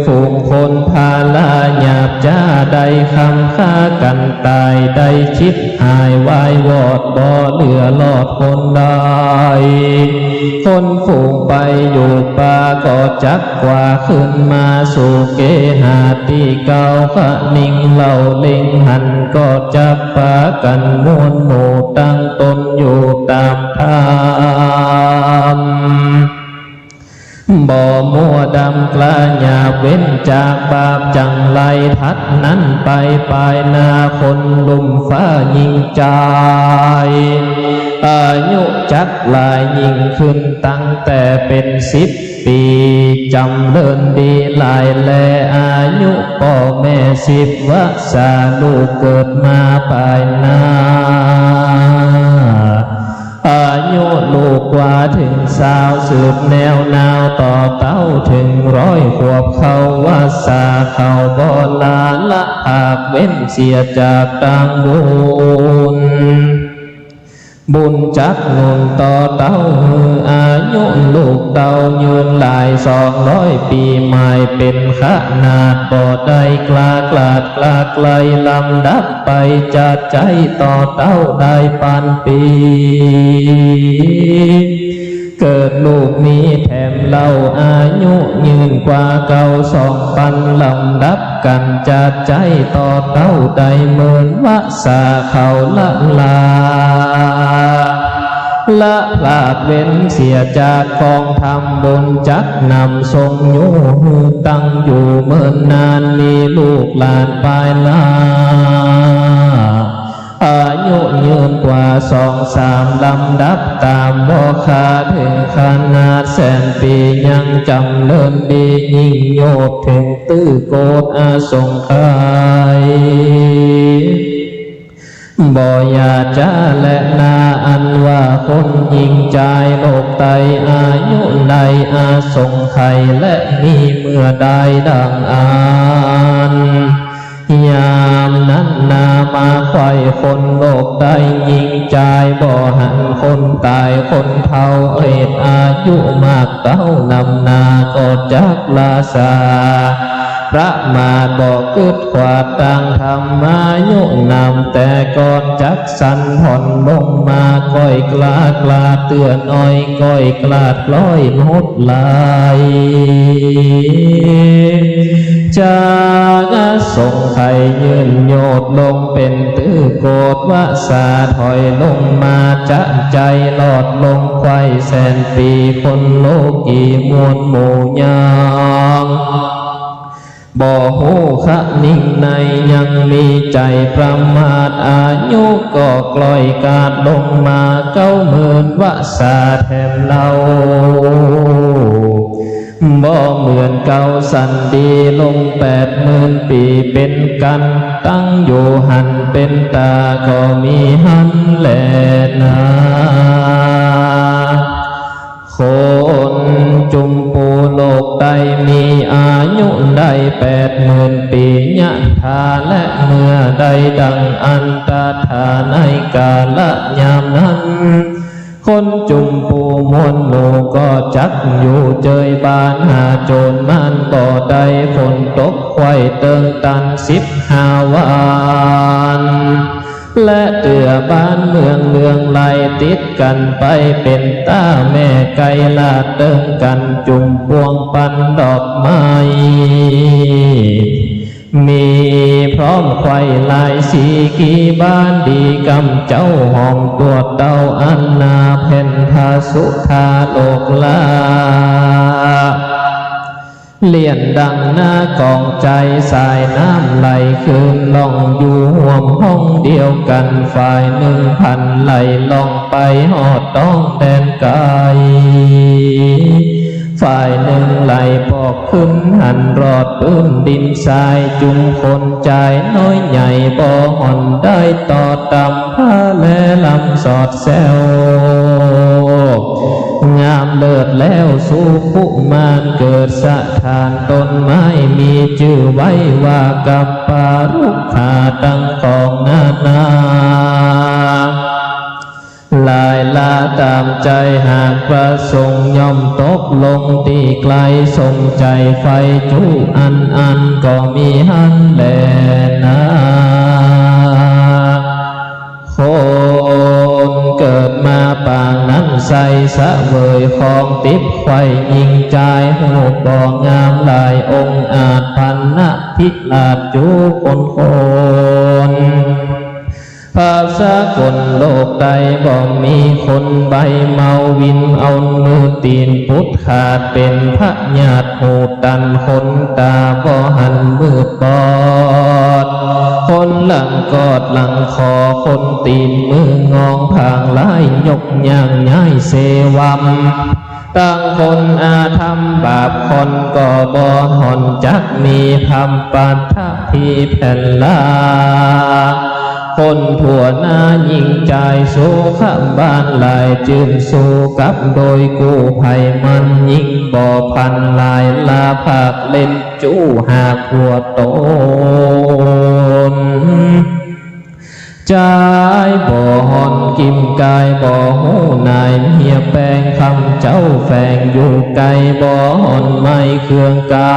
ฝูงคนพาลาหยาบจ้าได้คำฆ่ากันตายได้ชิดหายวายวอดบ่เหลือลอดคนได้คนฝูงไปอยู่ป่าก็จักกว่าขึ้นมาสู่เกหาตีเก่าขะนิ่งเล่าเล็งหันก็จักป่ากันมวนหมู่ตั้งตนอยู่ตามธรรมบ่มัวดำกล้าหยาเว้นจากบาปจังไรทัดนั้นไปปลายนาคนลุมฟ้ายิงใจอายุจักลายยิ่งขึ้นตั้งแต่เป็น10 ปีจำเลินดีหลายแลอายุพ่อแม่10 วะสาลูกเกิดมาปลายนาอายุลูกกว่าถึง20สืบแนวนาวต่อเต้าถึง100 ขวบเขาว่าสาเขาบ่ลาละหากเว้นเสียจากต่างบุญจักหนุนต่อเต้ามืออายุลูกเต้ายืนหลาย200 ปีหมายเป็นขนาดบ่ได้กล้ากลาดกล้าไกลลำดับไปจัดใจต่อเต้าได้ปานปีเกิดลูกมีแถมเล่าอายุยืนกว่าเก่า2 ปันลำดับกันจัดใจต่อเต้าได้เหมือนวะสาเขาละลา ละพลาดเว้นเสียจากกองทำบุญจักนำทรงอยู่ตั้งอยู่เมื่อนานมีลูกหลานปลายลาอายุยืนกว่า2-3ลำดับตามบ่ขาดถึงขนาดแสนปียังจำเลินดียิ่งโยดถึงตื้อโกดอาสงไขยบ่อยาจะและนาอันว่าคนยิ่งใจโลกไตอายุใดอาสงไขยและมีเมื่อใดดังอ่านยามนั้นนามาไขว้คนโลกได้ยิ่งใจบ่หันคนตายคนเฒ่าเอ็ดอายุมากเต้านำนาก็จักลาสาพระมาบอกกึดขวาดต่างธรรมายุนำแต่ก่อนจักสันผ่อนลงมาก้อยกลากลาเตือนอ้อยก้อยกลาดปล่อยหดลายจากส่งไข่ยืนโยดลงเป็นตื้อโกดวาสาถอยลงมาจะใจหลอดลงไขว้แสนปีคนโลกีมวลหมู่ยางบ่หูขะนิ่งในยังมีใจประมาทอายุก็กล่อยกาดลงมา90,000วาสาแถมเล่าบ่เหมือนเก่าสันดีลง80,000ปีเป็นกันตั้งอยู่หันเป็นตาก็มีหันแลนาคนจุมปูโลกใดมีอายุได้80,000 ปีญะธาและเมื่อใดดังอันตธาในกาลยามนั้นคนจุมปูมวลหมู่ก็จักอยู่เจยบานหาโจรมันบ่ได้ฝนตกไข่เติงตัน15 วันและเตือบ้านเมืองไหลติดกันไปเป็นตาแม่ไก่ลาดเดินกันจุ่มพวงปันดอกไม้มีพร้อมไข่ลายสีกีบ้านดีกำเจ้าห้องตัวเต้าอันนาเพ่นทาสุธาโลกลาเลี่ยนดังหน้ากองใจสายน้ำไหลคืนล่องอยู่ห่วมห้องเดียวกันฝ่าย1,000ไหลล่องไปหอดต้องแดนไกลฝ่ายหนึ่งไหลปอกขึ้นหันรอดปื้นดินทรายจุมคนใจน้อยใหญ่บ่ห่อนได้ต่อตำผ้าและลำสอดแซวงามเลิศแล้วสู่ผู้มานเกิดสะทานต้นไม้มีชื่อไว้ว่ากับปารุกขาตั้งของนานาลายลาตามใจหากประสงค์ย่อมตกลงตีไกลทรงใจไฟจุอันก็มีหันแลนาคนเกิดมาปางนั้นใสสะเวยของติดไฟยิงใจหูบ่งามลายองค์อาจพันนะพิลาดจูคนภาษากลโลกใดบ่มีคนใบเมาวินเอามือตีนพุทธขาดเป็นพระญาติหูดันคนตาบ่หันมืดบอดคนหลังกอดหลังคอคนตีนมืององผางลายยกย่างย้ายเสวัมตั้งคนอาธรรมบาปคนก็บ่หอนจักมีธรรมปัทภีแผ่นลาคนทั่วหน้ายิ่งใจสู้ข้ามบ้านลายจืนสู้กับโดยกู้ภัยมันยิ่งบ่พันลายลาภาคเล่นจู้หากหัวโตนใจบ่หอนกิมกายบ่หูนายเมียแปลงคำเจ้าแฝงอยู่ไกลบ่หอนไม่เครื่องกา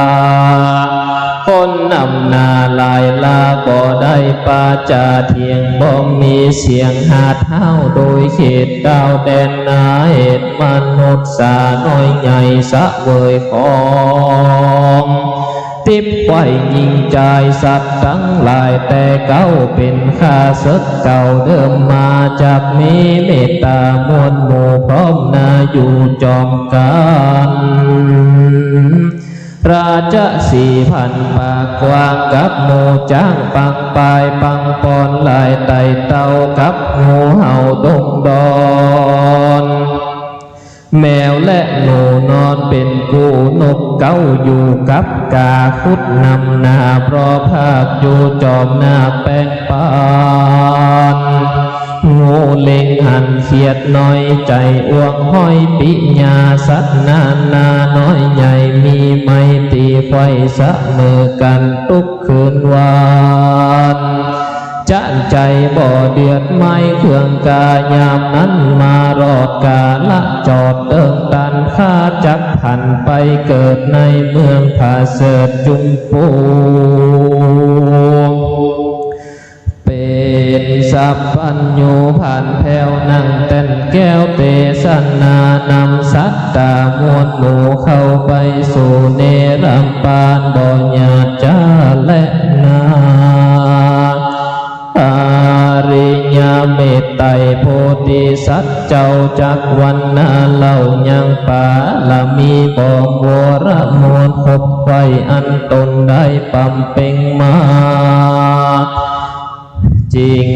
คนนำนาลายลาบ่ได้ปาจาเทียงบ่มีเสียงหาเท้าโดยเขตดาวแดนนาเหตุมนุษย์สาน้อยใหญ่สะเวยของ ติบไว้ยิงใจสัตว์ทั้งหลายแต่เก่าเป็นข้าศึกเก่าเดิมมาจากมีเมตตามวลหมู่พร้อมนาอยู่จอมกันราช4,000 ปากกว้างกับหมูจ้างปังปลายปังปอนลายไต่เต่ากับงูเห่าดงดอนแมวและหนูนอนเป็นกูนกเก้าอยู่กับกาคุดนำนาเพราะภาคอยู่จอมนาแป้งปานงูเล็งหันเขียดน้อยใจอ้วงห้อยปิญาสัตนานาน้อยใหญ่มีไมตรีไฟสะมือกันทุกคืนวันจะใจบ่เดือดไม่เครื่องกายามนั้นมารอดกาละจอดเดินตันข้าจักผันไปเกิดในเมืองผาเสดจุมปูเป็นสัพพัญญูผ่านแผ่วนั่งเต้นแก้วเตสนานำสัตตามวลหมู่เข้าไปสู่เนรัมปานบ่ญาติจาและนาอาริยเมตไตรโพธิสัตว์เจ้าจักวันนาเล่ายังปาละมีบ่มวรมวลคบไว้อันตนได้ปำเป่งมาจริง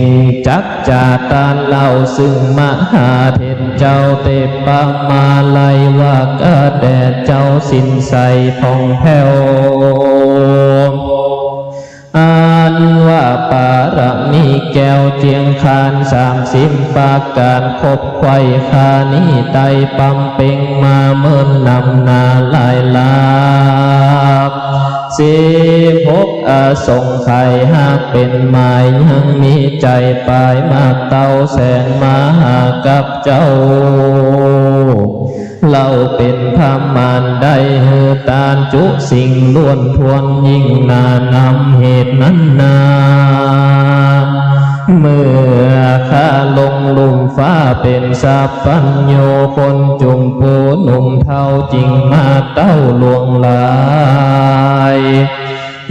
จักจาตานเล่าซึ่งมหาเทศเจ้าเตปะมาลัยว่ากะแดดเจ้าสินใสผ่องแผ้วอันว่าปารมีแก้วเจียงคาน30 ปากการคบไข่คานี้ไตปำเป่งมาเมินนำนาลายลาบ16 อสงไขยหากเป็นหมายยังมีใจปลายมากเต้าแสนมาหากับเจ้าเราเป็นพามานได้เฮือตานจุสิ่งล้วนทวนยิ่งนานำเหตุนั้นนาเมื่อข้าลงลุ่มฟ้าเป็นสัพพัญญูคนจุมปูหนุ่มเท่าจริงมาเต้าลวงลาย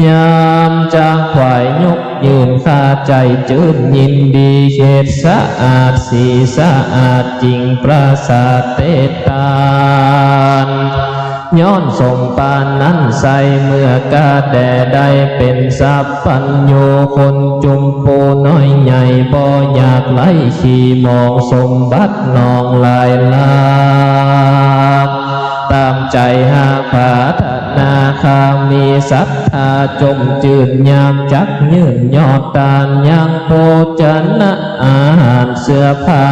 ยามจากขวายยกยืนข้าใจจืดยินดีเขตสะอาดสีสะอาดจริงปราสาทเตตานย้อนสมปานนั้นใส่เมื่อกาแด่ได้เป็นสัพพัญญูคนจุมปูน้อยใหญ่บ่อยากไล่ขี่มองสมบัตินองลายลาบตามใจหาผาธนาคามีศรัทธาจมจืดยามจักยืนยอดตานยังโภชนะอาหารเสื้อผ้า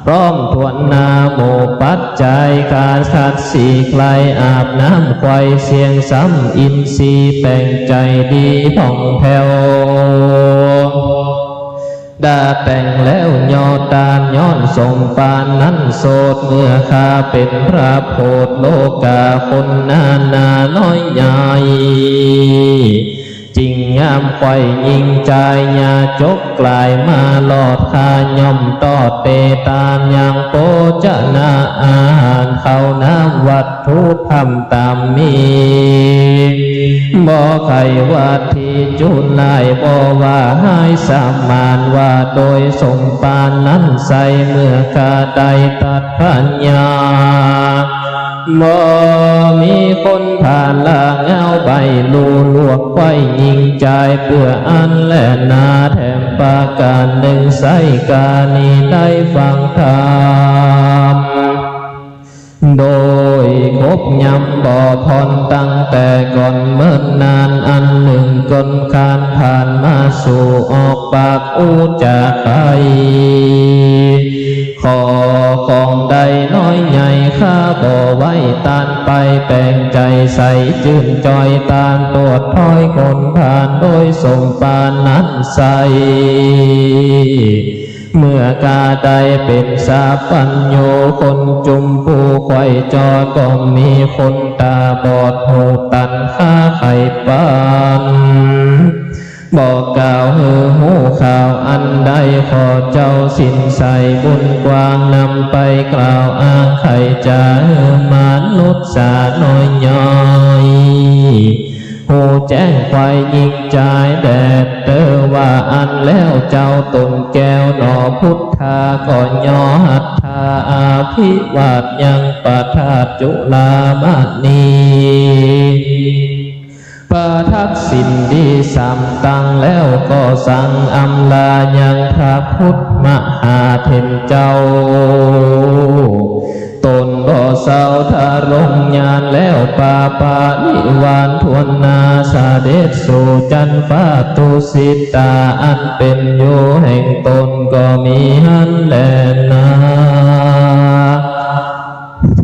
พร้อมทวนนาโมปัจจัยการขัดสีใครอาบน้ำควายเสียงซ้ำอินทรีย์แต่งใจดีผ่องแผ้วดาแต่งแล้วยอตานย้อนสมปานนั้นโสดเมื่อข้าเป็นพระโพธิโลกาคนนานาน้อยใหญ่จริงยามไข่ยิงใจญาจกกลายมาหลอดข้าย่อมตอดเตตามยังโปจนาอาหารเข้าน้ำวัตถุธรรมตามมีบ่ไขวัดที่จุนลายบ่ว่าให้สามานว่าโดยสมปานนั้นใส่เมื่อกาใดตัดปัญญาบ่มีคนผ่านลาเงาใบลูลวกไว้ยิงใจเพื่ออันและนาแถมปาการหนึ่งใส่กานีได้ฟังธรรมโดยคบยำบ่อพรตั้งแต่ก่อนเมื่อนานอันหนึ่งกลคานผ่านมาสู่ออกปากอูจาไขขอของใดน้อยใหญ่ข้าบ่ไว้ตานไปแปลงใจใสจื่นจอยตานตรวจถอยคนผ่านโดยสมปานนั้นใสเมื่อกาได้เป็นสัพพัญญูคนจุมปูไข่จอก็มีคนตาบอดหูตันข้าไข่ปาน บอกกล่าวหือหูข่าวอันใดขอเจ้าสินใสบุญกว้างนำไปกล่าวอ้างไขจะมนุษย์สาน้อยย่อยหูแจ้งควายยิงใจแดดเตอว่าอันแล้วเจ้าตนแก้วหนอพุทธาก่อนย่อหัตถาอาภิวาทยังปะทาจุลามณีประทักษิณดีสามตังแล้วก็สั่งอำลายังพระพุทธมหาเถรเจ้าตนบ่เศร้าทารงญาณแล้วปาปานิวานทวนนาสาเดชสู่จันฟ้าตุสิตาอันเป็นอยู่แห่งตนก็มีหันแลนาเท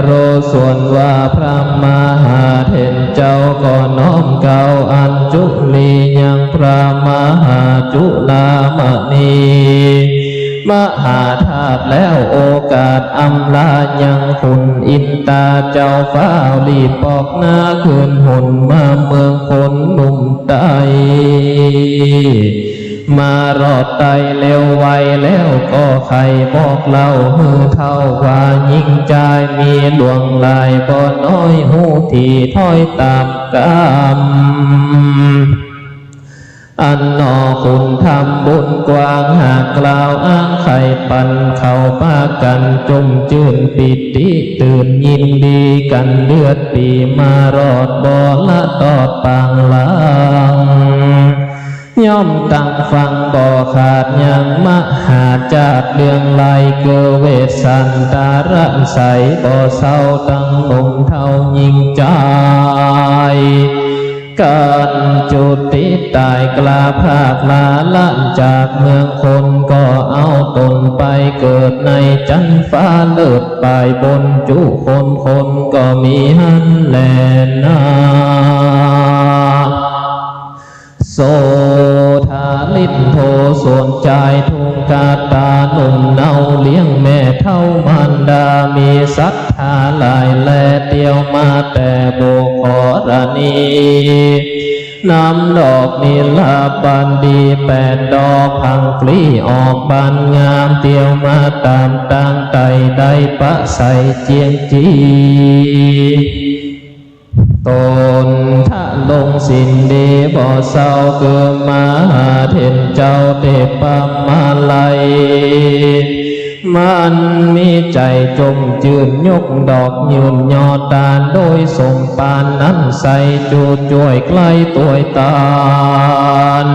โรส่วนว่าพระมหาเถรเจ้าก็น้อมเก่าอัญจุลียังพระมหาจุลามณีมหาธาตุแล้วโอกาสอำลายังคุณอินตาเจ้าฟ้ารีบปอกหน้าคืนหุ่นมาเมืองคนหนุ่มใตมารอดไตเร็วไวแล้วก็ใครบอกเล่าฮือเท่าว่ายิ่งใจมีดวงลายบ่น้อยหูที่ถ้อยตามกรรมอันนอคุณทำบุญกว้างหากกล่าวอ้างไข่ปันเข้าปากันจมจื่นปิติตื่นยินดีกันเลือดปีมารอดบ่ละตอดปางหลังย่อมตั้งฟังบ่ขาดยังมหาจาดเรื่องไหลเกเวสันตาระใสบ่เศร้าตั้งหนุ่มเท่ายิ่งใจการจุติตายกลาภาคลาละจากเมืองคนก็เอาตนไปเกิดในจันฟ้าเลิศปลายบนจุคนก็มีหันแลนาโสธาลินโทส่วนใจทุงกาตาหนุ่มเนาเลี้ยงแม่เท่ามารดามีศรัทธาหลายแลเตียวมาแต่โบขอรณีน้ำดอกมีลาบานดี8 ดอกพังปลีออกบานงามเตียวมาตามต่างไตได้ปะใสเจียงจีตนถ้าลงสินดีบ่เศร้าเกิดมาเห็นเจ้าเทปมาลัยมันมีใจจมจืนยกดอกยืนยอตาลโดยสมปานนั้นใส่จูดจ่วยใกล้ตัวตาล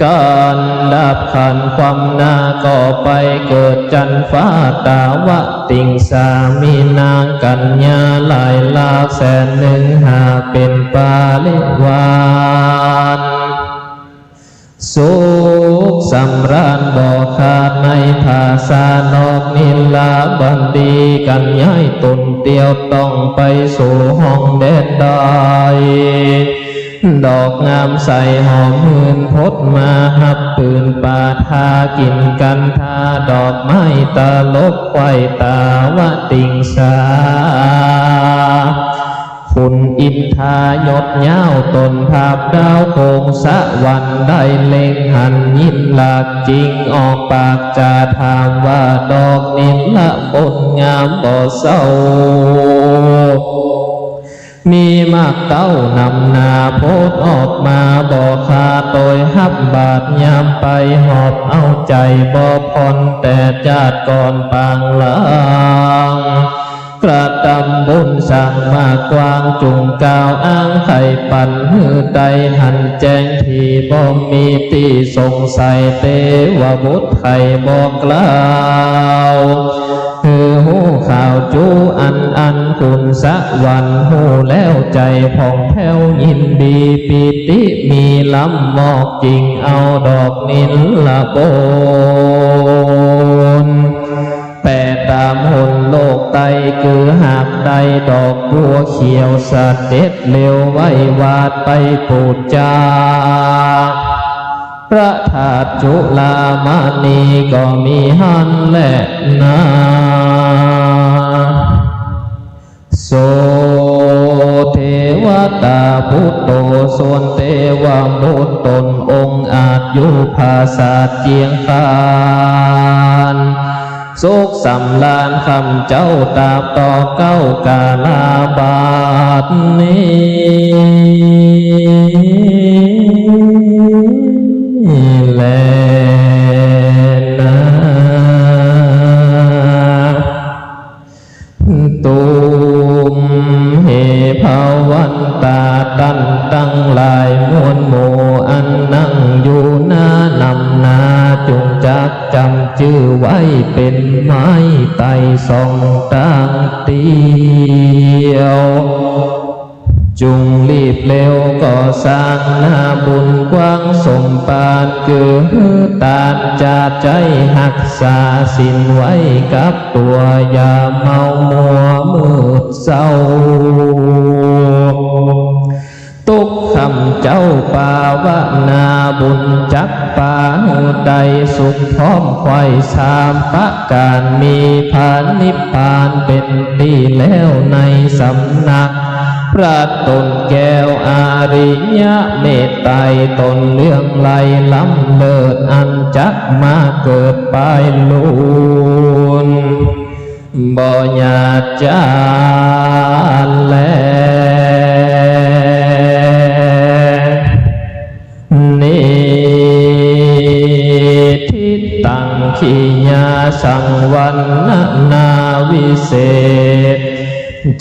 การดับขันความนาก็ไปเกิดจันฟ้าตาวะติงสามีนางกัญญาหลายลา100,000หากเป็นปาลิวานสุขสำราญบ่ขาดในภาษานอกนิลาบันดีกันย้ายตนเตียวต้องไปสู่ห้องเด็ดดอยดอกงามใสหอมหืนพดมาหับปืนปาทากินกันทาดอกไม้ตาลบไว้ตาวะติงสาคุณอินทายศเย้าตนภาพดาวโคงสะวันได้เล็งหันยินหลักจริงออกปากจะถามว่าดอกนิลละบนงามบ่เศร้ามีมากเต้านำนาโพดออกมาบ่คาโดยหับบาดยามไปหอบเอาใจบ่พรแต่จาดก่อนปางหลังกระทำบุญสั่งมากวางจุงกาวอ้างไข่ปันหือใดหันแจ้งที่บ่มีที่สงสัยเตวบุตรไข่บอกกล่าวคือหูข่าวจูอันคุณสะวันหูแล้วใจผ่องแผ้วยินดีปิติมีลำมอกจริงเอาดอกนิลละบนตามหนโลกไตคือหากใดดอกบัวเขียวสะเด็ดเร็วไว้วาดไปปูดจาพระธาตุจุฬามณีก็มีหันแหละนาโสเทวตาพุทโธ ส่วนเทวบุตรตนองค์อาจอยู่ภาษาเจียงคานสุขสำราญคำเจ้าตาบต่อเก้ากาลาบาทนี้แลนะตุมเหภาวันตาตันตั้งหลายมวลหมู่อันนั่งอยู่หน้านำนาจงจักจำชื่อไว้เป็นไม้ไต่สองตั้งเตียวจุงรีบเร็วก็สร้างนาบุญกว้างสมปานคือตาจาใจหักษาสินไว้กับตัวอย่าเมามัวมืดเศร้าตุกคำเจ้าป่าวนาบุญจักป่าใดสุขพร้อมไข่สามประการมีพานิพพานเป็นดีแล้วในสำนักพระตนแก้วอาริยะเมตไตรตนเรื่องไหลล้ำเลิศอันจักมาเกิดไปลุนบ่ญาติจานแลนิทิตังขีญาสังวันนาวิเศษ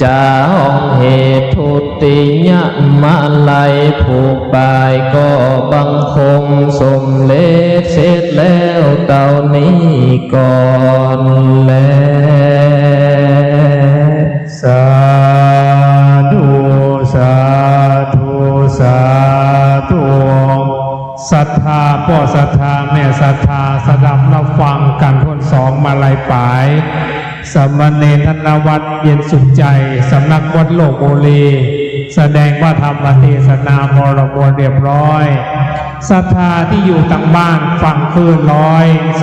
จาองเหตุทุติยะมาลัยผูกปายก็บังคมสมเลสเสร็จแล้วเต่านี้ก่อนแลสาธุสาธุสาธุศรัทธาพ่อศรัทธาแม่ศรัทธาสดับรับฟังกันพ้นสองมาลัยปายสมณเณรธนวัฒน์เย็นสุขใจสำนักวัดโลกบุรีแสดงว่าธรรมเทศนามรมวลเรียบร้อยศรัทธาที่อยู่ต่างบ้านฟังคลื่น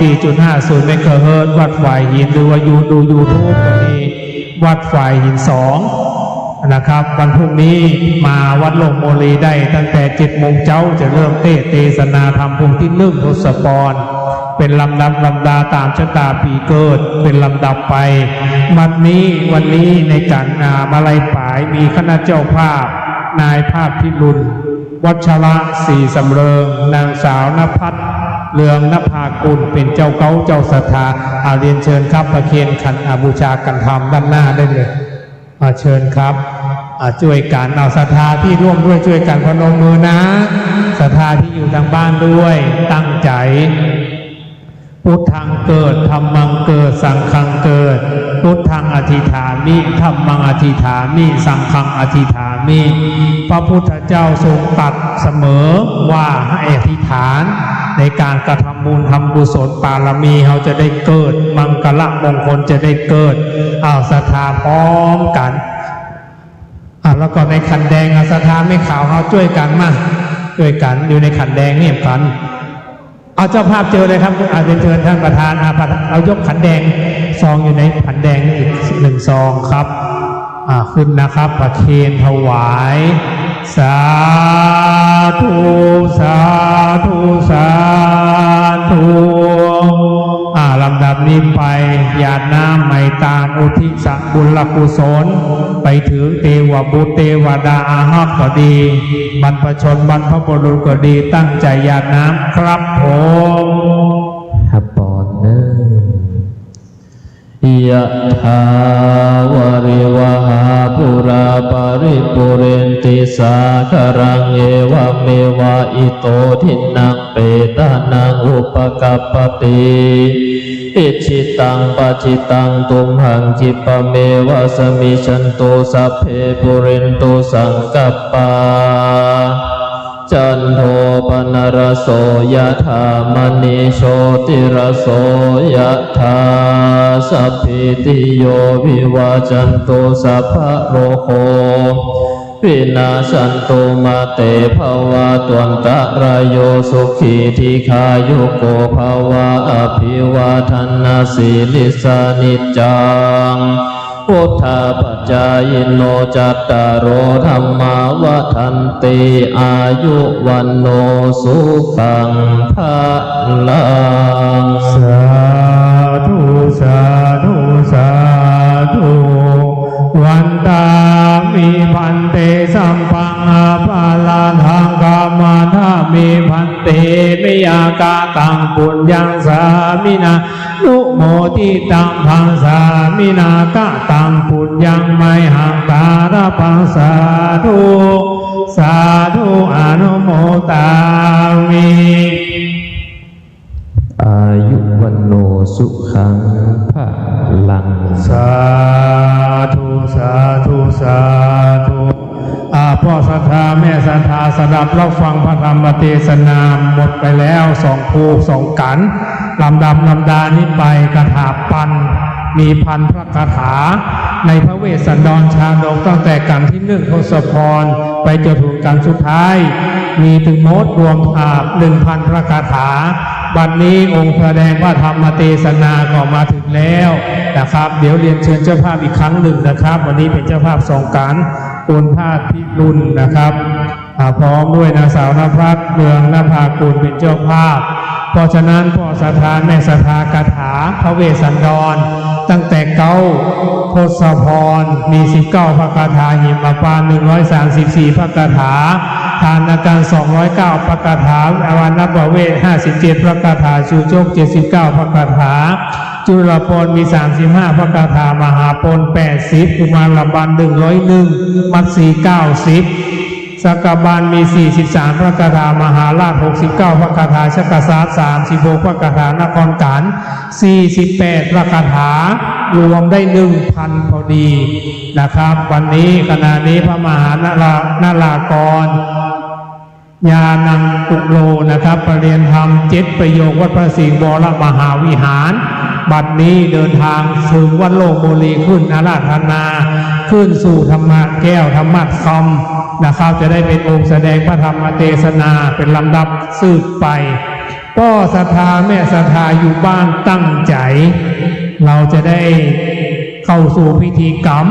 104.50 เมกะเฮิรตซ์วัดฝ่ายหินหรือว่าดูยูทูบก็มีวัดฝ่ายหิน2นะครับวันพรุ่งนี้มาวัดโลกโมลีได้ตั้งแต่7 โมงเช้าจะเริ่มเทศนาธรรมพรุ่งที่1 ทศพรเป็นลำดาตามชะตาปีเกิดเป็นลำดับไปวันนี้ในการมาลัยปายมีคณะเจ้าภาพนายภาพพิรุณวัชระศรีสำเริงนางสาวนภัสเรืองนภากุลเป็นเจ้าเก้าเจ้าศรัทธาเรียนเชิญครับประเคนขันบูชากันธรรมด้านหน้าได้เลยเชิญครับช่วยกันเอาศรัทธาที่ร่วมด้วยช่วยกันพนมมือนะศรัทธาที่อยู่ทางบ้านด้วยตั้งใจพุทธังเกิดธัมมังเกิดสังฆังเกิดพุทธังอธิษฐามิธัมมังอธิษฐามิสังฆังอธิษฐามิพระพุทธเจ้าทรงตรัสเสมอว่าให้อธิษฐานในการกระทำบุญทำกุศลบารมีเราจะได้เกิดมังคละมงคลจะได้เกิดศรัทธาพร้อมกันแล้วก็ในขันแดงศรัทธาไม่ขาวเขาช่วยกันมาช่วยกันอยู่ในขันแดงเนี่ยกันเอาเจ้าภาพเจอเลยครับเรียนเชิญท่านประธานเรายกขันแดงซองอยู่ในขันแดงอีก1 ซองครับขึ้นนะครับประเคนถวายสาธุสาธุสาธุลำดับนี้ไปญาติน้ำไมตาอุทิศบุญกุศลไปถึงเทวบุตรเทวดาอาหักก็ดีบรรพชนบรรพบุรุษก็ดีตั้งใจญาติน้ำครับผมฮับปอนเนยะถาวริวหาปุราปาริปุเรนติสาคารังเอวะเมวะอิโตทินังเปตานังอุปกัปปติอิชิตังปัจิตังตุมหังคิปะเมวะสมิชันโตสัพเพปุเรนโตสังกัปปาจันโทปนรโสยถามณีโชติรโสยถาสัพพิติโยวิวาจันโตสัพพะโรโควินาสันตุมาเตภวะตวันตรายโยสุขีทีขายุโกภวะอภิวาทนาสีลิสานิจัง พุทธปัจจายโนจัตตารโอธรรมาวัฏันติอายุวันโนสุขังภะลังสาธุสาธุสาธุวันตามิพันเตสัมปังอาภาลาทังกามาธามิพันเตมิยากาตังปุญญังสามินานุโมทิตังพังสามินากะตังปุญญังไมหังการะปังสาธุสาธุอนุโมตามิอายุวันโนสุขังภะลังสาธุสาธุสาธุพ่อศรัทธาแม่ศรัทธาสดับรับฟังพระธรรมเทศนาหมดไปแล้ว2 ภู 2 กันลำดานี้ไปคาถาปันมีพันพระคาถาในพระเวสสันดรชาดกตั้งแต่กันที่1ทศพรไปจนถึงกันสุดท้ายมีถึงโมดรวม1,000 พระคาถาบัดนี้องค์แสดงพระธรรมเทศนาก็มาถึงแล้วนะครับเดี๋ยวเรียนเชิญเจ้าภาพอีกครั้งหนึ่งนะครับวันนี้เป็นเจ้าภาพ2 กันคุณภาคพิรุณนะครับพร้อมด้วยนางสาวนภัสเมืองนภากุลเป็นเจ้าภาพเพราะฉะนั้นพ่อศรัทธาแม่ศรัทธาคาถาพระเวสสันดรตั้งแต่9ทศพรมี19พระคาถาหิมพานต์134พระคาถาทานการ209พระคาถาอวานปเวท57พระคาถาชูโชค79พระคาถาจุลปนมี35พระคาถามหาปน80กุมารบัน101มัตสี90สักกบาลมี43พระคาถามหาราช69พระคาถาชักกษัตริย์36พระคาถานครการ48พระคาถารวมได้ 1,000 พอดีนะครับวันนี้ขณะนี้พระมหานารากรญาณังกุโลนะครับประเรียนธรรม7ประโยควัดพระสิงห์วรมหาวิหารบัดนี้เดินทางถึงวัดโลกโมลีขึ้นอาราธนาขึ้นสู่ธรรมะแก้วธรรมะคำนะครับจะได้เป็นองค์แสดงพระธรรมเทศนาเป็นลำดับสืบไปก็ศรัทธาแม่ศรัทธาอยู่บ้านตั้งใจเราจะได้เข้าสู่พิธีกรรม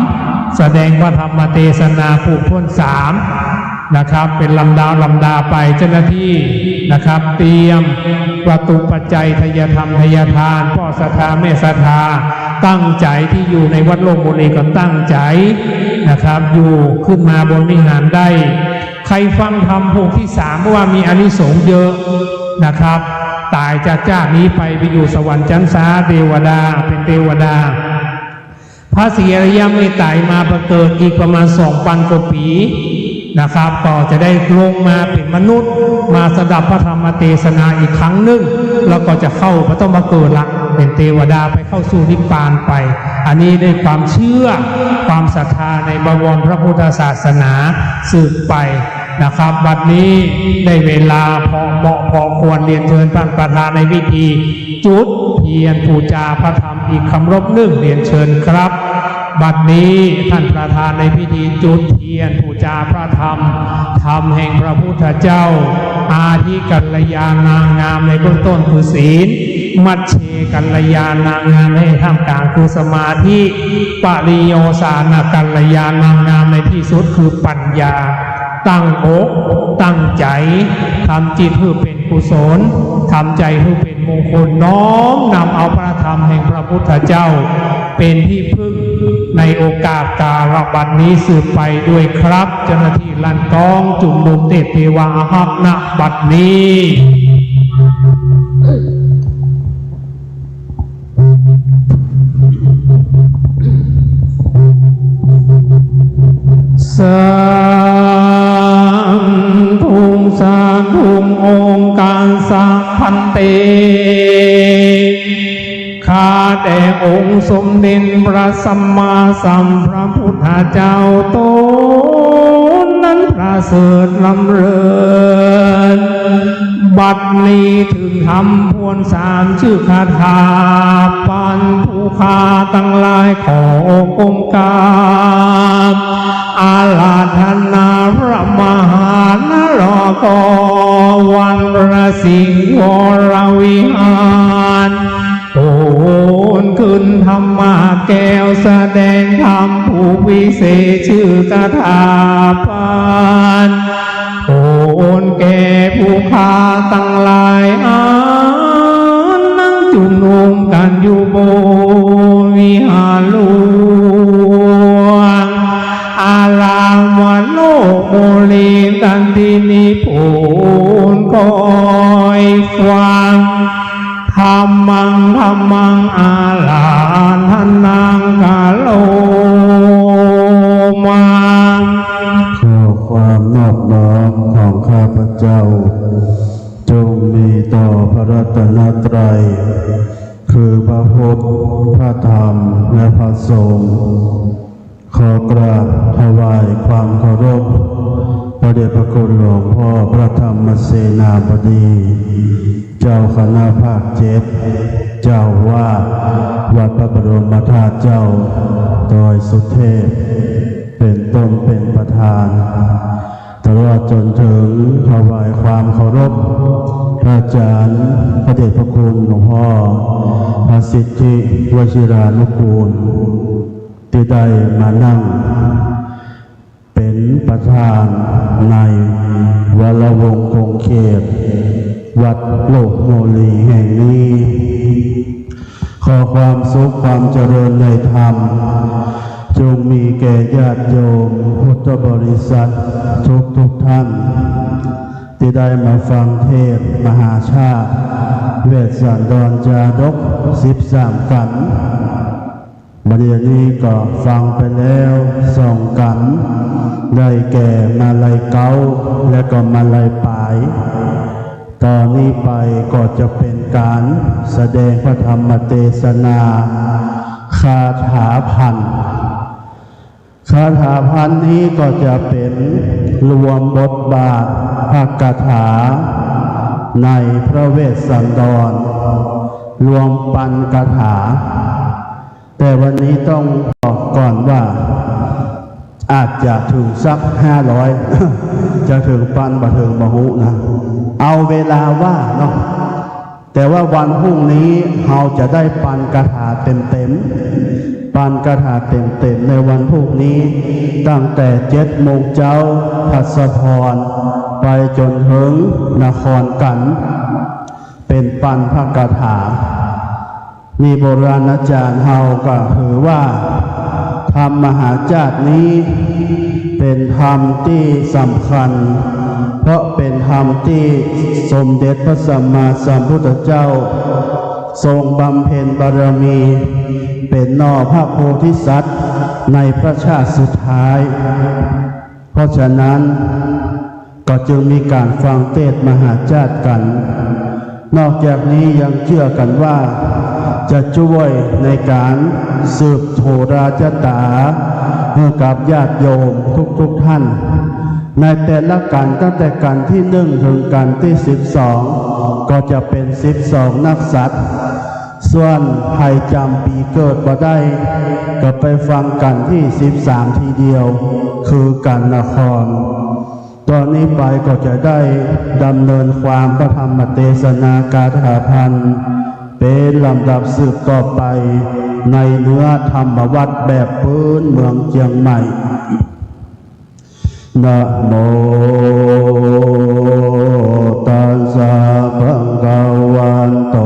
แสดงพระธรรมเทศนาผูกพ้น3นะครับเป็นลำดาไปเจ้าหน้าที่นะครับเตรียมประตูปัจจัยทายธรรมทายทานพ่อศรัทธาแม่ศรัทธาตั้งใจที่อยู่ในวัดโลกบุรีก็ตั้งใจนะครับอยู่ขึ้นมาบนวิหารได้ใครฟังธรรมภูที่3เพราะว่ามีอานิสงส์เยอะนะครับตายจากนี้ไปอยู่สวรรค์ชั้นฟ้าเทวดาเป็นเทวดาพระศรีอริยเมตไตรมาประเกิดอีกประมาณ 2,000 กว่าปีนะครับก็จะได้ลงมาเป็นมนุษย์มาสดับพระธรรมเทศนาอีกครั้งหนึ่งแล้วก็จะเข้าพระต้องมาเกิดละเป็นเทวดาไปเข้าสู่นิพพานไปอันนี้ด้วยความเชื่อความศรัทธาในบวรพระพุทธศาสนาสืบไปนะครับบัดนี้ได้เวลาพอเหมาะพอควรเรียนเชิญท่านประธานในพิธีจุดเทียนบูชาพระธรรมอีกคำรบ1เรียนเชิญครับบัดนี้ท่านประธานในพิธีจุดเทียนบูชาพระธรรมธรรมแห่งพระพุทธเจ้าอาทิกัลยานางามในเบื้องต้นคือศีลมัชเชกัลยานางามในท่ามกลางคือสมาธิปริโยสานกัลยานางามในที่สุดคือปัญญาตั้งอกตั้งใจทำจิตเพื่อเป็นกุศลทำใจเพื่อเป็นมงคลน้อมนำเอาพระธรรมแห่งพระพุทธเจ้าเป็นที่พึ่งในโอกาสกาลบัดนี้สืบไปด้วยครับเจ้าหน้าที่ลั่นกองจุ่มนุมเทพเทวาอาหักณบัดนี้สาธุองค์การสัพพันเตข้าแต่องค์สมเด็จพระสัมมาสัมพุทธเจ้าตนนั้นประเสริฐล้ำเลิศบัดนี้ถึงทำพวน3ชื่อคาถาปันผู้ข้าตั้งหลายขอองค์การอาราธนาพระมหานรกวันประสิงห์วรวิหารโอนขึ้นธรรม แก้วแสดงธรรมผู้วิเศษชื่อกถาปานโอนแก่ผู้ค้าตั้งหลายนั่งจุ่มนุมกันอยู่บนวิหารหลวงอารามวัดโลกโมลีกันที่นิพนธ์คอยฟังธรรมังอาลานทันนังกาโลมังขอความนอบน้อมของข้าพเจ้าจงมีต่อพระรัตนตรัยคือพระพุทธพระธรรมและพระสงฆ์ขอกราบถวายความเคารพพระเดชพระคุณหลวงพ่อพระธรรมเสนาบดีเจ้าคณะภาค7เจ้าวาดวัดพระบรมธาตุเจ้าดอยสุเทพเป็นต้นเป็นประธานตลอดจนถึงถวายความเคารพพระอาจารย์พระเดชพระคุณหลวงพ่อพระสิทธิวชิรานุกูลที่ได้มานั่งเป็นประธานในวรวงศ์คงเขตวัดโลกโมลีแห่งนี้ขอความสุขความเจริญในธรรมจงมีแก่ญาติโยมพุทธบริษัททุกท่านที่ได้มาฟังเทศน์มหาชาติเวสสันดรจาดก13 กันบัดนี้ก็ฟังไปแล้ว2 กันได้แก่มาลัยเก้าและก็มาลัยปลายตอนนี้ไปก็จะเป็นการแสดงพระธรรมเทศนาคาถาพันนี้ก็จะเป็นรวมบทบาทพระคาถาในพระเวสสันดรรวมปันคาถาแต่วันนี้ต้องบอกก่อนว่าอาจจะถึงสัก500 จะถึงปันบ่ถึงบ่ฮู้นะเอาเวลาว่าเนาะแต่ว่าวันพรุ่งนี้เราจะได้ปันคาถาเต็มปันคาถาเต็มในวันพรุ่งนี้ตั้งแต่7 โมงเช้าทัศพรไปจนถึงนครกันเป็นปันพระคาถามีโบราณอาจารย์เฮาก็ถือว่าธรรมมหาจาตุนี้เป็นธรรมที่สำคัญเพราะเป็นธรรมที่สมเด็จพระสัมมาสัมพุทธเจ้าทรงบำเพ็ญบารมีเป็นนอพระโพธิสัตว์ในพระชาติสุดท้ายเพราะฉะนั้นก็จึงมีการฟังเทศน์มหาจาตุกันนอกจากนี้ยังเชื่อกันว่าจะช่วยในการสืบโทราชตาให้กับญาติโยมทุกท่านในแต่ละกันตั้งแต่กันที่1ถึงกันที่12ก็จะเป็น12 นักสัตว์ส่วนใครจำปีเกิดบ่ได้ก็ไปฟังกันที่13ทีเดียวคือกันนครตอนนี้ไปก็จะได้ดำเนินความพระธรรมเทศนาคาถาพันเป็นลำดับสืบต่อไปในเนื้อธรรมวัตรแบบพื้นเมืองเชียงใหม่นะโมตัสสะภะคะวันโต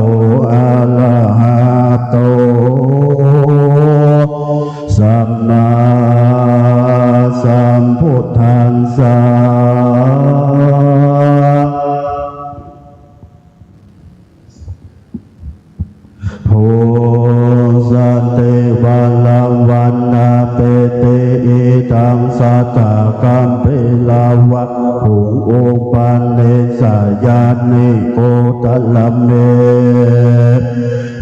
อะระหะโตสัมมาสัมพุทธัสสะโพสเตวะลาวันนาเปเตอิตังสัตตกัมเปลาวะหุงโอปันเนสายานิโกตะละเม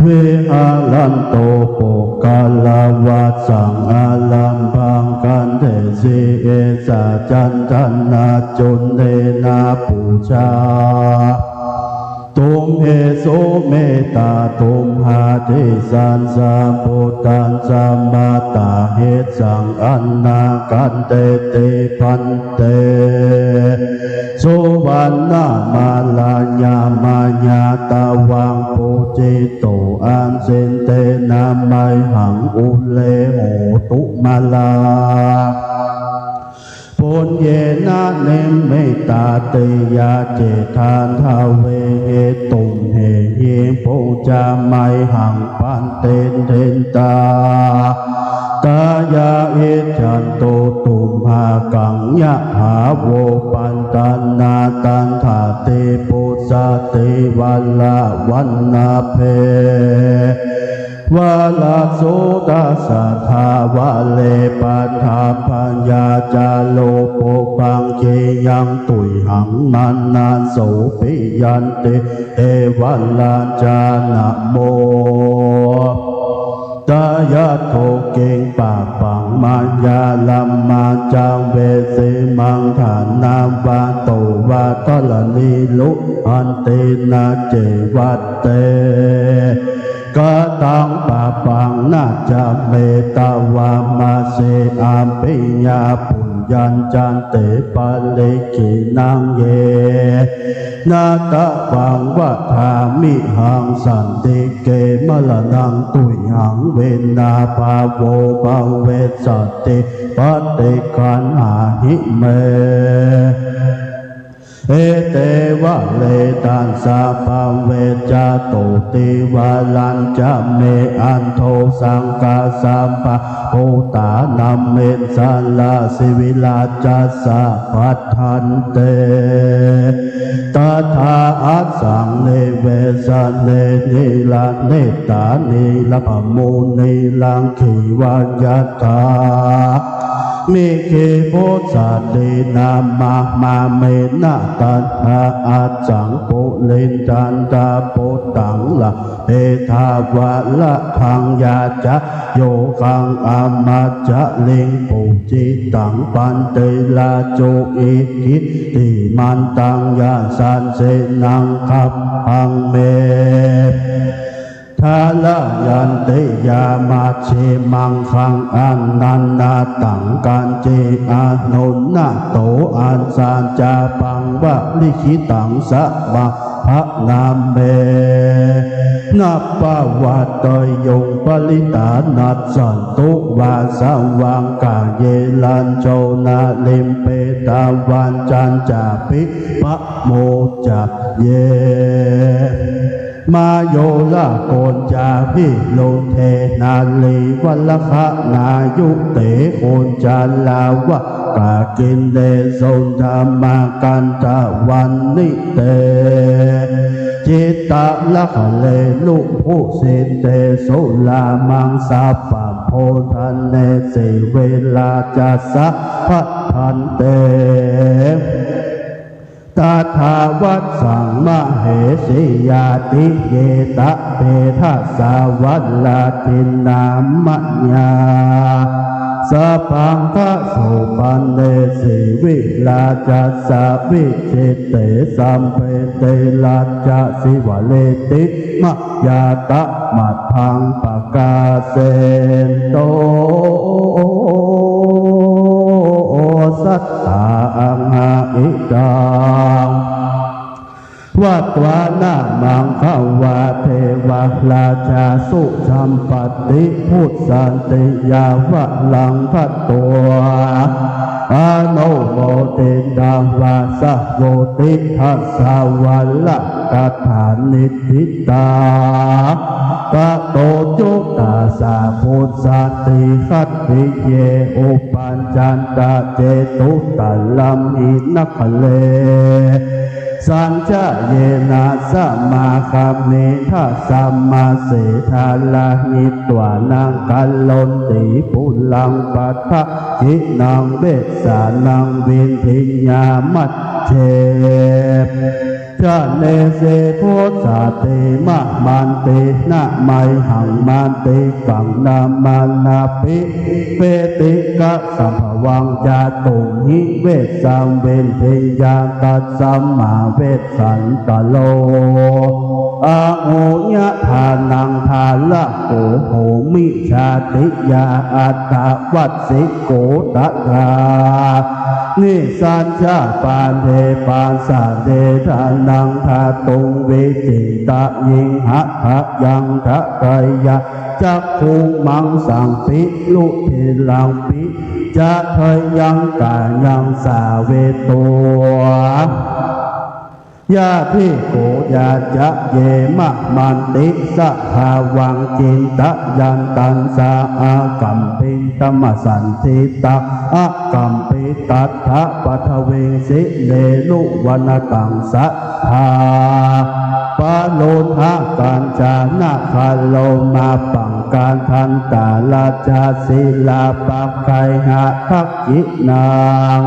วิอาลันโตโปกาลาวะสังอาลัมพังกันเทสิเอสาจันทันนาจุนเนนาปูชา ตุมเหโสเมตตาตุมหาเทสันสามปุตตันสัมมาตาเหตุสังอันนากันเตเตพันเตสุวรรณมาลายามาญาตาวังปุจิโตอันเซนเตนามัยหังอุเลโหตุมาลาปุญเยนะเนเมตตาเตยาเจทานทาเวเหตุมเหเยปุจามัยหังปันเตนเทนตาตายาเอจันโตตุมหากังยะหาโวปันตันนาตันธาเตปุสะเตวัลลาวันนาเพวาลาโสตสัทธาวะเลปันธาปัญญาจาโลโปปังเจยังตุยหังมันนานโสปิยันติเอวัลลาจานะโมตายะโทเก่งปากปังมัญญาลัมมาจังเวสิมังฐานนามวาโตวาตลนีลุอันเตนะเจวัตเตกตังปะปังนาจะเมตาวามาเสอาปิญญาปุญญัญจันเตปะเลกินังเยนาตะปังวัฏามิหังสันติเกมะละนังตุยหังเวนาภาโวบังเวสติปฏิคันหาหิเมเอเตวะเลตันสาปังเวจาโตติวาลันจะเมอันโทสังกาสัมปะโพตานัมเมสัลลาสิวิลาจัสสะปัฏฐันเตตถาอัสสังเนเวสันเนนิลาเนตานิลภมูนิลังขีวัญญาตามิเคโพสะเตนามาเมนะตันหาอาจังโปเลนจันตาโปตังละเอทาวะละทังยาจะโยกังอามาจะลิงปุจิตังปันเตลาโจอิกิติมันตังยาสันเสนังคับพังเมทาลายันติยามาเชมังคังอันนันนาตังกันเจอานุนนาโตอันสานจาปังวะลิขิตังสะมะภะนามเมนับปะวัตโตยงปลิตานัสสันตุวาสังวังกาเยลันโจนาลิมเปตาวันจันจาปิปะโมจะเยมาโยละโกนจาพิโลเทนาลีวัลคะนายุเตโอนจาลาวะกากินเดโซนธรรมากันตะวันนิเตจิตตะละคะเลลุภูสิเตโสลามังสาปะโพธันเนสิเวลาจัสสะพัทธันเตตถาวัตสังมเหสียาติเยตะเปทัสสาวัลลาตินามัญญาสปังทะโสปันเนสีวิลาจัสสะวิเชเตสัมเปเตลาจัสสิวะเลติมะยาตะมัทธังปะกาเสนโตสัตตาอังหาอิตังวัตวานามังขาวาเทวะราชาสุสัมปติพุทธันติยาวะลังพัตตัวอาโนโมติดาวาสะโวติทัสสาวัลละกัฏฐานิทิตากะโตจุตาสาพุทธติสัตติเยอุปัญจันตะเจตุตัลลัมหินัคเลสัญจเยนะสัมมาคัมเมทัสสัมมาเสทาลาหิตวานังกัลลนติปุลังปัฏฐะจินังเบสานังวินทิญญามัจเจเท จะเลเสโพสาเตมะมันเตนะไมหังมันเตกังนามานาปิเวติกะสัมภวังจาตุหิเวสสัมเวนเทยาตัสสัมมาเวสสันตโลอาโหยะทานังทาละโกโหมิชาติยาอัตตวัตสิโกตถานิสัญชาปานเทปานสาเดทานังทาตุงเวจิตะยิงหะทะยังทะไกยะจักขุมังสังปิลุทิลังปิจะเทยังกายังสาเวตัวยาทิโกยาจะเยมะมันติสะภาวังจินตะยันตันสาอากัมปิตมสันติตะอากัมปิตัทธะปัทเวสิเลลุวนตังสัทธาปะโลทะกัญจานะคาโลมาปังการทันตาลาจาศิลาปักไคหะทักกินาง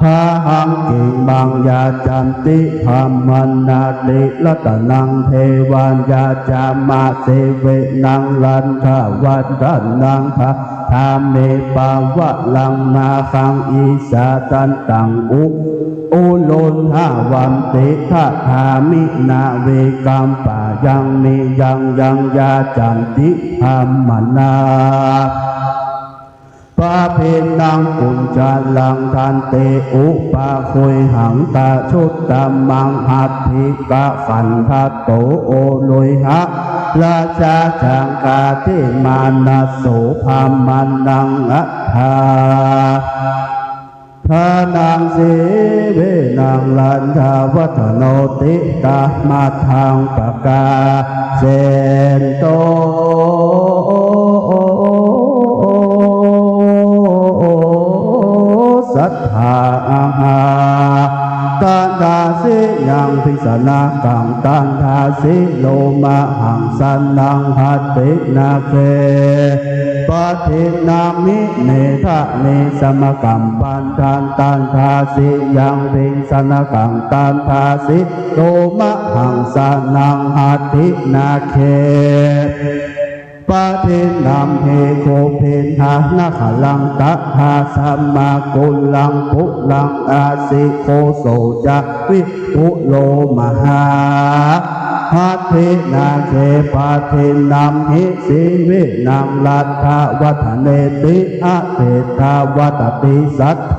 พาหังกิมังยาจันติธรรมนาติรัตนังเทวันยาจามาเสเวนังลันทวัดนังภาธาเมปาวะลังนาคังอิสาตันตังอุโลนหาวันติทะธามินาเวกัมปะยังมียังยาจันติธรรมนาปะเพนังกุญจาลังทันเตอุปาคุยหังตาชุตตมังหัตถิกะขันธโตโอลุยหะราชาจังกาทิมานาโสภามานังอัฏฐาทานังสีเวนังลันทาวัฒโนติตามาทางปะกาเซนโตสัทธาอาหาตันทาสิยังพิสนากังตันทาสิโลมาหังสันนังหัตตินาเคปฏินามิเนทะเนสมกัมปันทันตันทาสิยังพิสนากังตันทาสิโลมาหังสันนังหัตตินาเคปะเทนัมเฮโคเพนหานาขลังตะหาสัมมากุลังปุลังอาสิโคโสจักวิปุโลมหาหัตถินาเคปะเทนัมหิสิวินังลัทธวัฒเนติอะเตตาวัตติสัทโธ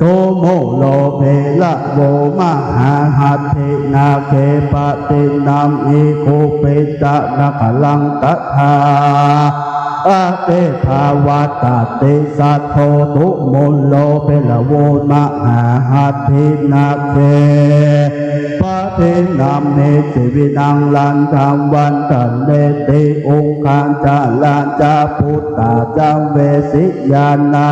โตโมโลเภละโวมหาหัตถินาเคปะตินัมอิโคเปตะนาคลังตถาอาเตภาวะตาเตสัทโธตุโมโลเภละโวมหาหัตถินาเคปะตินัมเนสิวินังลันธัมวันตันเนติองค์การจาลันจาพุตตาจังเวสิยานา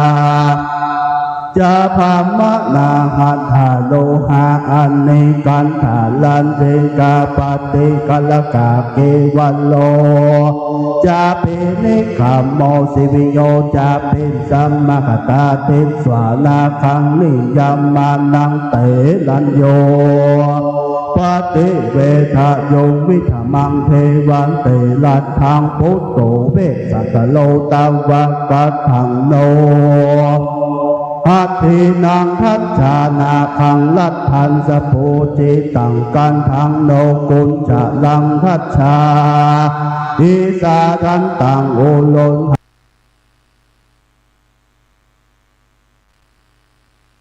จาภามะนาหัตถาโลหะอันเนกันถาลันเทกาปฏิกัลกาเกวันโลจาเปนิขามโมสิวิโยจาเป็นสัมมาคตาเทสวานาคังนิยามานังเตลันโยปฏิเวทะโยวิธมังเทวันเตลัดทางพุทโตเวสัตโลตาวะกัตถังโนหัตถินังทัจจานาคังลัทธันสโพจิตังกันทังโนกุญจลังทัจฉาอิสาทันตังโอโลน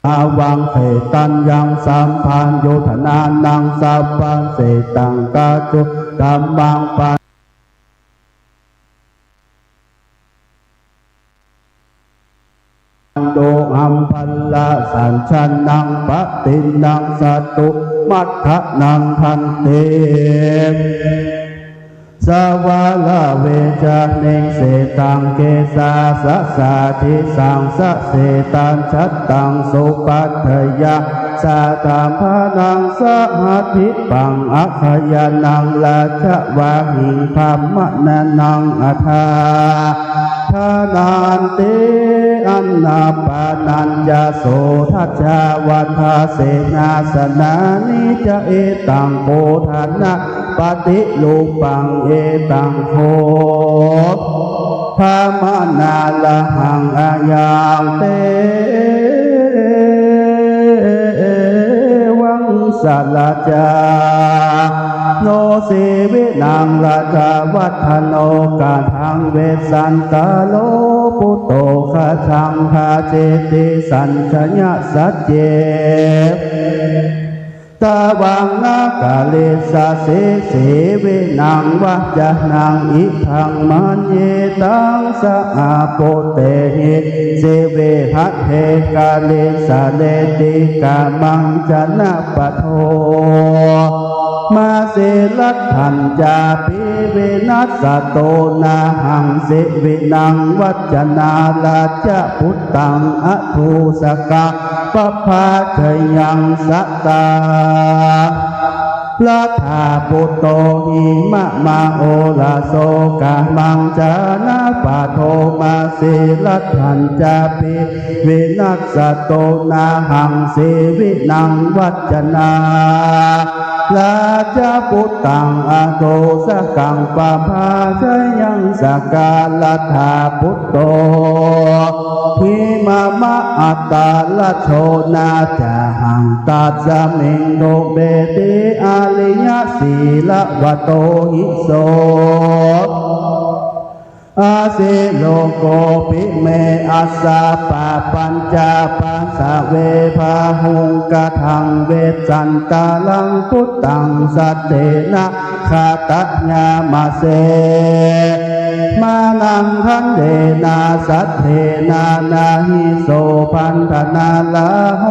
อาวังเขตัญญังสัมพันโยธนานังสัพพังเสตังกาจุตัมมังปะโดอัมพัลละสัญชันนังปะตินังสัตุมัทธนังทันเตสวาลาเวจาเนเสตังเกสาสะสาธิสังสะเสตันชัตตังสุปัฏฐยะส ตาตามพานังสหัตถิปังอัคขยานังราชวาหิงธรรมนานังอัฏฐาทานานเตอันนาปานัญญาโสทัจจาวัฏาเสนาสนานิจะเอตังโพธานะปฏิลูปังเอตังโคธรรมนาลหังอายังเตวังสัลจาโนสีวินังราชาวัฒโนกาทังเวสันตาโลปุโตขะชังคาเจติสัญชญะสัจเจตาวังนากาเลสะเสเสวินังวัจนังอิทังมันเยตังสะอาโปเตหิเสเวหัตเทกาเลสะเลติกามังจนะปะโทมาเสลัตถัญจาปิเวนัสสะโตนาหังเสวินังวัจนาลาจะพุตตังอทูสกะปะภาชยังสัตตาพระธาปุตโตหิมะมาโอลาโสกามังจานาปะโทมาเสลัตถัญจาปิเวนัสสะโตนาหังเสวินังวัจนาลาจาปุตตังอโตสกังปะภาชยังสกาลธาปุตโตหิมะมะอัตตาลโชนาจาหังตัสสะเมงโดเบติอาลิยสีละวะโตหิโสอาเสโลโกภิเมอัสสะปะปัญจปัสสะเวภาหุงกะทังเวสันตาลังพุตตังสัตเตนะคาตัญญามาเสมานังทันเดนาสัตเทนานาหิโสพันธนาลาโห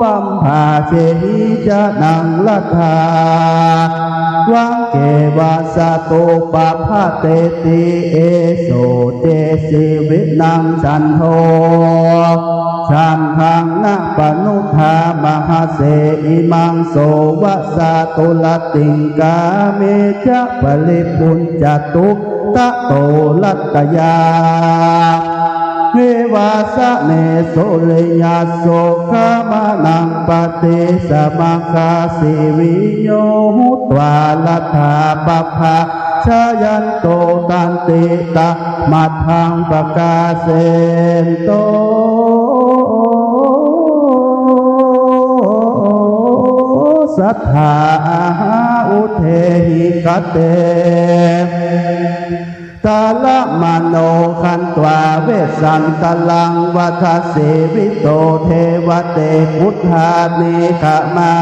ปัมภาเชหิจานังลัทธาวังเกวาสตุปะภะเตติเอโสเตสิวินังสันโธชันทังนะปนุธามหาเสอิมังโสวะสะตุลติงกาเมจะปริปุญจตุตะโตลัตตยาเววาสะเนโสเลยาโสขมานังปฏิสมังคาสิวิโยหุตวาลัทธาปะภาชายันโตตันติตะมัทธังปะกาเสนโตสัทธาอุเทหิกเตตาละมโนขันตวาเวสันตลังวัฏเสวิโตเทวเตพุทธานิขมา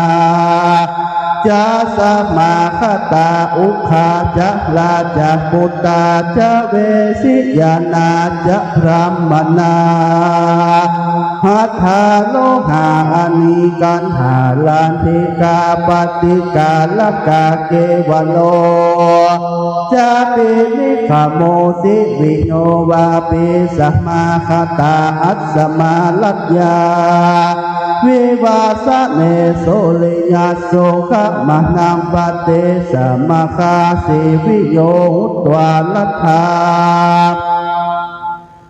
จาสมาคตาอุคาจะลาจะปุตตาจะเวสิยานาจะพรหมนาหัตถาโลหะอานิกันหาลันทิกาปฏิกาลกาเกวโลจะปินิขโมสิวิโนวาปิสัมมาคตาอัสสมาลัตยาวิวาสะเนโสลิยาโสขมนังปเตสัมมาคาสิวิโยหุตวาลัทธา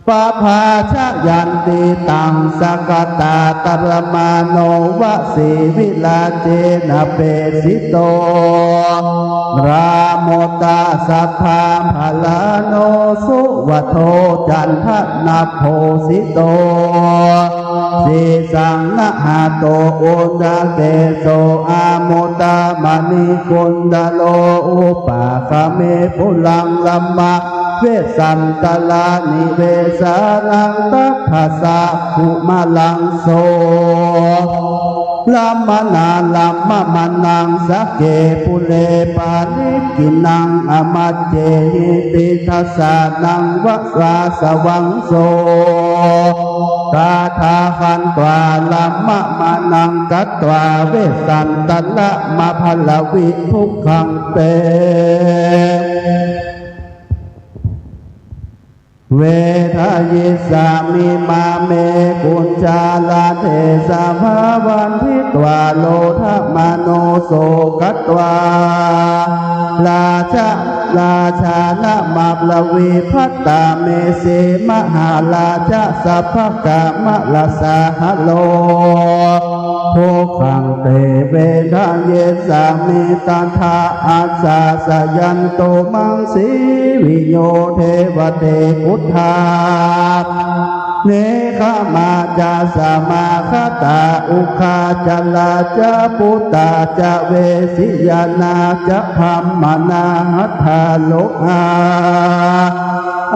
ปะภาชยันติตังสกตาตรมาโนวสิวิลาเจนะเปสิโตราโมตาสัพพาภลาโนสุวัโทจันทนาโพสิโตสีสังนะหาโตอุณาเตโสอาโมตามณิกุณดาโลอุปาคเมปุลังลัมมาเวสันตลานิเวสานังตัพพะสะภูมาลังโสลัมมานาลัมมามานังสักเกปุเลปาลิกินังอมัจเจหิติทัสสะนังวะสาสวังโสกาธาคันตวาลัมมะมานังกัตตวาเวสันตละมาพลวิทุกขังเต เวทายิสามิมาเมกุญจาลาเทสาภาวันทิตวาโลทมโนโสกัตวาราชานะมาปลวีพัตตาเมเสมหาราชสัพพกามะลาสาหโลโภคังเตเวทาเยสามิตันทาอาสาสยันโตมังสีวิโยเทวเตพุทธาเนคมาจาสมาคตาอุคาจลาจะปุตตาจะเวสิยานาจะพัมมนาหัตถาโลกา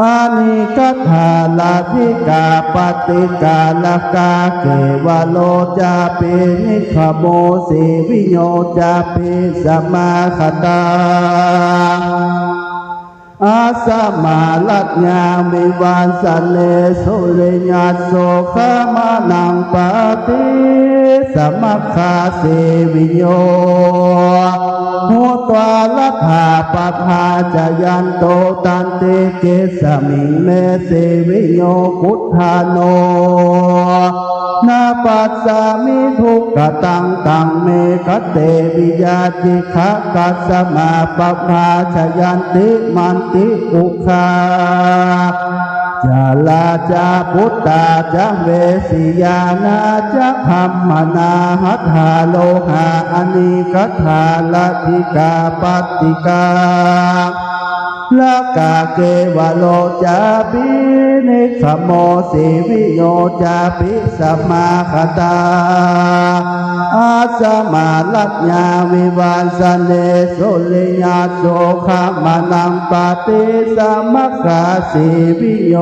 อานิกัตถาลาธิกาปฏิกาลกาเกวโลจาปินิขโมสีวิโยจาปิสมาคตาอาสมาลัตญามิวันสันเลสุริญาโสขมานังปาติสมัคคาเสวิโยหัวตวาลัทาปะพาจยันโตตันเตเกสมิงเมเสวิโยพุทธาโนนาปัสสามิทุกขตังตังเมกเตวิยาจิขะกัสสมาปะพาชยันติมันติอุคาจาลาจาพุตตาจะเวสิยานาจะพัมมนาหัตถาโลหะอนิกัตถาลธิกาปฏิกาลากาเกวโลจาปินิขโมสีวิโยจาปิสัมมาคตาอาสมาลัตญาวิวันสันเนสุริญาโสขมานังปฏิสัมมัคคาสีวิโย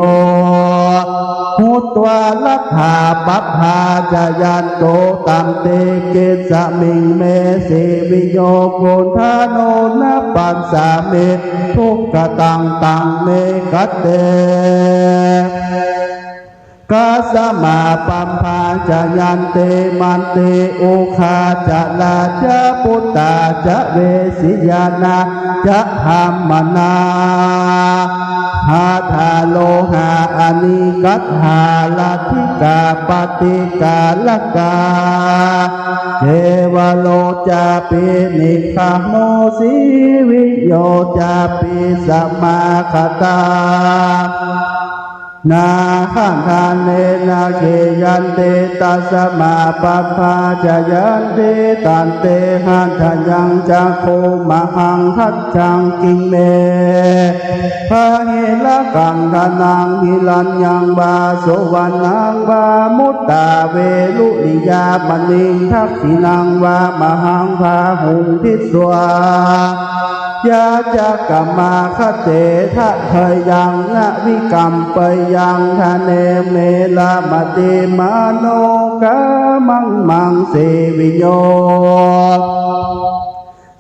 หุตวาลัทธาปัพพาจยันโตตัมเตเกสมิงเมสีวิโยโกนทาโนนะปัสสาเมทุกขตังตังเมกัตเตกาสมาปัมพาจยันเตมันเตอุคาจะลาจะปุตตาจะเวสิยานาจะหัมมนาหาทาโลหะอนิกัตถาลธิกาปฏิกาลกาเทวโลจาปินิขโมสีวิโยจาปิสัมมาคตานาขันธาเนนาเกยันเตตัสมาปัพพาจยันเตตันเตหันทยังจักโคมหังทัจจังกิเมพะหิละกังธนังหิลัญญังบาโสวันนังบามุตตาเวลุลิยามณิงทักขินังวามหังพาหุงทิสวายาจักกมาคเตทะเคยยังนะวิกรรมเปยังทะเนเมลามติมาโนกามังเสวิโย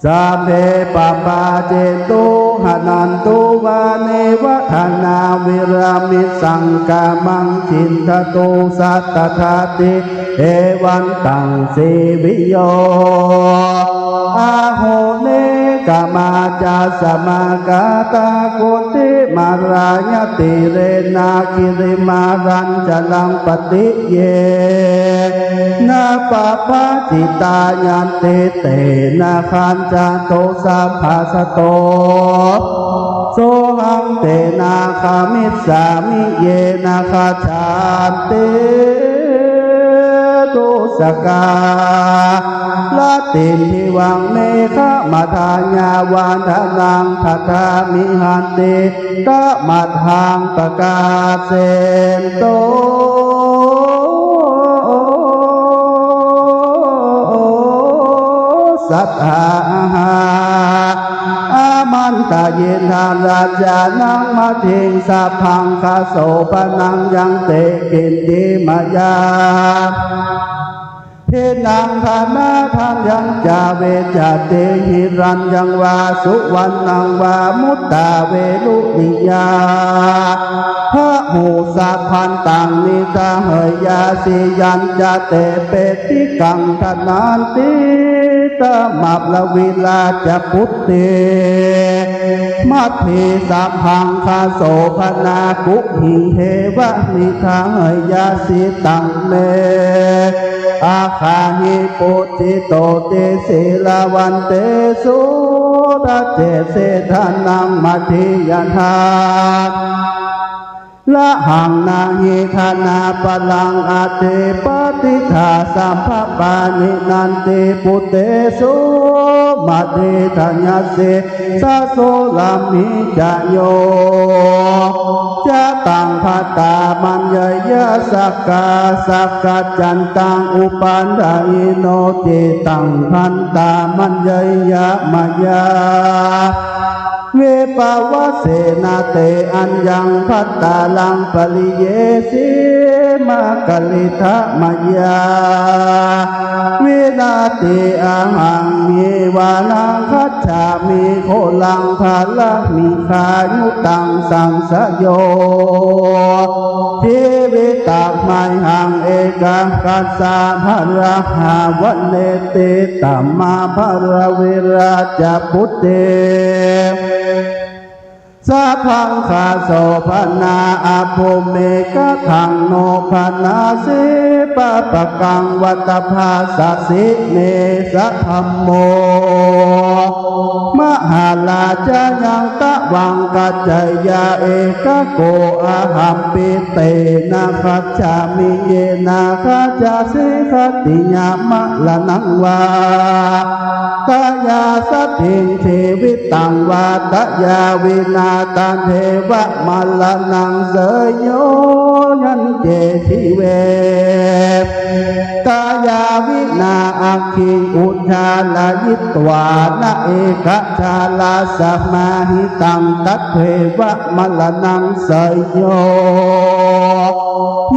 สัพเพปปาเจตุหนันตุวาเนวะธนาวิรามิสังกามังชินทตุสัตตถาติเอวันตังเสวิโยอาโหเนกามาจาสมากาตาโกติมารายติเรนาคิริมารัญจลังปฏิเยนาปะปะจิตายันเตเตนาคันจโตสัพพะสโตโสหังเตนาคามิสามิเยนาคาชานเตตุสกาลาตินทิวังเมฆมาทาญาวันทนังทัตามิหันติตะมัทธังปะกาเสนโตสัทธาอามันตาเยนทาราชานังมาทิงสัพพังคาโสปนังยังเตกินติมายาเทนังธานาทานยังจาเวจเตหิรัญยังวาสุวรรณังวามุตตาเวลุนิยาพระหูสัพพันตังนิตาเหยาสิยัญจเตเปติกังธนานติตมัปลวิลาจะพุทเตเท มัทธิสัพพังคาโสภนากุหิเทวะนิทาหยาสิตังเมอาคาหิปุจิโตเตศิลาวันเตสุระเจเสธานังมัทธิยทาละหังนาหิธนาปลังอาเตปฏิทาสัมภปานินันติปุเตสุมัตติธัญญสิสะโสลามิจโยจะตังภัตตามัญญยะสักกาสักกจันตังอุปันดาอิโนจิตังพันตามัญญยะมายาเวปาวะเสนาเตอัญญังภัตตาลังปริเยสิมากลิทะมายาวินาติอาหังมีวานังคัจฉามิโคลังภาลมิขายุตังสังสโยชีวิตาไมหังเอกาคัสสะภราหาวันเนติตัมมาภรวิราชพุทเตสัพพังคาโสภนาอาภุเมกะขังโนภนาสิปะปะกังวัตภาสสิเนสะธัมโมมหาลาจายังตะวังกัจจยาเอกโกอาหัมปิเตนะคัจฉามิเยนะคัจจสิคติญามะละนังวากายาสัตถิงชีวิตังวาตยาวินาตันเทวะมัลลนังเสยโยยันเจชีเวกายาวินาอัคคีอุทาลายิตวานะเอกชาลาสมาหิตังตัตเทวะมัลลนังเสยโย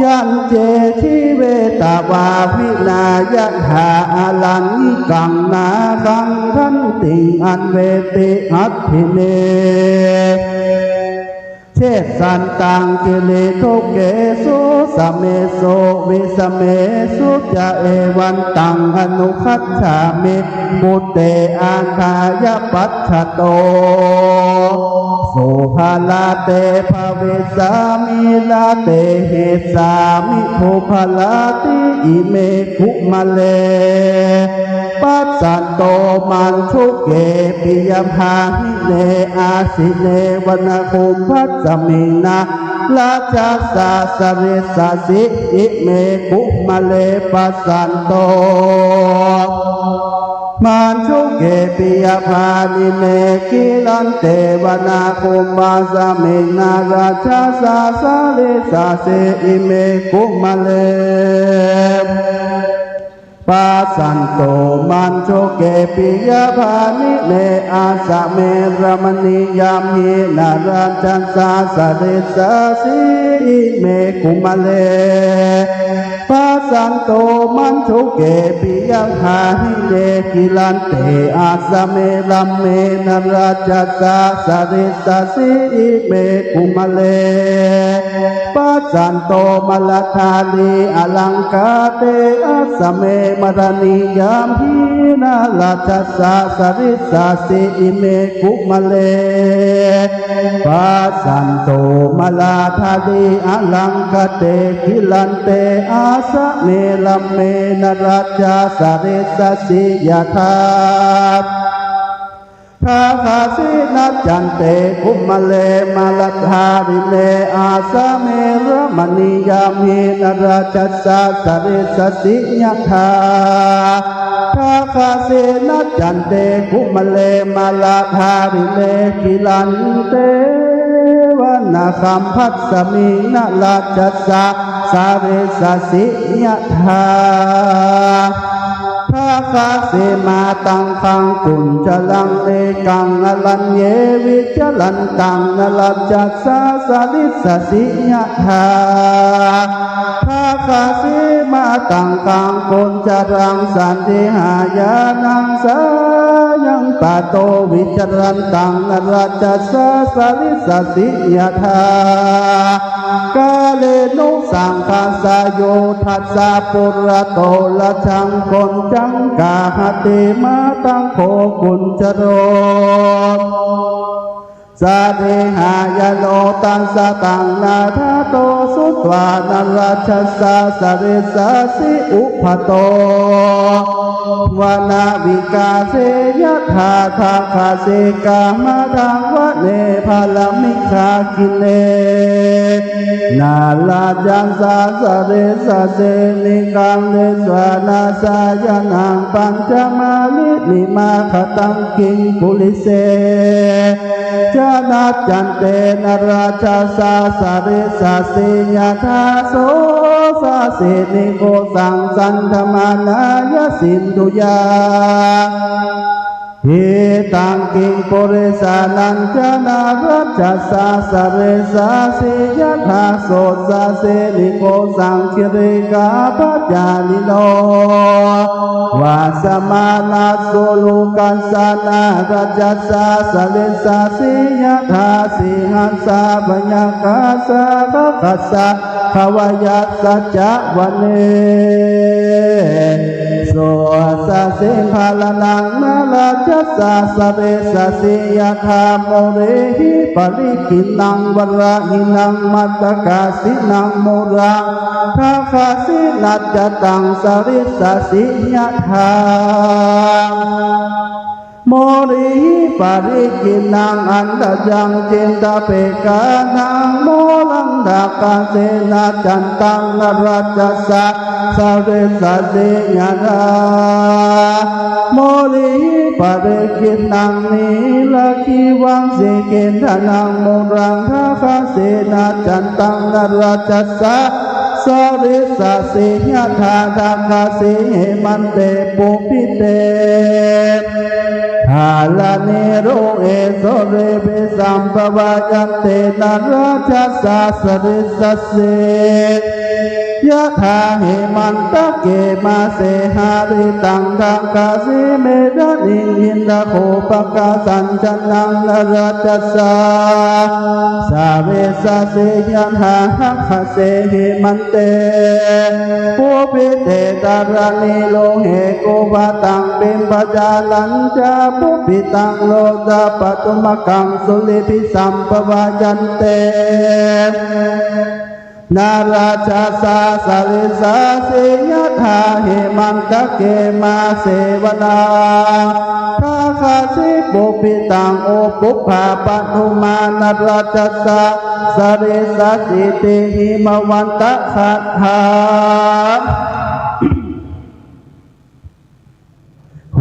ยันเจชีเวตาวาวินายะหาอลังนิกังนาคังทันติอันเวติอัตถิเนเชสันตังกิเลทุเกสุสเมโสวิสเมสุจะเอวันตังอนุคัจฉามิมุตเตอาคายปัจฉโตโสภาลาเตภเวสามิลาเตเหสามิภูภาลาติอิเมคุมะเลปัสสันโตมันชุเกปิยภาหิเนอาสิเนวนาคุมพัสมินาลาชาสาสริสาสิอิเมคุมะเลปัสสันโตมันชุเกปิยภานิเนกิลันเตวนาคุมมาสมินาราชาสาสริสาสิอิเมคุมะเลปัสสันโตมันโชเกปิยภานิเนอาสะเมรมณียามินาราชันสาสริสาสิเมกุมะเลปัสสันโตมันโชเกปิยภานิเนกิลันเตอาสะเมรัมเมนาราชันสาสริสาสิเมกุมะเลปัสสันโตมลทาลีอลังกาเตอาสะเมมรณียามหินาลาชัสสะสริสาสิอิเมกุมะเลปัสสันโตมลาทาลีอลังกาเตกิลันเตอาสะเมลัมเมนราชาสริสาสิยะธาทาคาสินัจจันเตคุมะเลมาลธาริเนอาสะเมรมณียามินราชัสสะสริสสิยะธาทาคาสินัจจันเตคุมะเลมาลธาริเนกิลันเตวนาคัมพัสสมินะราชัสสะสริสสิยะธาภาคาเสมาตังคังกุญจลังเอกังนลันเยวิจลันตังนลัจจัสสะสริสสิยะธาภาคาเสมาตังคังกุญจรังสันติหายานังสายังปะโตวิจรันตังนลัจจัสสะสริสสิยะธากาเลนุสังคาสาโยทัสสะปุระโตละชังคนจังกาหติมาตังโคกุญจโร สาเดหายโนตังสตังนาทาโตสุตวานราชสาสเรสาสิอุปโตวนาวิกาเสยถาทาคาเสกามาดังวะเนภาลมิคาคิเนนาลาจันสาสเรสาเสนิกังเนสวานาสายนังปัญจมาลินิมาคตังกิงกุลิเสจานาจันเตนราชาสาสเรสาเสยถาโสสาเสนิโกสังสันธมานายสินตุยาหิตังกิงปุริสานันจานารัชสาสเรสาสิยถาโสสาเสนิโกสังคิริกาปัจจานิโนวาสมานาสุลุกัสสานารัชสาสเรสาสิยถาสิหันสาปัญญากาสาภคัสสะภวยัสสัจจะวันเนโสสะเสภาลนังนาราชสาสเรสาสิยถาโมเรหิปริกินังวราหินังมัตตกาสินังโมรังทาคาสินัจจตังสริสาสิยถาโมริปาริกินังอันตจังจินตเปกานังโมลังดากาเสนาจันตังนราชสะสเรสาเสยถาโมริปาริกินังนิลกิวังสิเกณฑนังโมรังทาคาเสนาจันตังนราชสะสริสาเสยถาทาคาเสเหมันเตปุพิเตหาลานิโรเอโสเรเบสัมปวายันเตนาราชสาสริสเสยะถาเหมันตะเกมาเสหาริตังทังกาสิเมดานิหินทโคปกาสัญจนังนาราชสาสาเวสาเสยะถาหัคเสเหมันเตภูพิเตตารานิโลเหโกวาตังปิมปจาลัญจาภูพิตังโลกาปตุมกังสุลิภิสัมปวายันเตนาราชาสาสริสาสิยถาเหมันตะเกมาเสวนาทาคาสิปุพิตังโอปุภาปทุมานาราชสาสริสาสิติหิมวันตะขัตถาโห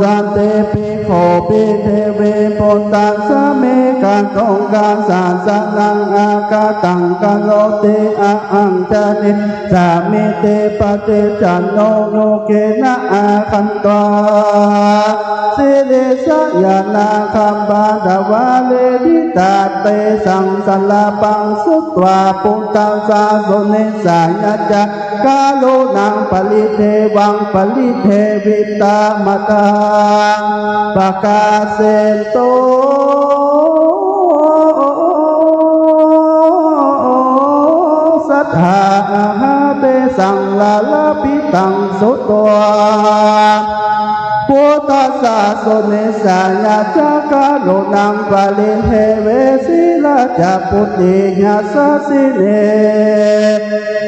สันเตปิโขปิเทเวปุตตัสสะเมกันตงกาสาสนังอากาตังกโลเตอะอังจติสามิเตปะเตจันโนโยเกนะอาคันตวาสิเดสยานาคัมบาดาวาเลดิตาเตสังสลาปังสุตวาปุตตัสสะโสเนสายะจะกาโลนังปลิเทวังปลิเทวิตามตังปะกาเสนโตสัทธาเตสังลาลาปิตังสุตวาพุทธัสสะโสเนสายะจักาโลนังปะลิเทเวสิลาจะพุทธิญาสสิเน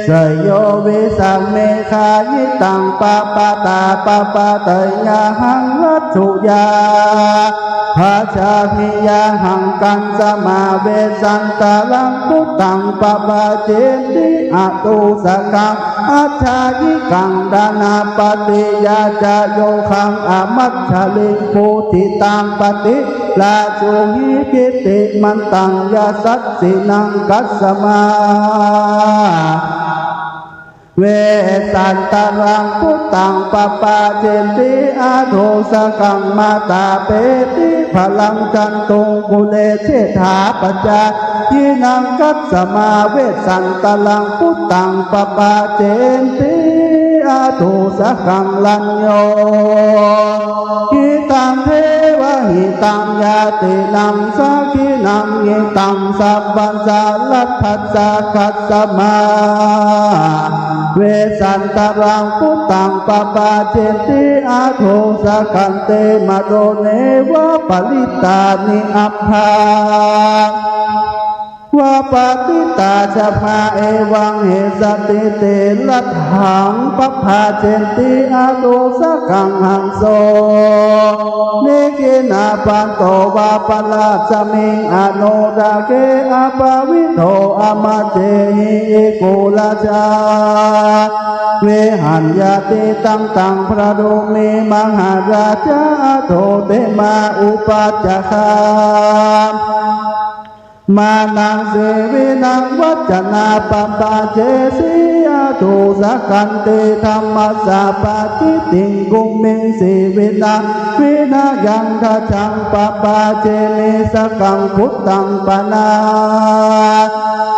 สยโยวิสัมเมฆายิตังปะปะตาปะปะเตยะหังวัตถุยาภาชาพิยาหังกันสมาเวสันตาลังพุทธังปะปะเจติอะตุสกังอัจฉายิกังดานาปฏิยาจะโยคังอมัจฉลิงภูติตังปฏิลาจุหิกิติมันตังยาสัตสินังกัสสมาเวสันตรังพุทธังปะปะเจติอาโทสกังมาตาเปติพลังจันตุงกุเลเชถาปัจจายินังกัสสมาเวสันตรังพุทธังปะปะเจติอาโทสกังลัญโยหิตังเทวะเห หิตังยาตินังสักขินังยิตังสัพพัญสาลัทธัสสะคัสสมาเวสันตรังพุทธังปปาเจติอาโทสกันเตมโดเนวะปลิตานิอัปภาวะปฏิตาชภาเอวังเหสติเตลัทธังปภาเจติอาโตสกังหังโสเนเกนาปันโตวาปลาสมิงอโนดาเกอาปาวิโตอามาเจหิเอโกลาจาเวหันยาติตังตังพระโดเมมหาราชาโตเตมาอุปัจจคามมานังเสวินังวัจนาปปาเจสีอาตุสักขันเตธรรมสาปติติงกุมมิงสีวินาวินายังทัจังปปาเจมิสกังพุทธังปนา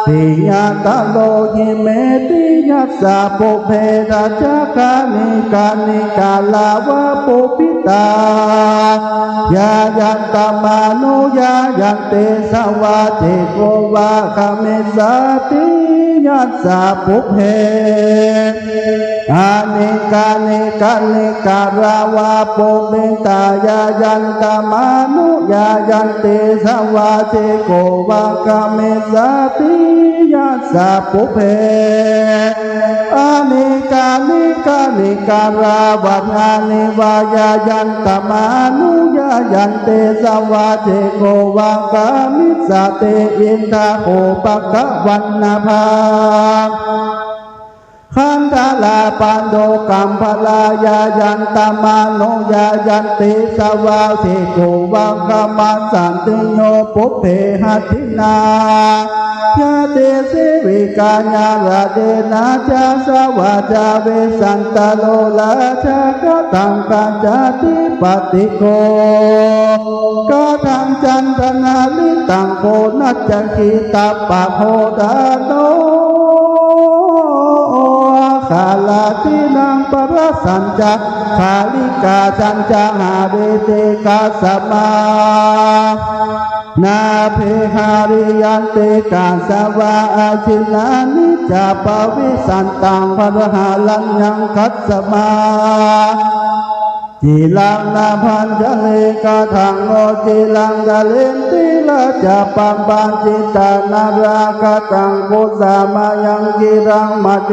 ติญาตโลหิเมติยัสสะปุเพราชกานิกานิกาลาวะปุปิตายายันตมานุยายันเตสวาเจโกวะคามิสติยัสสะปุเพอานิกานิกานิการาวะปุปิตายายันตมานุยายันเตสวาเจโกวะคามิสติยัสสะปุเพอานิกานิกานิการาวะญาณิวายายันตมานุยายันเตสวาเจโกวะกามิสเตอินทาโหปะกะวันนาภาขันธลาปันโดกัมพลายายันตมาโนยายันติสวาเทโกวังกามาสันติโยปุเพหัตินายาเตสิวิกาญาราเดนาจาสวาจาเวสันตโลลาชากตังกัจจติปติโกกตังจันทนาลิตังโพนัจจคิตาปะโพดาโนคาลาตินังปรสัญจคาลิกาสัญจหาเรเตกาสมานาเพหาริยันเตกาสวะอาชินานิจาปวิสันตังพระหาลัญญังคัสสมาจิลังนาพันจเลกาทังโอจิลังดาเลนติลาจะปัมปันจิตานารา กตังพุทธามายังกิรังมาเต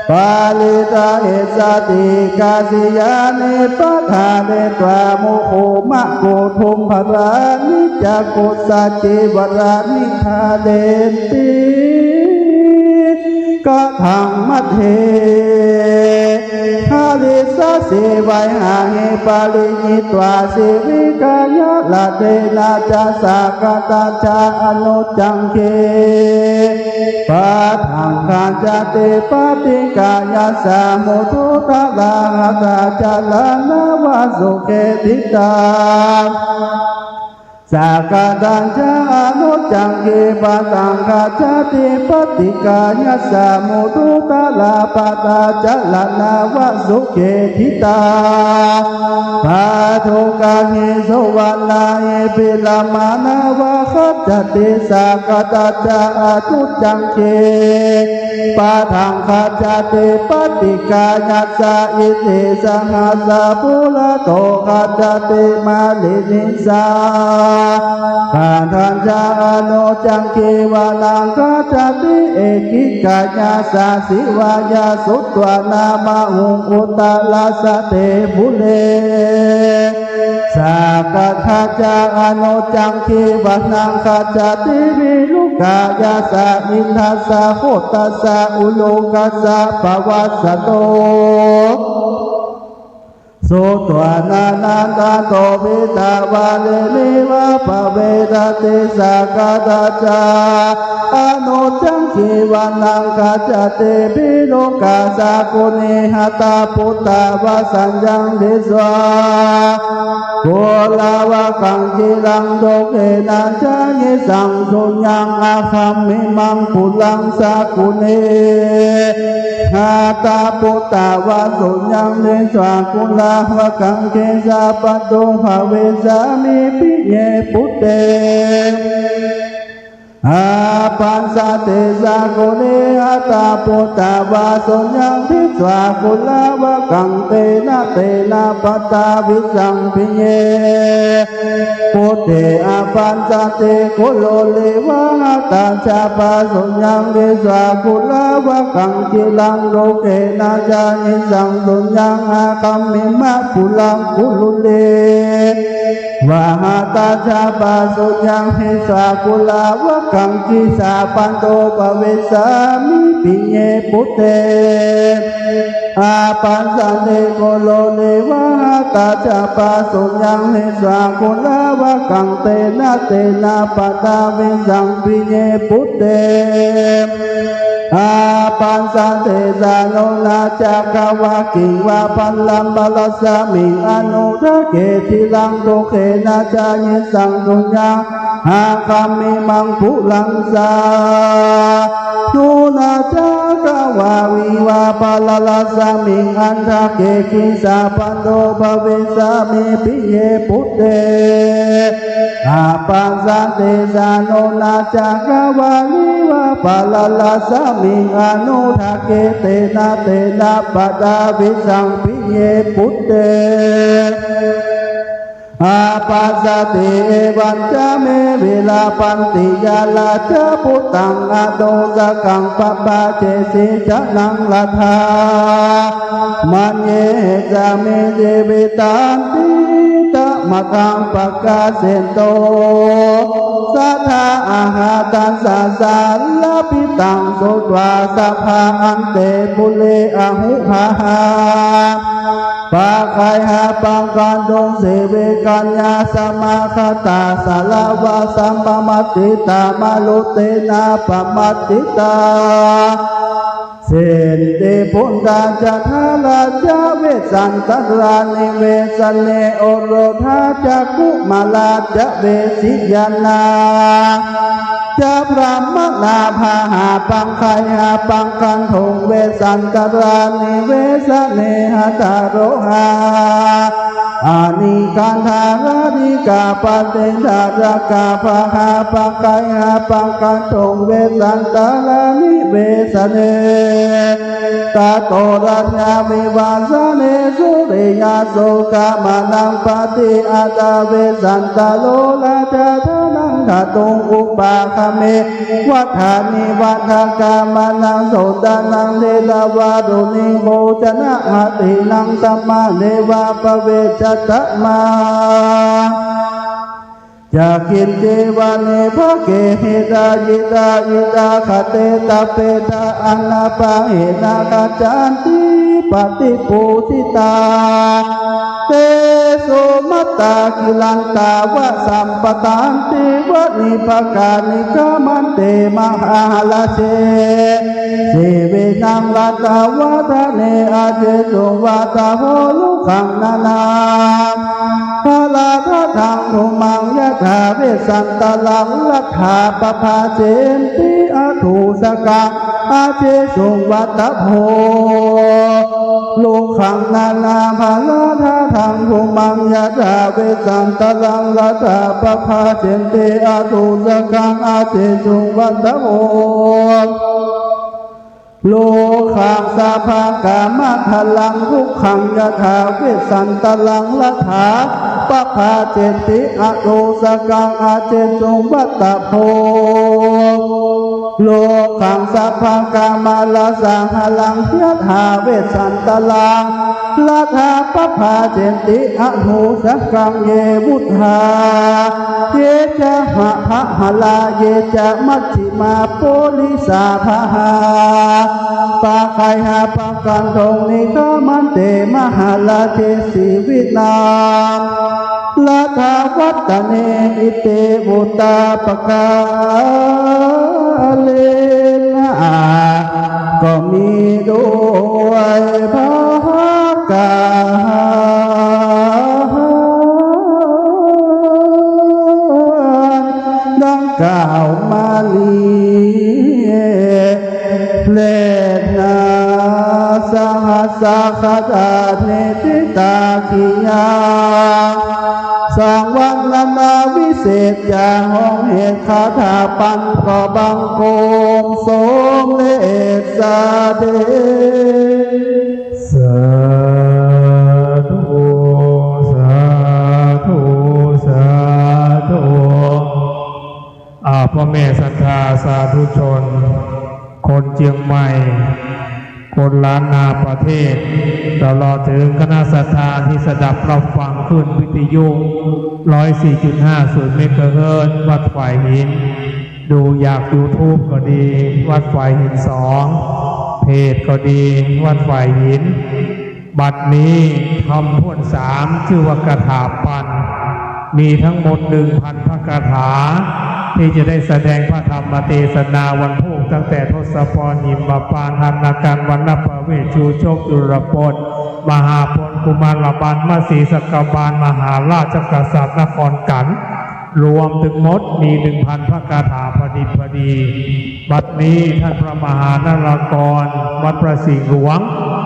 ปาลิตาเอสติกาสิยานิปัฏฐาเนตวามุโหมะโกทุมภรานิจักกุสัจจิวรานิธาเดนติกทังมัทเถหาลิสะเสวะหาเหปาลิญิตวาสิวิกายะละเดนาจาสากตาจาอนุจังเคปะทังคาจติปฏิกายะสามุทุตะลาหะตาจาลานาวาสุเกติตาสากตัญจอนุจังเกปะตังคาจติปฏิกายะสามุทุตะลาปะตาจาลานาวาสุเกติตาปะทุกาหิโสวันนาเอปิลามานาวะคัจจติสากตัญจอนุจังเกปะทังคาจติปฏิกายะสาอิติสหัสสะปุระโตคาจติมาลินิสาปาทัญจาโนจังเกวานังคาจติเอกิกายาสาสิวายาสุตวานามาหุอุตตะลาสเตภุเลสากคาจาโนจังเกวานังคาจติวิลุกายาสาอินทัสสะโหตัสสะอุโลกัสสะปวัสสะโตโสตวานานันตาโตวิตาวาเลนิวะปะเวทติสากตาจาอนุจังคีวานังคาจติปิโลกาสากุณิหตาพุทธาวาสัญญังดิสวาโกลาวะกังกิลังโดเกนัญจานิสังสุญญังอาคัมมิมังปุลังสากุณิหตาพุทธาวาสุญญังดิสวากุลา วะกังเกสาปะโตภเวสามิปิเยปุตเตอาปัสสะเตสะโกเนอัตตาปุตตาวาสุญญังทิสวากุลาวะกังเตนะปัตตาวิสังพิเยปุตเตอาปัสสะเตโกโลเลวะอัตตาชาปะสุญญังทิสวากุลาวะกังจิลังโลเกนะจานิสังสุญญังอาคัมมิมะกุลังกุลุเลวะหัตตาชาปะสุญญังทิสวากุลาวะกังจิสาปันโตภเวสามิปิเยปุตเตอาปัสสะเตโกโลเลวะหัตตาชาปะสุญญังทิสวากุลาวะกังเตนะปัตตาวิสังปิเยปุตเตอาปัสสะเตสะโนนาจักวะกิวะปัลลัมบาลสามิอนุระเกติลังโตเขนะจายิสังสุญญาอาคัมมิมังพุลังสานุนาจักวะวิวะปัลลัสสามิอันระเกกิสาปันโตภเวสามิปิเยปุตเตอาปัสสะเตสะโนนาจักวะวิวะปัลลัสสามิอนุทักเกเตนะปัตตาวิสังปิเยปุตเตอาปัสสะเตวันจาเมเวลาปันติยาลาจาพุตังอโดสกังปะปะเจสิจะนังลัทธามันเยจาเมเจเบตันติตะมะกังปะกาเสนโตสัทธาอาหาตัสสะสาลปิตังโสตวาสัพพะอันเตปุเลอหุหาหาปะไคหาปังกันดงเสเวกัญญาสมาคตาสารวะสัมปมัตติตามาลุเตนะปมัตติตาเสนเตปุณตาจัทาราจาเวสันตรานิเวสเนโอโรธาจักขุมาลาจะเวสิยานาจะพระมนาภาหาปังไคหาปังกันทงเวสันตรานิเวสเนหตาโรหาอานิกันธารานิกาปเตธารกาภาหาปังไคหาปังกันทงเวสันตรานิเวสเนตาโตรัญญาวิวาสเนสุริยาโสกามานังปฏิอาตาเวสันตโลลาจาทานังขาตุงอุปาคเมวัฏานิวัฏกามานังโสตานังเทลาวารุณิโมจนะหตินังสัมมาเนวาปเวชตมาจากกินเจวานิภะเกหิตายิตายิตาคเตตาเปตาอนาปะเหนาคจันติปฏิปูติตาเตโสมัตตากิลันตาวะสัมปตานติวะนิภกานิกามันเตมหาลาเชเสเวนังลัตตาวะทะเนอาเจโสวะตาโหลุขังนานาภาลาทะทังทุมังยะถาเวสันตลังลัทธาปภาเจนติอาทูสกังอาเจโสวัตโพโลขังนานาภาลาทะทังทุมังยะถาเวสันตลังลัทธาปภาเจนติอาทูสกังอาเจโสวัตโพโลขังสาภากามะทลังทุกขังยะถาเวสันตลังลัทธาปภาเจติอโตสกังอาเจโสวัตโพโลขังสาภากามาลาสังหลังยะถาเวสันตลังลัทธาปภาเจติอโตสกังเยวุธาเยจะหะภะหลาเยจะมัชฌิมาโพลิสาภาหาปะไคหาปังกันทงนิกามันเตมหาลาเทสีวินามลัทธาวัตเนอิเตบุตาปกาเลนะก็มีด้วยภากาดังกล่าวมาลีเลนาสหัส สาคาตาเนติตาขิยาสังวันนานาวิเศษยาห้องเหตุคาถาปันก็บังโคมสมเลสาเดสาธุสาธุสาธุพ่อแม่ศรัทธาสาธุชนคนเชียงใหม่คนล้านนาประเทศตลอดถึงคณะศรัทธาที่สดับรับฟังขึ้นวิทยุ 104.50 เมกะเฮิรตซ์วัดฝ่ายหินดูอยาก YouTube ก็ดีวัดฝ่ายหิน2เพจก็ดีวัดฝ่ายหินบัดนี้ทำพ่วน3ชื่อว่ากถาปันมีทั้งหมด 1,000 พระคาถาที่จะได้แสดงพระธรรมเทศนาวันพุธตั้งแต่ทศพรหิมปานธนาการวรรณประเวศชูโชคจุรพจน์มหาพลกุมารบาลมาศรีสกบาลมหาราชกษัตริย์นครกัญรวมถึงหมดมี 1,000 พระคาถาพอดีบัดนี้ท่านพระมหานารากรวัดประสิงห์หลวง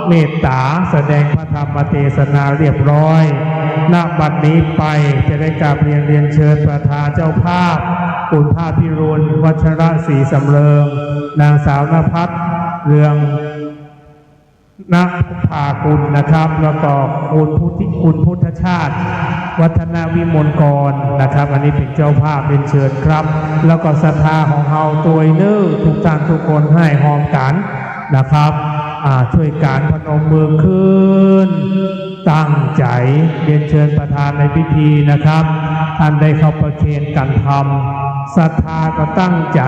เมตตาแสดงพระธรรมเทศนาเรียบร้อยณบัดนี้ไปจะได้กราบเรียนเชิญประธานเจ้าภาพคุณภาพพิรุณวัชระศรีสำเริงนางสาวนภัสเรืองณภาคุณนะครับแล้วก็คุณพุทธชาติวัฒนาวิมลกรนะครับอันนี้เป็นเจ้าภาพเป็นเชิญครับแล้วก็ศรัทธาของเราตัวเนื้อทุกท่านทุกคนให้หอมกันนะครับช่วยการพนมมือขึ้นตั้งใจเรียนเชิญประธานในพิธีนะครับท่านได้เข้าประเคนกันทำศรัทธาก็ตั้งใจ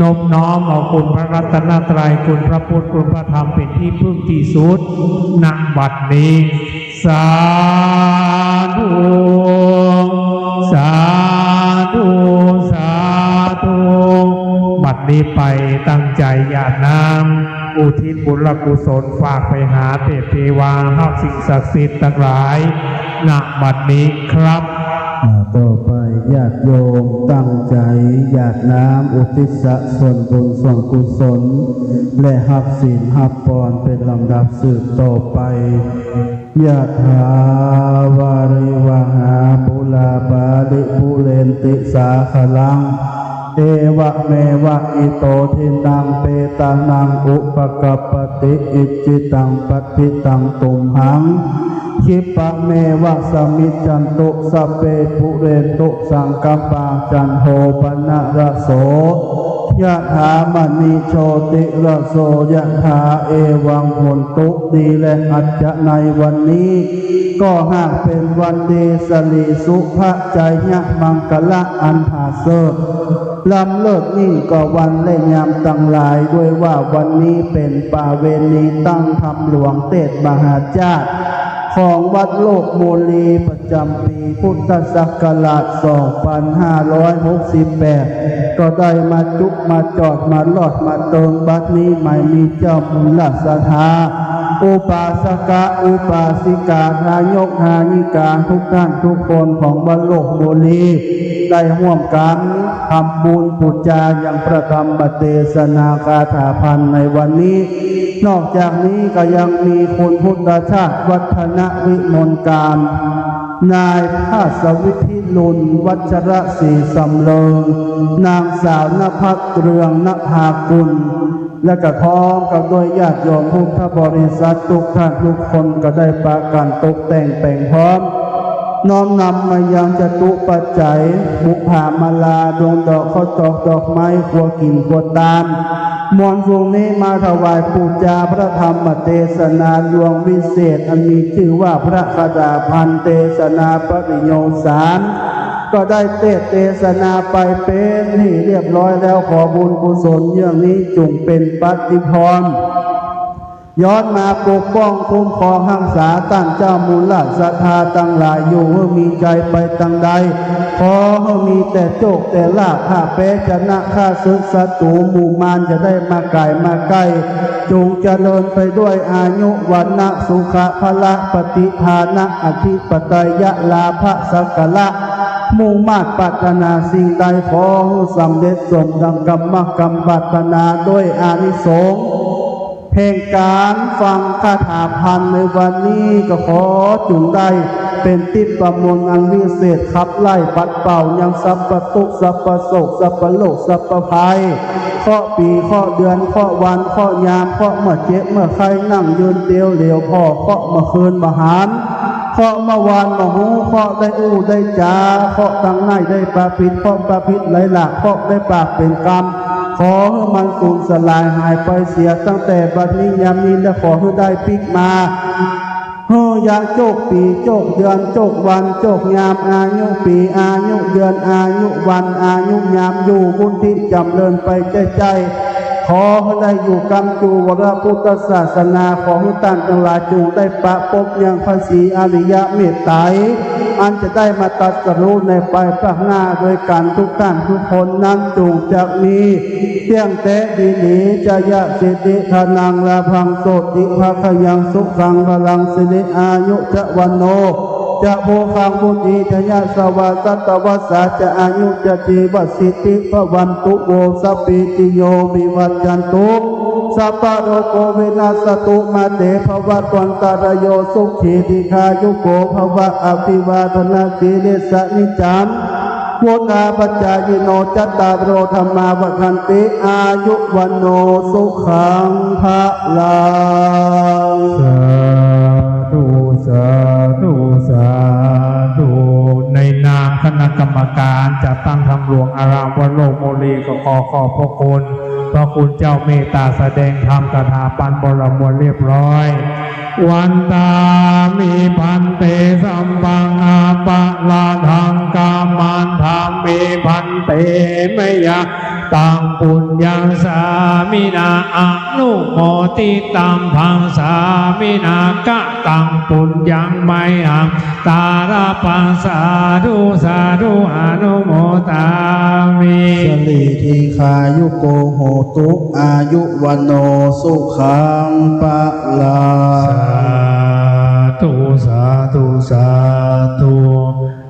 นบน้อมเอาคุณพระรัตนตรัยคุณพระพุทธคุณพระธรรมเป็นที่พึ่งที่สุดณบัดนี้สาธุสาธุสาธุบัดนี้ไปตั้งใจญาติน้ำอุทิศบุญกุศลฝากไปหาเทวาห้าสิ่งศักดิ์สิทธิ์ทั้งหลายณบัดนี้ครับต่อไปญาติโยมตั้งใจหยาดน้ำอุทิศส่วนบุญส่วนกุศลและหับศีลหับพรเป็นลำดับสืบต่อไปยะถาวาริวหาปุลาปาลิปุเรนติสาขลังเอวะเมวะอิโตทินังเปตานังอุปกัปปติอิจิตังปฏิตังตุมหังคิปะเมวะสมิจจันตุสัพเพปุเรนตุสังกัปปาจันโทปนะระโสยะถามณีโชติระโสยะถาเอวังหนตุดีและอัจจะในวันนี้ก็หากเป็นวันดีสลีสุภะใจยะมังกละอันผาเสดลำเลิศยิ่งก็วันและยามตั้งหลายด้วยว่าวันนี้เป็นปาเวณีตั้งธรรมหลวงเทศมหาชาติของวัดโลกโมลีประจำปีพุทธศักราช 2568 ก็ได้มาจุกมาจอดมาลอดมาเติงบัดนี้ไม่มีเจ้าบุญศรัทธาอุปาสกะอุปาสิกาทายกทายิกาทุกท่านทุกคนของวัดโลกโมลีได้ร่วมกันทำบุญปุจจาอย่างประธรรมเทศนาคาถาพันในวันนี้นอกจากนี้ก็ยังมีคุณพุทธชาติวัฒนวิมลการนายภาสวิธิลุลวัชระศรีสำเริงนางสาวนภัสเรืองนภากุลและก็พร้อมกับโดยญาติโยมพุทธบริษัททุกท่านทุกคนก็ได้ประกันตกแต่งแปลงพร้อมน้อมนำมายังจตุปัจจัยบุพามาลาดวงดอกข้าวตอกดอกไม้ครัวกินครัวตามมวลพวงนี้มาถวายปูจาพระธรรมเทศนาดวงวิเศษอันมีชื่อว่าพระคดาพันเทศนาปริโยสารก็ได้เทศนาไปเป็นที่เรียบร้อยแล้วขอบุญกุศลอย่างนี้จงเป็นปฏิพรย้อนมาปกป้องคุ้มครองรักษาตั้งเจ้ามูลศรัทธาตั้งหลายอยู่เมื่อมีใจไปตั้งใดขอให้มีแต่โชคแต่ลาภข้าเปชนะข้าศึกศัตรูหมู่มารจะได้มาไก่มาใกล้จงเจริญไปด้วยอายุวันนะสุขะพละปฏิภาณะอธิปไตยะลาภสักกะละมุ่งมาตรปรารถนาสิ่งใดขอให้สำเร็จสมดังกรรมปรารถนาด้วยอานิสงส์ แห่งการฟังคาถาพันในวันนี้ก็ขอจุงได้เป็นติดประมวลอันวิเศษขับไล่ปัดเป่ายังสัพพทุกข์สัพพโศกสัพพโลกสัพพภัยข้อปีข้อเดือนข้อวันข้อยามข้อเมื่อเจ็บเมื่อใครนั่งยืนเตียวเหลียวพ่อข้อเมื่อคืนมหารข้อเมื่อวานมาหูข้อได้อู้ได้จาข้อตั้งในได้ปาปิดข้อปาปิดไหลหลักข้อได้ปากเป็นกรรมขอให้มันสูญสลายหายไปเสียตั้งแต่บัดนี้ยามนี้และขอให้ได้ปิกมาเฮือยาโจกปีโจกเดือนโจกวันโจกยามอายุปีอายุเดือนอายุวันอายุยามอยู่บุญที่จำเริญไปใจขอให้ได้อยู่กำจูวรพุทธศาสนาขอให้ตั้งทั้งหลายจูได้ปะปบยังภาษีอริยเมตไตรอันจะได้มาตรัสรู้ในไปภาคหน้าโดยการทุกท่านทุกคนนั้นจูจากมีเที่ยงแต่ดีหลีจะยะสิทธิธนังลาพังโสติภาคยังสุขังพลังสิริอายุจะวันโนจะโภคังบุติทยะสวาสัตวัสสะจะอายุจะจีวสิทธิภวันตุโวสัพพิติโยวิวัจจันตุสัพพะโรโควินาสตุมาเตภวะตวันตารโยสุขีติคายุโกภวะอภิวาทนาสีเลสนิจังพุทธาปัจจายโนจัตตารโรธรรมาวคันติอายุวันโนสุขังภะลังสาธุในนามคณะกรรมการจัดตั้งธรรมหลวงอารามวัดโลกโมลีก็ขอบพระคุณพระคุณเจ้าเมตตาแสดงธรรมคาถาปันบรมวลเรียบร้อยวันตามิพันเตสัมปังอาปะลาทังกามันธรรมมิพันเตมยะตังปุญญังสามินาอนุโมติตัมพังสามินากะตังปุญญังไมหังตาราปังสาธุอนุโมตามิสลีทีคายุโกโหตุอายุวันโนสุขังปะลาสาธุ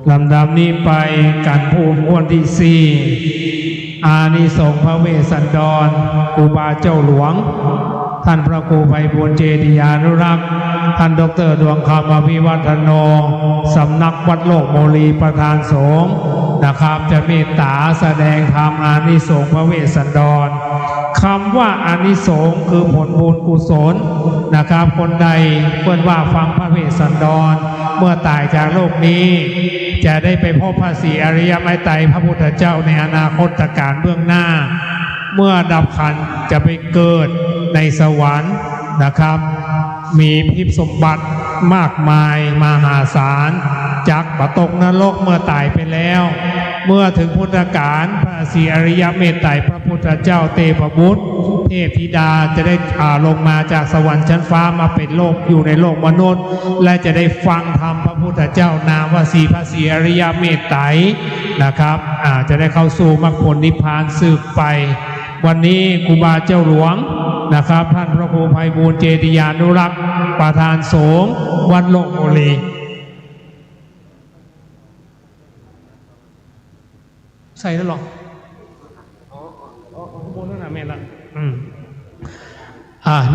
ลำดับนี้ไปการภูมิอ้วนที่สี่อานิสงส์พระเวสสันดรครูบาเจ้าหลวงท่านพระครูไพบูลย์เจติยานุรักษ์ท่านดร.ดวงคำอภิวัฒโนสำนักวัดโลกโมลีประธานสงฆ์นะครับจะเมตตาแสดงธรรมอานิสงส์พระเวสสันดรคำว่าอานิสงส์คือผลบุญกุศลนะครับคนใดเพื่อนว่าฟังพระเวสสันดรเมื่อตายจากโลกนี้จะได้ไปพบพระศรีอริยเมตไตรพระพุทธเจ้าในอนาคตการเบื้องหน้าเมื่อดับขันธ์จะไปเกิดในสวรรค์นะครับมีทิพย์สมบัติมากมายมหาศาลจากปตกนรกเมื่อตายไปแล้วเมื่อถึงพุทธกาลพระศรีอริยเมตไตรพระพุทธเจ้าเทพบุตรเทพธิดาจะได้ลงมาจากสวรรค์ชั้นฟ้ามาเป็นโลกอยู่ในโลกมนุษย์และจะได้ฟังธรรมพระพุทธเจ้านามว่าพระศรีอริยเมตไตรนะครับจะได้เข้าสู่มรรคผลนิพพานสืบไปวันนี้ครูบาเจ้าหลวงนะครับท่านพระครูไพบูลย์เจติยานุรักษ์ประธานสงฆ์วัดโลกโมลีใส่แล้วหรอโบนนั่นน่ะแม่ละ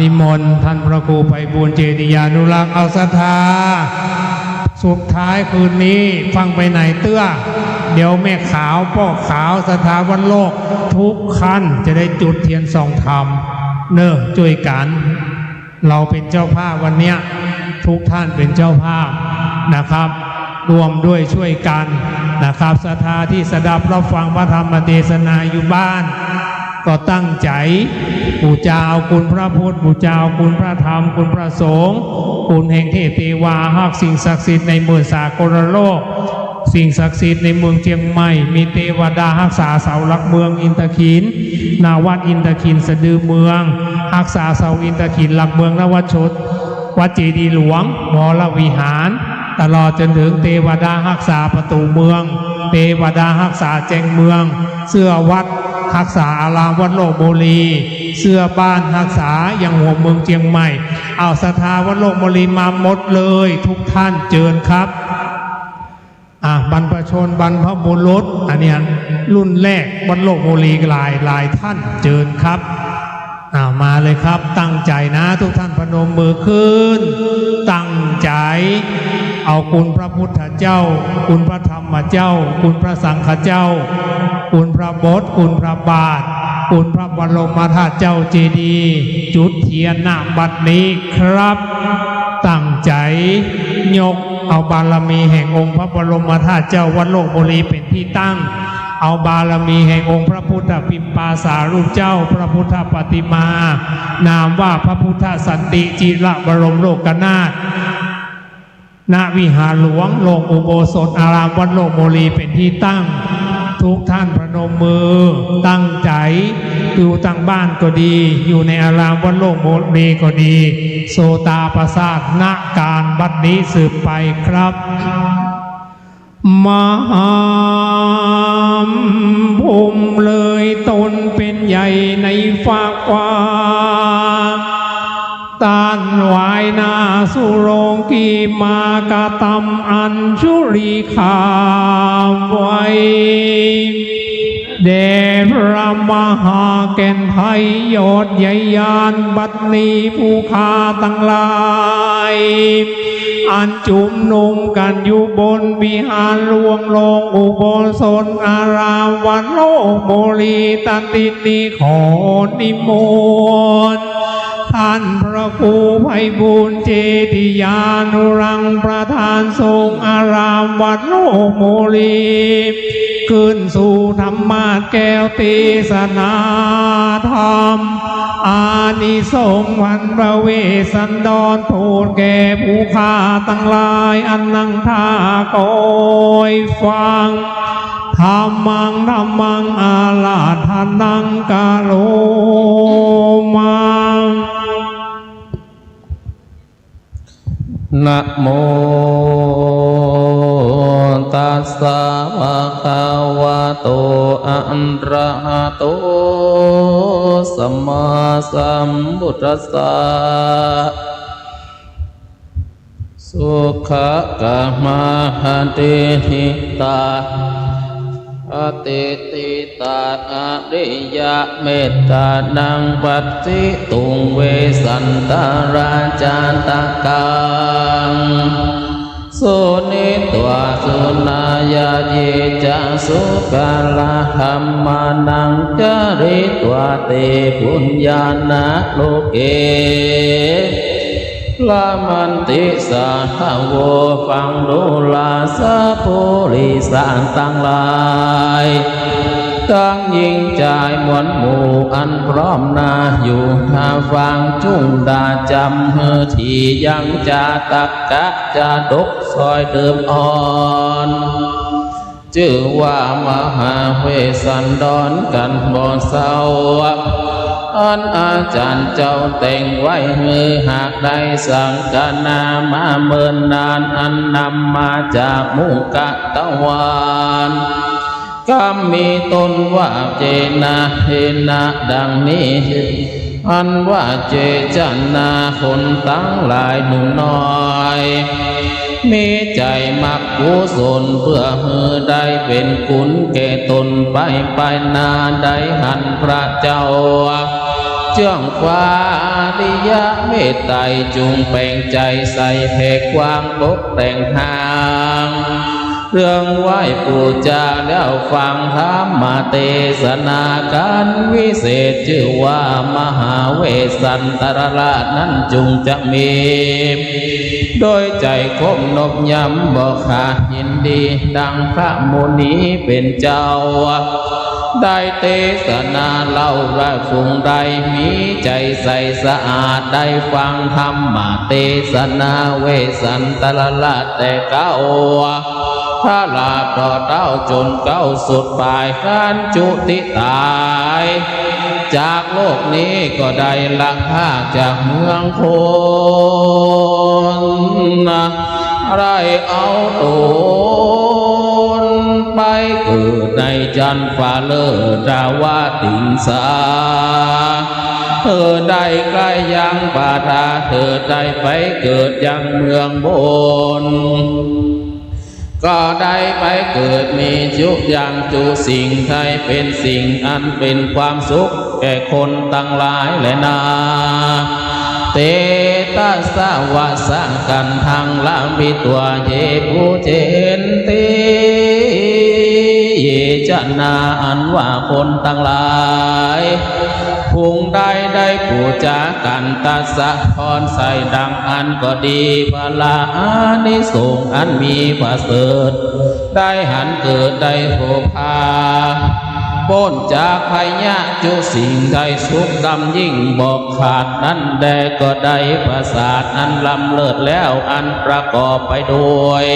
นิมนต์ท่านพระครูไพบูลย์เจติยานุรักษ์เอาศรัทธาสุดท้ายคืนนี้ฟังไปไหนเตื้อเดี๋ยวแม่ขาวพ่อขาวศรัทธาวันโลกทุกขั้นจะได้จุดเทียนส่องธรรมช่วยกันเราเป็นเจ้าภาพวันเนี้ยทุกท่านเป็นเจ้าภาพนะครับรวมด้วยช่วยกันนะครับศรัทธาที่สดับรับฟังพระธรรมเทศนาอยู่บ้านก็ตั้งใจบูชาเอาคุณพระพุทธบูชาเอาคุณพระธรรมคุณพระสงฆ์คุณแห่งเทพเทวาฮักสิ่งศักดิ์สิทธิ์ในเมืองสากลโลกสิ่งศักดิ์สิทธิ์ในเมืองเชียงใหม่มีเทวดารักษาเสาหลักเมืองอินทขินนาวัดอินทขินสะดือเมืองรักษาเสาอินทขินหลักเมืองนวัดชดวัดเจดีย์หลวงวรวิหารตลอดจนถึงเทวดารักษาประตูเมืองเทวดารักษาแจงเมืองเสื้อวัดรักษาอารามวัดโลกโมลีเสื้อบ้านรักษาอย่างหัวเมืองเชียงใหม่เอาศรัทธาวัดโลกโมลีมาหมดเลยทุกท่านเชิญครับบรรพชนบรรพบุรุษอันนี้รุ่นแรกวัดโลกโมลีหลายท่านเชิญครับ มาเลยครับตั้งใจนะทุกท่านพนมมือขึ้นตั้งใจเอาคุณพระพุทธเจ้าคุณพระธรรมเจ้าคุณพระสังฆเจ้าคุณพระบดคุณพระบาทคุณพระบรมธาตุเจ้าเจดีย์จุดเทียนณบัดนี้ครับตั้งใจยกเอาบารมีแห่งองค์พระบรมธาตุเจ้าวัดโลกบุรีเป็นที่ตั้งเอาบารมีแห่งองค์พระพุทธพิมพาสารูปเจ้าพระพุทธปฏิมานามว่าพระพุทธสันติจิรบรมโลกนาถณวิหารหลวงโลงอุโบสถอารามวัดโลกบุรีเป็นที่ตั้งทุกท่านพนมมือตั้งใจอยู่ตั้งบ้านก็ดีอยู่ในอารามวัดโลกบุรีก็ดีโสตาประสาทณการบัดนี้สืบไปครับมหาภูมิเลยตนเป็นใหญ่ในฝากฟ้าต้านวายนาสุโรงกีมากาตำอัญชุรีขามไว้เดพระมหาแก่นไทยยอดใหญ่ยานบัดนี้ผู้ข้าตั้งหลายอันจุมนุมกันอยู่บนวิหารหลวงโลงอุโบสถอารามวัดโลกบุรีตันตินีขอนิมนต์ท่านพระครูไพบูลย์เจติยานุรังค์ประธานสงฆ์อารามวัดโลกบุรีขึ้นสู่ธรรมาสแก้วเทศนาธรรมอานิสงส์วันประเวสสันดรโปรดแก่ผู้ข้าตั้งหลายอันนั่งท่าคอยฟังธรรมังอาลาธนังกาโลมังนะโมตัสสะภะคะวะโตอะระหะโตสัมมาสัมพุทธัสสะสุขะกะมะหะเตหิตาอติติตาอริยะเมตตานังปัสสิตุงเวสันตราจาตกังสุนิตวาสุนายาเยจะสุกาลหัมมานังจาริตวาเตปุญญานะโลเกลามันติสาหะโวฟังดูลาสะภูริสานตั้งหลายตั้งยิ่งใจมวลหมู่อันพร้อมนาอยู่ท่าฟังจุ่งดาจำเฮที่ยังจะตักกะจะดกซอยเดิมอ่อนชื่อว่ามหาเวสสันดรกันบ่เศร้าอันอาจารย์เจ้าแต่งไว้มือหากได้สังกนามาเมินนานอันนำมาจากมุกะตะวันก็มีตนว่าเจนะเฮนะดังนี้อันว่าเจจันนาคนตั้งหลายหนุ่มน้อยมีใจมักกุศลเพื่อมือได้เป็นคุณแก่ตนไปนาได้หันพระเจ้าเจ้าฟ้าดิยะเมตไตรจุงแปลงใจใส่แผ่กว้างตกแต่งหางเรื่องไหว้ปูจาแล้วฟังธรรมเทศนาการวิเศษชื่อว่ามหาเวสสันตราชนั้นจุงจะมีโดยใจคมนบย้ำบอกขาดยินดีดังพระมุนีเป็นเจ้าได้เทศนาเล่าว่าฟุงใดมีใจใสสะอาดได้ฟังธรรมเทศนาเวสสันตราชแต่เก้าถ้าลาต่อเต้าจนเก้าสุดปลายการจุติตายจากโลกนี้ก็ได้ลักพาจากเมืองโคนไรเอาตูนไปเกิดในจันฟ้าเลิศดาวติงสาเธอได้ใกล้ยังปาทาเธอได้ไปเกิดยังเมืองบนก็ได้ไปเกิดมีจุอย่างจุสิ่งไทยเป็นสิ่งอันเป็นความสุข แก่คนตั้งหลายแลนาเตตัสสะวะสังกันทังละมิตัวเยปุเจนติเยจนาอันว่าคนตั้งหลายพุงใดได้ปูจากันตัสสะพรใส่ดังอันก็ดีพลาอานิสงส์อันมีประเสริฐได้หันเกิดได้โภภาพ้นจากภัยยะจุสิ่งใดสุขดำยิ่งบอกขาดนั้นแดก็ได้ประสาทอันลำเลิศแล้วอันประกอบไปด้วย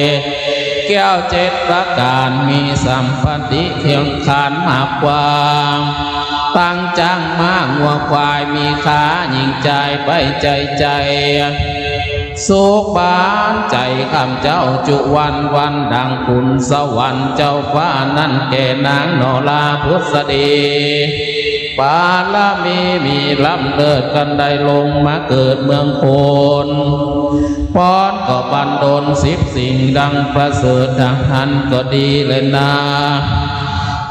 แก้วเจ็ดประการมีสัมปติเทียงขานมากกว่าตั้งจังมากงัวควายมีขายิ่งใจไปใจสุขบานใจข้ามเจ้าจุวันดังคุณสวรรค์เจ้าฟ้านั่นแก่นางนลาพุทธดีปาลมีล้ำเลิศกันได้ลงมาเกิดเมืองโคนพรก็บันดล10 สิ่งดังประเสริฐดังหันก็ดีเลยนา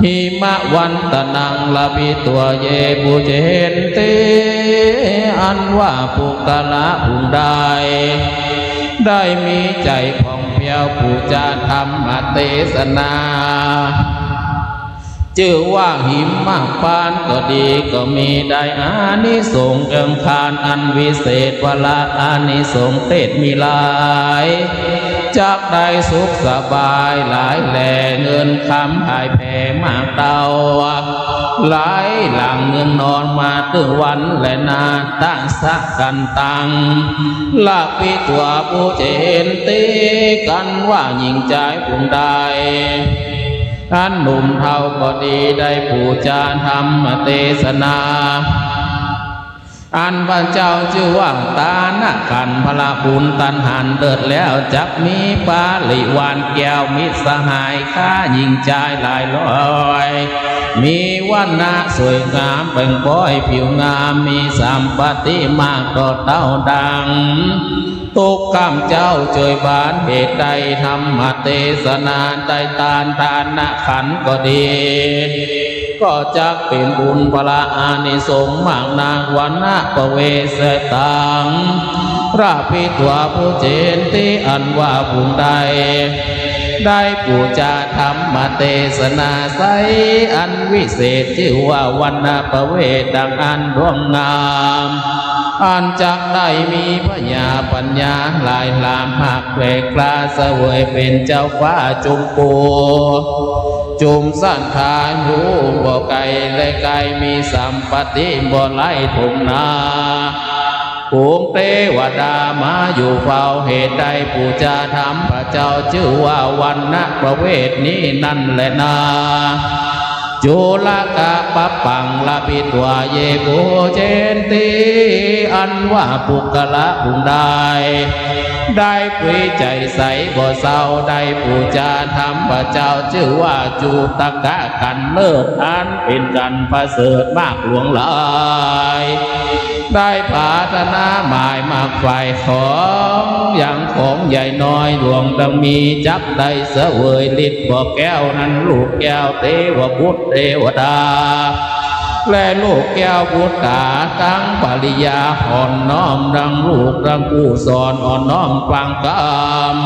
หิมะวันตะนังละบิตัวเยบุเจนเตอันว่าปุกละภูมิได้มีใจผ่องเพียวผู้จะธรรมเทศนาชื่อว่าหิมะปานก็ดีก็มีได้อานิสงส์เอิงคานอันวิเศษวละอานิสงส์เตศมีหลายจากได้สุขสบายหลายแหล่เงินคำหายแผ่มากเตาหลายหลังเงินนอนมาตึงวันและนาตั้งสักกันตังลาปิตัวผู้เจนตีกันว่ายิ่งใจภูมิได้อันหนุ่มเท่าก็ดีได้ผู้จาธรรมเทศนาอันพระเจ้าชื่อว่าตานะขันพละบุญตันหันเดิดแล้วจักมีปาลิวานแก้วมิตรสหายข้ายิ่งใจหลายร้อยมีวันนาสวยงามเปล่งป้อยผิวงามมีสัมปติมากก็เต้าดังทุกข้ามเจ้าช่วยบานเหตุใดธรรมเทศนาได้ทานนะขันก็ดีก็จักเป็นบุญพละอานิสงส์มากนางวันนะประเวสตังราภิตัวผู้เจนที่อันว่าภูมิได้ปูจาธรรมเทศนาใสอันวิเศษชื่อว่าวันนะประเวสดังอันดวงงามอันจักได้มีปัญญาหลายหลามหักแหวกกลาเสวยเป็นเจ้าฟ้าจุมปูจุมสั้นทานหูบ่ไกลและไกลมีสัมปติบ่ไล่ถุงนาภูมิเทวดามาอยู่เฝ้าเหตุใดปูจาธรรมพระเจ้าชื่อว่าวันนะประเวทนี้นั่นแหละนาจุลกะปะปังละปิตัวเยปุเจนติอันว่าปุกละภูมิได้ปุยใจใสบ่เศร้าได้ปูจาธรรมพระเจ้าชื่อว่าจุตกะกันเลิศอันเป็นกันประเสริฐมากหลวงหลายได้ปรารถนาหมายมากฝ่ายของอย่างของใหญ่น้อยหลวงดังมีจับได้เสวยฤทธิ์บ่แก้วนั้นลูกแก้วเทวบุตรเทวดาและลูกแก้วบุตรตาตั้งปริยาอ่อนน้อมดังลูกดังผู้สอนอ่อนน้อมฟังกาม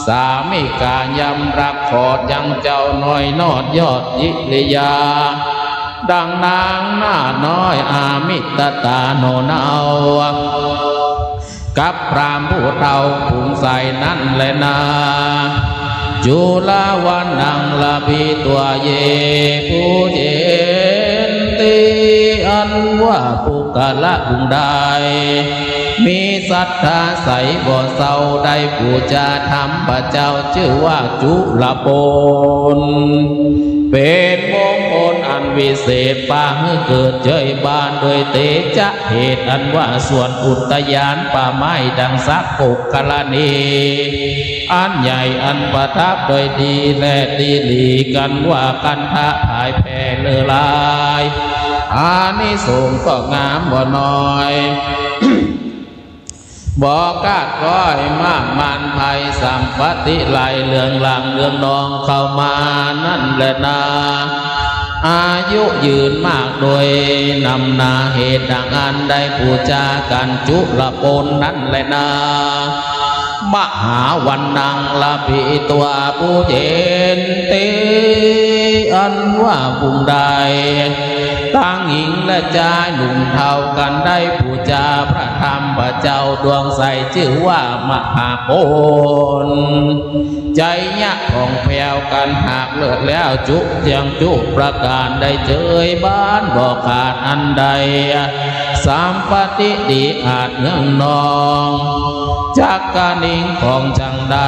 สามิกายำรักขอดยังเจ้าน้อยนอดยอดยิริยาดังนางหน้าน้อยอามิตตาโนนากับพรามผู้เฒ่าภูมิใสนั่นแหละนาจุลาวันนังละพีตัวเยผู้เจนติอันว่าปุกละบุญได้มีศรัทธาใสบ่เศร้าได้ปูจาธรรมพระเจ้าชื่อว่าจุลโปนเป็นมงคลอันวิเศษปางเกิดเจยบานโดยเตจะเหตุอันว่าส่วนอุทยานป่าไม้ดังสักปุกละนีอันใหญ่อันประทับโดยดีและดีหลีกันว่ากันทะภายแผ่เลอลายอานิสงส์ก็งามบ่น้อยบอกกาดร้อยมากมันภัยสัมปติไหลเรื่องหลังเรื่องนองเข้ามานั่นแหละนาอายุ ยุยืนมากโดยนำนาเหตุดังอันได้ปูจากันจุลปนนั้นแหละนามหาวันนังละพิตัวผู้เจนติอันว่าบุงใดตั้งหญิงและชายหนุ่มเท่ากันได้ปูจาพระธรรมพระเจ้าดวงใสชื่อว่ามหาโอนใจยะของแผ่วกันหากเลิศแล้วจุยังจุประการได้เจยบ้านบอกขาดอันใดสามปฏิดีอาจเนื่องนองจากการนิ่งของจังใด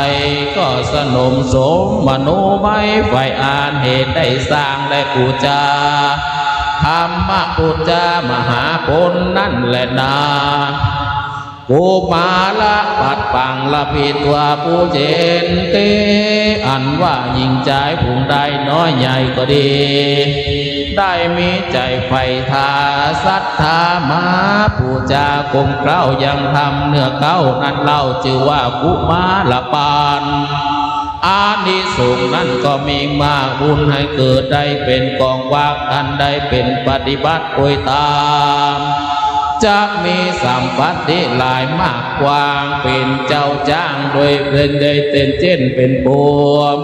ก็สนมสมมโนไม่ไฟอ่านเหตุได้สร้างได้ปูจาธรรมปูจามหาผลนั่นแหละนากูมาละปัดปังละพิตัวผู้เจนเตอันว่ายิ่งใจผู้ใดน้อยใหญ่ก็ดีได้มีใจไฟทาศรัทธามาผู้จากลมเกล้ายังทำเนื้อเก้านั้นเล่าชื่อว่ากุมาละปานอานิสงส์นั้นก็มีมากบุญให้เกิดได้เป็นกองวากอันได้เป็นปฏิบัติโดยตามจะมีสัมปัตติหลายมากกว้างเป็นเจ้าจ้างโดยเป็นได้เต้นเจนเป็นปวง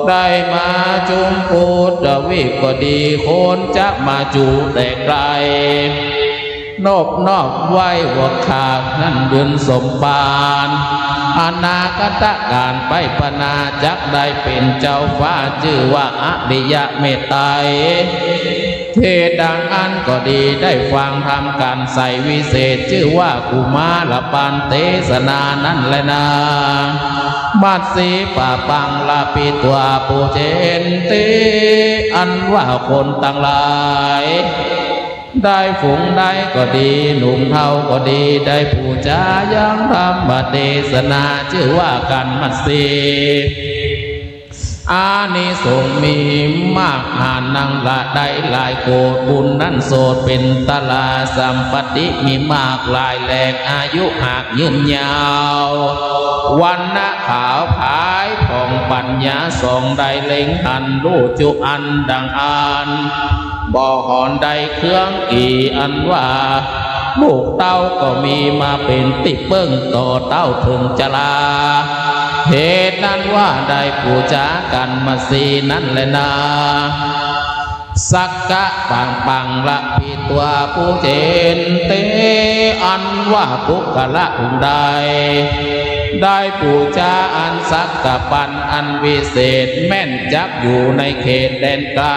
ได้มาจุมพูดวิก็ดีคนจะมาจูแต่ไกลนอบไว้หัวขาดนั้นยืนสมบานอนาคตการไปปนาจักได้เป็นเจ้าฟ้าชื่อว่าอริยเมตไตรเทศดังอันก็ดีได้ฟังทำการใส่วิเศษชื่อว่ากุมาลปันเทศนานั่นแหละนามัดสีป่าปังลาปิตัวปูเจนติอันว่าคนต่างหลายได้ฝูงได้ก็ดีหนุ่มเท่าก็ดีได้ผู้จายังธรรมเทศนาชื่อว่ากันมัดสีอานิสงส์มีมากหานังละได้หลายโกดบุญนั้นโสดเป็นตลาสัมปติมีมากหลายแหลกอายุหากยืนยาววันนะขาวผายผ่องปัญญาส่องได้เล็งหันรู้จุอันดังอ่านบ่หอนได้เครื่องกี่อันว่าลูกเต้าก็มีมาเป็นติเบิ้งต่อเต้าถึงจลาเหตุนั้นว่าได้ปูจากันมาสีนั่นแหละนาสักกะปังละพิตัวผู้เจนเตอันว่าปุกละอุใดได้ปูจาอันสักกะปันอันวิเศษแม่นจักอยู่ในเขตแดนไกล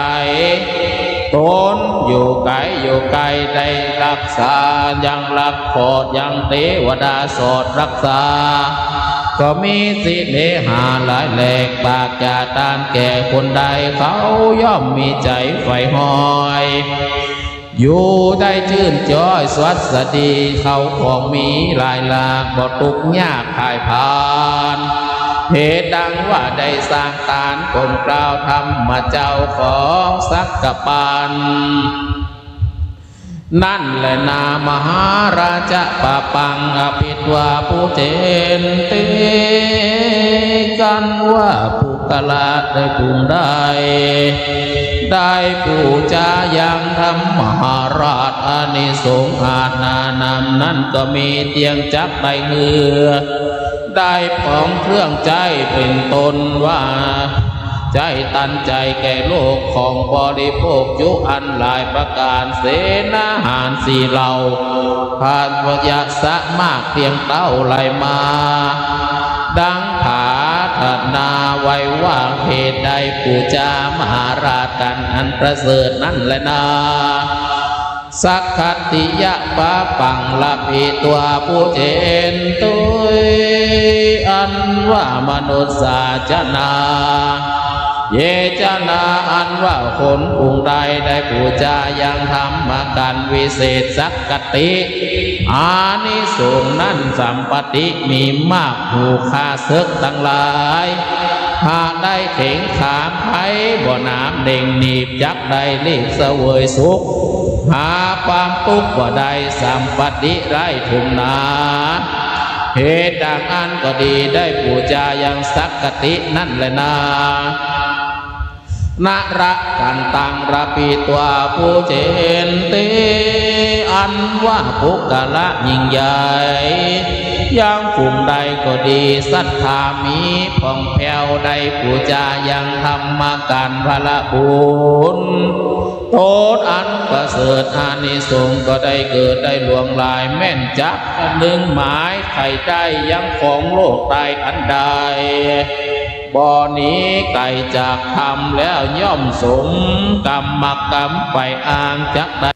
ตนอยู่ไกลได้รักษายังรักโคดยังเทวดาสอดรักษาก็มีสิเนหาหลายแหลกปากจาตานแก่คนใดเขาย่อมมีใจไฟหอยอยู่ได้ชื่นจ้อยสวัสดีเขาของมีหลายหลากบ่ตุกยากภายผ่านเหตุดังว่าได้สร้างตานกลมกล่าวธรรมเจ้าของสักกะปันนั่นแหละนามหาราชปะปังอภิตวาผู้เจนติกันว่าผู้กละได้ผู้ใดได้ผู้จายังธรรมมหาราชอานิสงส์อาจนานำนั้นก็มีเตียงจักได้เงือได้ของเครื่องใจเป็นตนว่าใจตันใจแก่โลกของบริโภคยุอันหลายประการเสนาหารสีเหล่าผ่านวิยะสะมากเพียงเต้าไหลมาดังผาธนาไว้ว่าเหตุใดปูจามหาราชกันอันประเสริฐนั่นแหละนาสักขติยะปะปังละพิตัวผู้เจนตุยอันว่ามนุษย์ศาจนาเยจนาอันว่าคนองค์ใดได้ปูจายังธรรมกันวิเศษสักกติอานิสงส์นั้นสัมปติมีมากหูคาศึกทั้งหลายหากได้เข่งขามไผ่บ่อน้ำเด่งหนีบจักได้รีบเสวยสุขหาความทุกข์บ่ได้สัมปติไร้ทุมนาเหตุดังอันก็ดีได้ปูจายังสักกตินั่นแหละนา นาระกันตังระปีตัวผู้เจนติอันว่าปุกกะละยิ่งใหญ่ยังกลุ่มใดก็ดีศรัทธามีผ่องแผ้วใดผู้จายังธรรมการพละบุญโทษอันประเสริฐอานิสงส์ก็ได้เกิดได้หลวงลายแม่นจักดึงหมายไข่ได้ยังของโลกใดอันใดบ่อนี้ไก่จากธรรมแล้วย่อมสมกรรมไปอ้างจักได้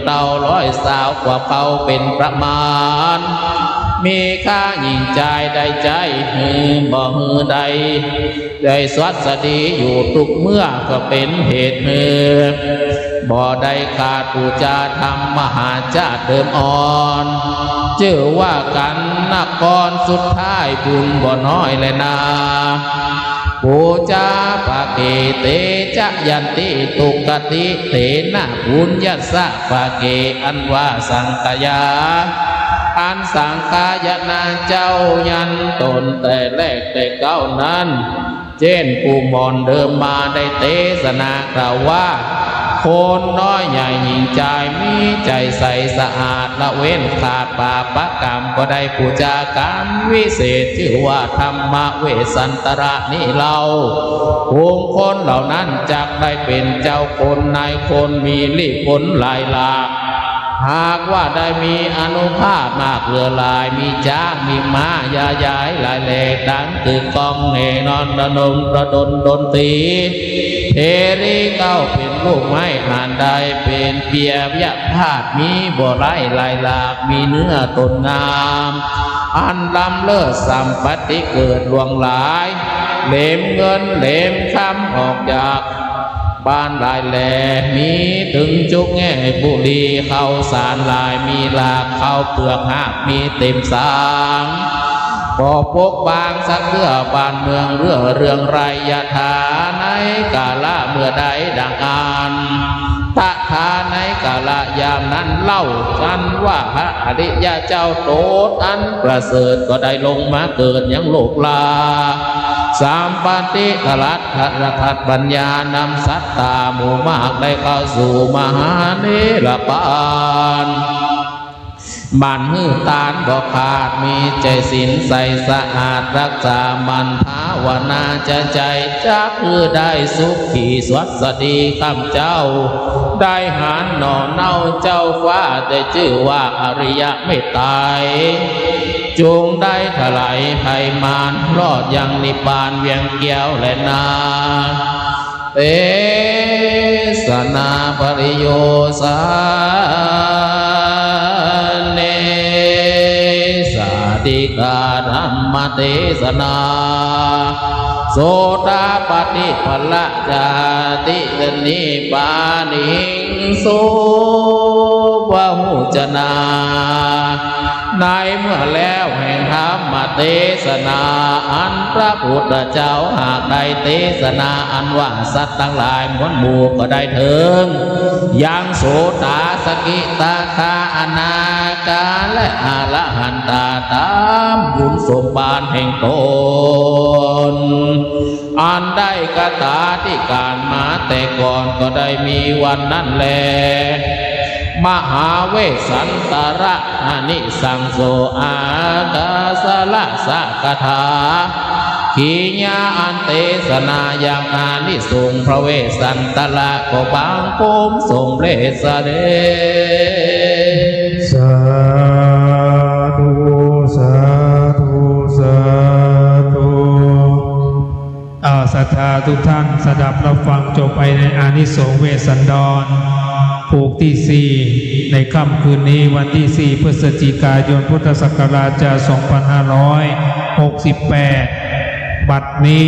เต่าร้อยสาวกว่าเขาเป็นประมาณมีค่ายิ่งใจได้ใจหือบ่หือใดได้สวัสดีอยู่ทุกเมื่อก็เป็นเหตุหือบ่ได้ขาดปูจาธรรมมหาจาติเดิมอ่อนชื่อว่ากันนครสุดท้ายบุญบ่น้อยเลยนาปูจาปะเกเตจะยันติตุกติเตนะบุญยัสสะปะเกอันว่าสังขยาอันสังขายนาเจ้ายันตนแต่แรกแต่เก้านั้นเช่นผู้มอนเดิมมาได้เทศนากล่าวว่าคนน้อยใหญ่หญิงใจมีใจใสสะอาดละเว้นขาดบาปกรรมก็ได้ปูจาการวิเศษชื่อว่าธรรมเวสันตระนี่เราองค์คนเหล่านั้นจักได้เป็นเจ้าคนนายคนมีฤทธิ์ผลหลายหลากหากว่าได้มีอนุภาพมากเหลือหลายมีจ้างมีม้ายาย้ายหลายแหลกดังคือกองเนนอนระนมระดนดนตรีเทรีเก้าเป็นลูกไม้หานใดเป็นเปียยะพาดมีบ่อไรลายหลากมีเนื้อตนงามอันล้ำเลิศสัมปติเกิดหลวงหลายเหลมเงินเหลมคำออกจากบ้านลายแหล่มีถึงจุกแง่บุรีเข้าสารลายมีลากเข้าเปลือกหักมีเต็มสางพอพกบางสักเพื่อบ้านเมืองเรื่องไรยถาในกาละเมื่อใดดังอ่านตะทาในกาละยามนั้นเล่ากันว่าพระอริยเจ้าโตอันประเสริฐก็ได้ลงมาเกิดยังโลกลาสามปฏิตรัตทัตปัญญานำสัตตาหมู่มากได้เข้าสู่มหาเนรปานมันหื้อตานบ่ขาดมีใจศีลใสสะอาดรักษามันภาวนาจะใจจักคือได้สุขีสวัสดีข้ามเจ้าได้หารหน่อเน่าเจ้าฟ้าแต่ชื่อว่าอริยะไม่ตายจงได้ถลายภัยมารรอดยังนิพพานเวียงเกี่ยวและนาเตสนาปริโยสาเนสาธิกาธรรมเทศนาโสตปฏิปละจาตินิปานิสุวะหุจนาในเมื่อแล้วแห่งธรรมเทศนาอันพระพุทธเจ้าหากได้เทศนาอันว่าสัตว์ทั้งหลายมวลหมู่ก็ได้ถึงยังโสตาสกิตาคาอนาคาและอรหันตาตามบุญสมบานแห่งตนอันได้กตาที่การมาแต่ก่อนก็ได้มีวันนั้นแลมหาเวสสันตระอนิสังโสอากาสละสะกถาขีญาอันเทศนาอย่างอานิสงส์พระเวสสันตระก็บางโคมสมเลสเดสาธุสาธุสาธุศรัทธาทุกท่านสดับรับฟังจบไปในอานิสงส์เวสสันดรผูกที่4ในค่ำคืนนี้วันที่4พฤศจิกายนพุทธศักราช2568บัดนี้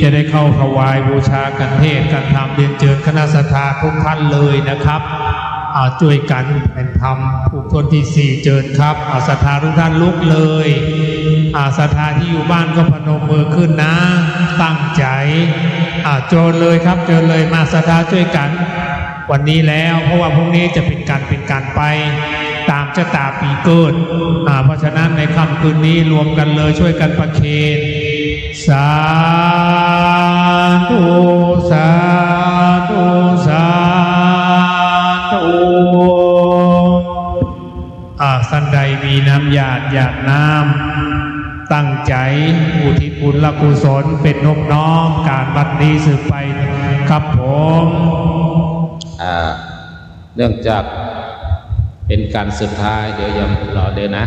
จะได้เข้าถวายบูชากันเทศกันธรรมเรียนเชิญคณะศรัทธาทุกท่านเลยนะครับช่วยกันเป็นธรรมผูกทนที่4เจิญครับศรัทธาทุกท่านลุกเลยศรัทธาที่อยู่บ้านก็พนมมือขึ้นนะตั้งใจโจรเลยครับเจอเลยมาศรัทธาช่วยกันวันนี้แล้วเพราะว่าพรุ่งนี้จะเป็นการไปตามชะตาปีเกิดเพราะฉะนั้นในค่ำคืนนี้รวมกันเลยช่วยกันประเคน สาธุสาธุสาธุสันใดมีน้ำหยาดน้ำตั้งใจอุทิศบุญและกุศลเป็นนบน้อมการบัดนี้สืบไปครับผมเนื่องจากเป็นการสุดท้ายเดี๋ยวยังรอเดี๋ยวนะ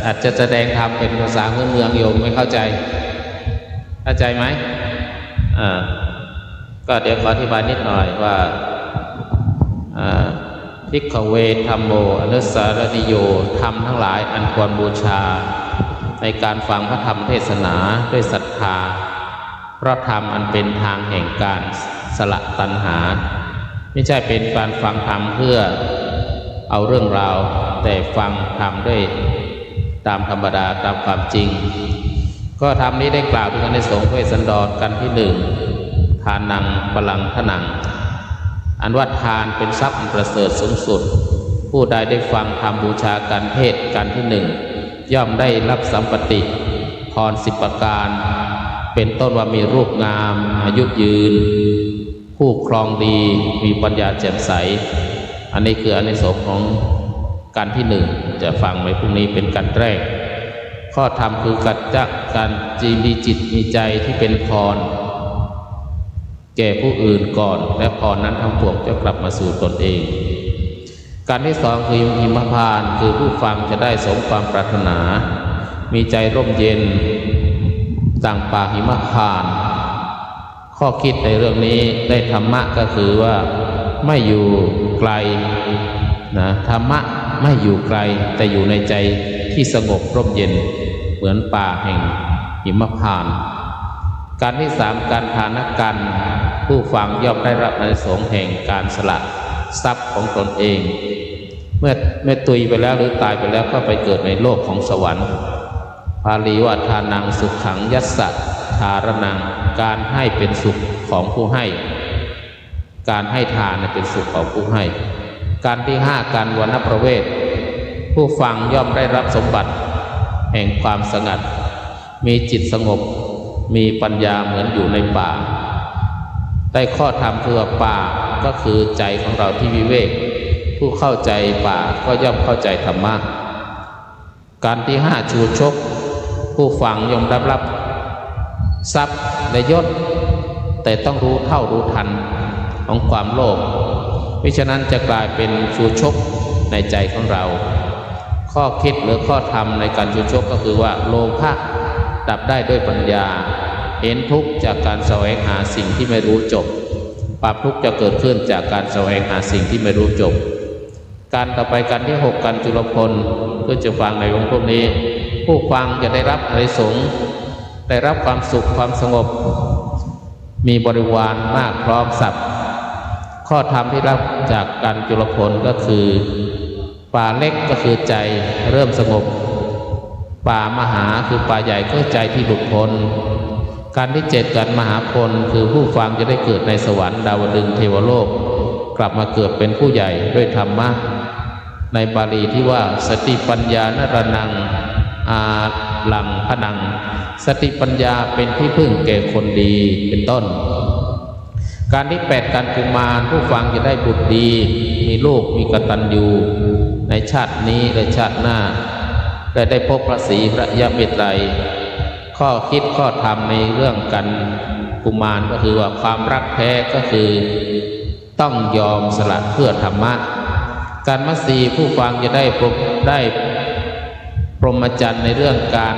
อาจจะแสดงธรรมเป็นภาษาเมืองโยมไม่เข้าใจไหมก็เดี๋ยวขออธิบายนิดหน่อยว่าภิกขเวธัมโมอนุสสารนิโยธรรมทั้งหลายอันควรบูชาในการฟังพระธรรมเทศนาด้วยศรัทธาเพราะธรรมอันเป็นทางแห่งการสละตัณหาไม่ใช่เป็นการฟังธรรมเพื่อเอาเรื่องราวแต่ฟังธรรมด้วยตามธรรมดาตามความจริงก็ธรรมนี้ได้กล่าวถึงอานิสงส์เวสสันดรกันที่หนึ่งทานังพลังทนังอันว่าทานเป็นทรัพย์อันประเสริฐสูงสุดผู้ใดได้ฟังธรรมบูชาการเทศกันที่หนึ่งย่อมได้รับสัมปติพร10 ประการเป็นต้นว่ามีรูปงามอายุยืนผู้ครองดีมีปัญญาแจ่มใสอันนี้คืออานิสงส์ของการที่หนึ่งจะฟังไว้พรุ่งนี้เป็นการแรกข้อธรรมคือการมีจิตมีใจที่เป็นพรแก่ผู้อื่นก่อนและพรนั้นทั้งปวงจะกลับมาสู่ตนเองการที่สองคือหิมพานต์คือผู้ฟังจะได้สมความปรารถนามีใจร่มเย็นดังป่าหิมพานต์ข้อคิดในเรื่องนี้ได้ธรรมะก็คือว่าไม่อยู่ไกลนะธรรมะไม่อยู่ไกลแต่อยู่ในใจที่สงบร่มเย็นเหมือนป่าแห่งหิมพานต์การที่สามการทานกันผู้ฟังย่อมได้รับอานิสงส์แห่งการสละทรัพย์ของตนเองเมื่อตุยไปแล้วหรือตายไปแล้วก็ไปเกิดในโลกของสวรรค์พาลีว่าทานังสุขขังยัสสะทารนังการให้เป็นสุขของผู้ให้การให้ทานเป็นสุขของผู้ให้การที่ห้าการวรรณประเวทผู้ฟังย่อมได้รับสมบัติแห่งความสงัดมีจิตสงบมีปัญญาเหมือนอยู่ในป่าได้ข้อธรรมคือป่าก็คือใจของเราที่วิเวกผู้เข้าใจป่าก็ย่อมเข้าใจธรรมะการที่ห้าชูชกผู้ฟังย่อมรับทรัพย์และยศแต่ต้องรู้เท่ารู้ทันของความโลภมิฉะนั้นจะกลายเป็นชูชกในใจของเราข้อคิดหรือข้อธรรมในการชูชกก็คือว่าโลภะดับได้ด้วยปัญญาเห็นทุกข์จากการแสวงหาสิ่งที่ไม่รู้จบความทุกข์จะเกิดขึ้นจากการแสวงหาสิ่งที่ไม่รู้จบการต่อไปการที่6การจุลพลเพื่อจะฟังในวงพวกนี้ผู้ฟังจะได้รับอานิสงส์ได้รับความสุขความสงบมีบริวารมากพร้อมทรัพย์ข้อธรรมที่รับจากการจุลพลก็คือป่าเล็กก็คือใจเริ่มสงบป่ามหาคือป่าใหญ่ก็ใจที่หลุดพ้นการที่7การมหาพลคือผู้ฟังจะได้เกิดในสวรรค์ดาวดึงส์เทวโลกกลับมาเกิดเป็นผู้ใหญ่ด้วยธรรมะในบาลีที่ว่าสติปัญญานรนังอาลังพนังสติปัญญาเป็นที่พึ่งแก่คนดีเป็นต้นการที่8การกุมารผู้ฟังจะได้บุตรดีมีลูกมีกตัญญูในชาตินี้และชาติหน้าและได้พบพระศรีพระยเมตไตรข้อคิดข้อธรรมในเรื่องการกุมารก็คือว่าความรักแท้ก็คือต้องยอมสละเพื่อธรรมะการมัสสีผู้ฟังจะได้พรหมจรรย์ในเรื่องการ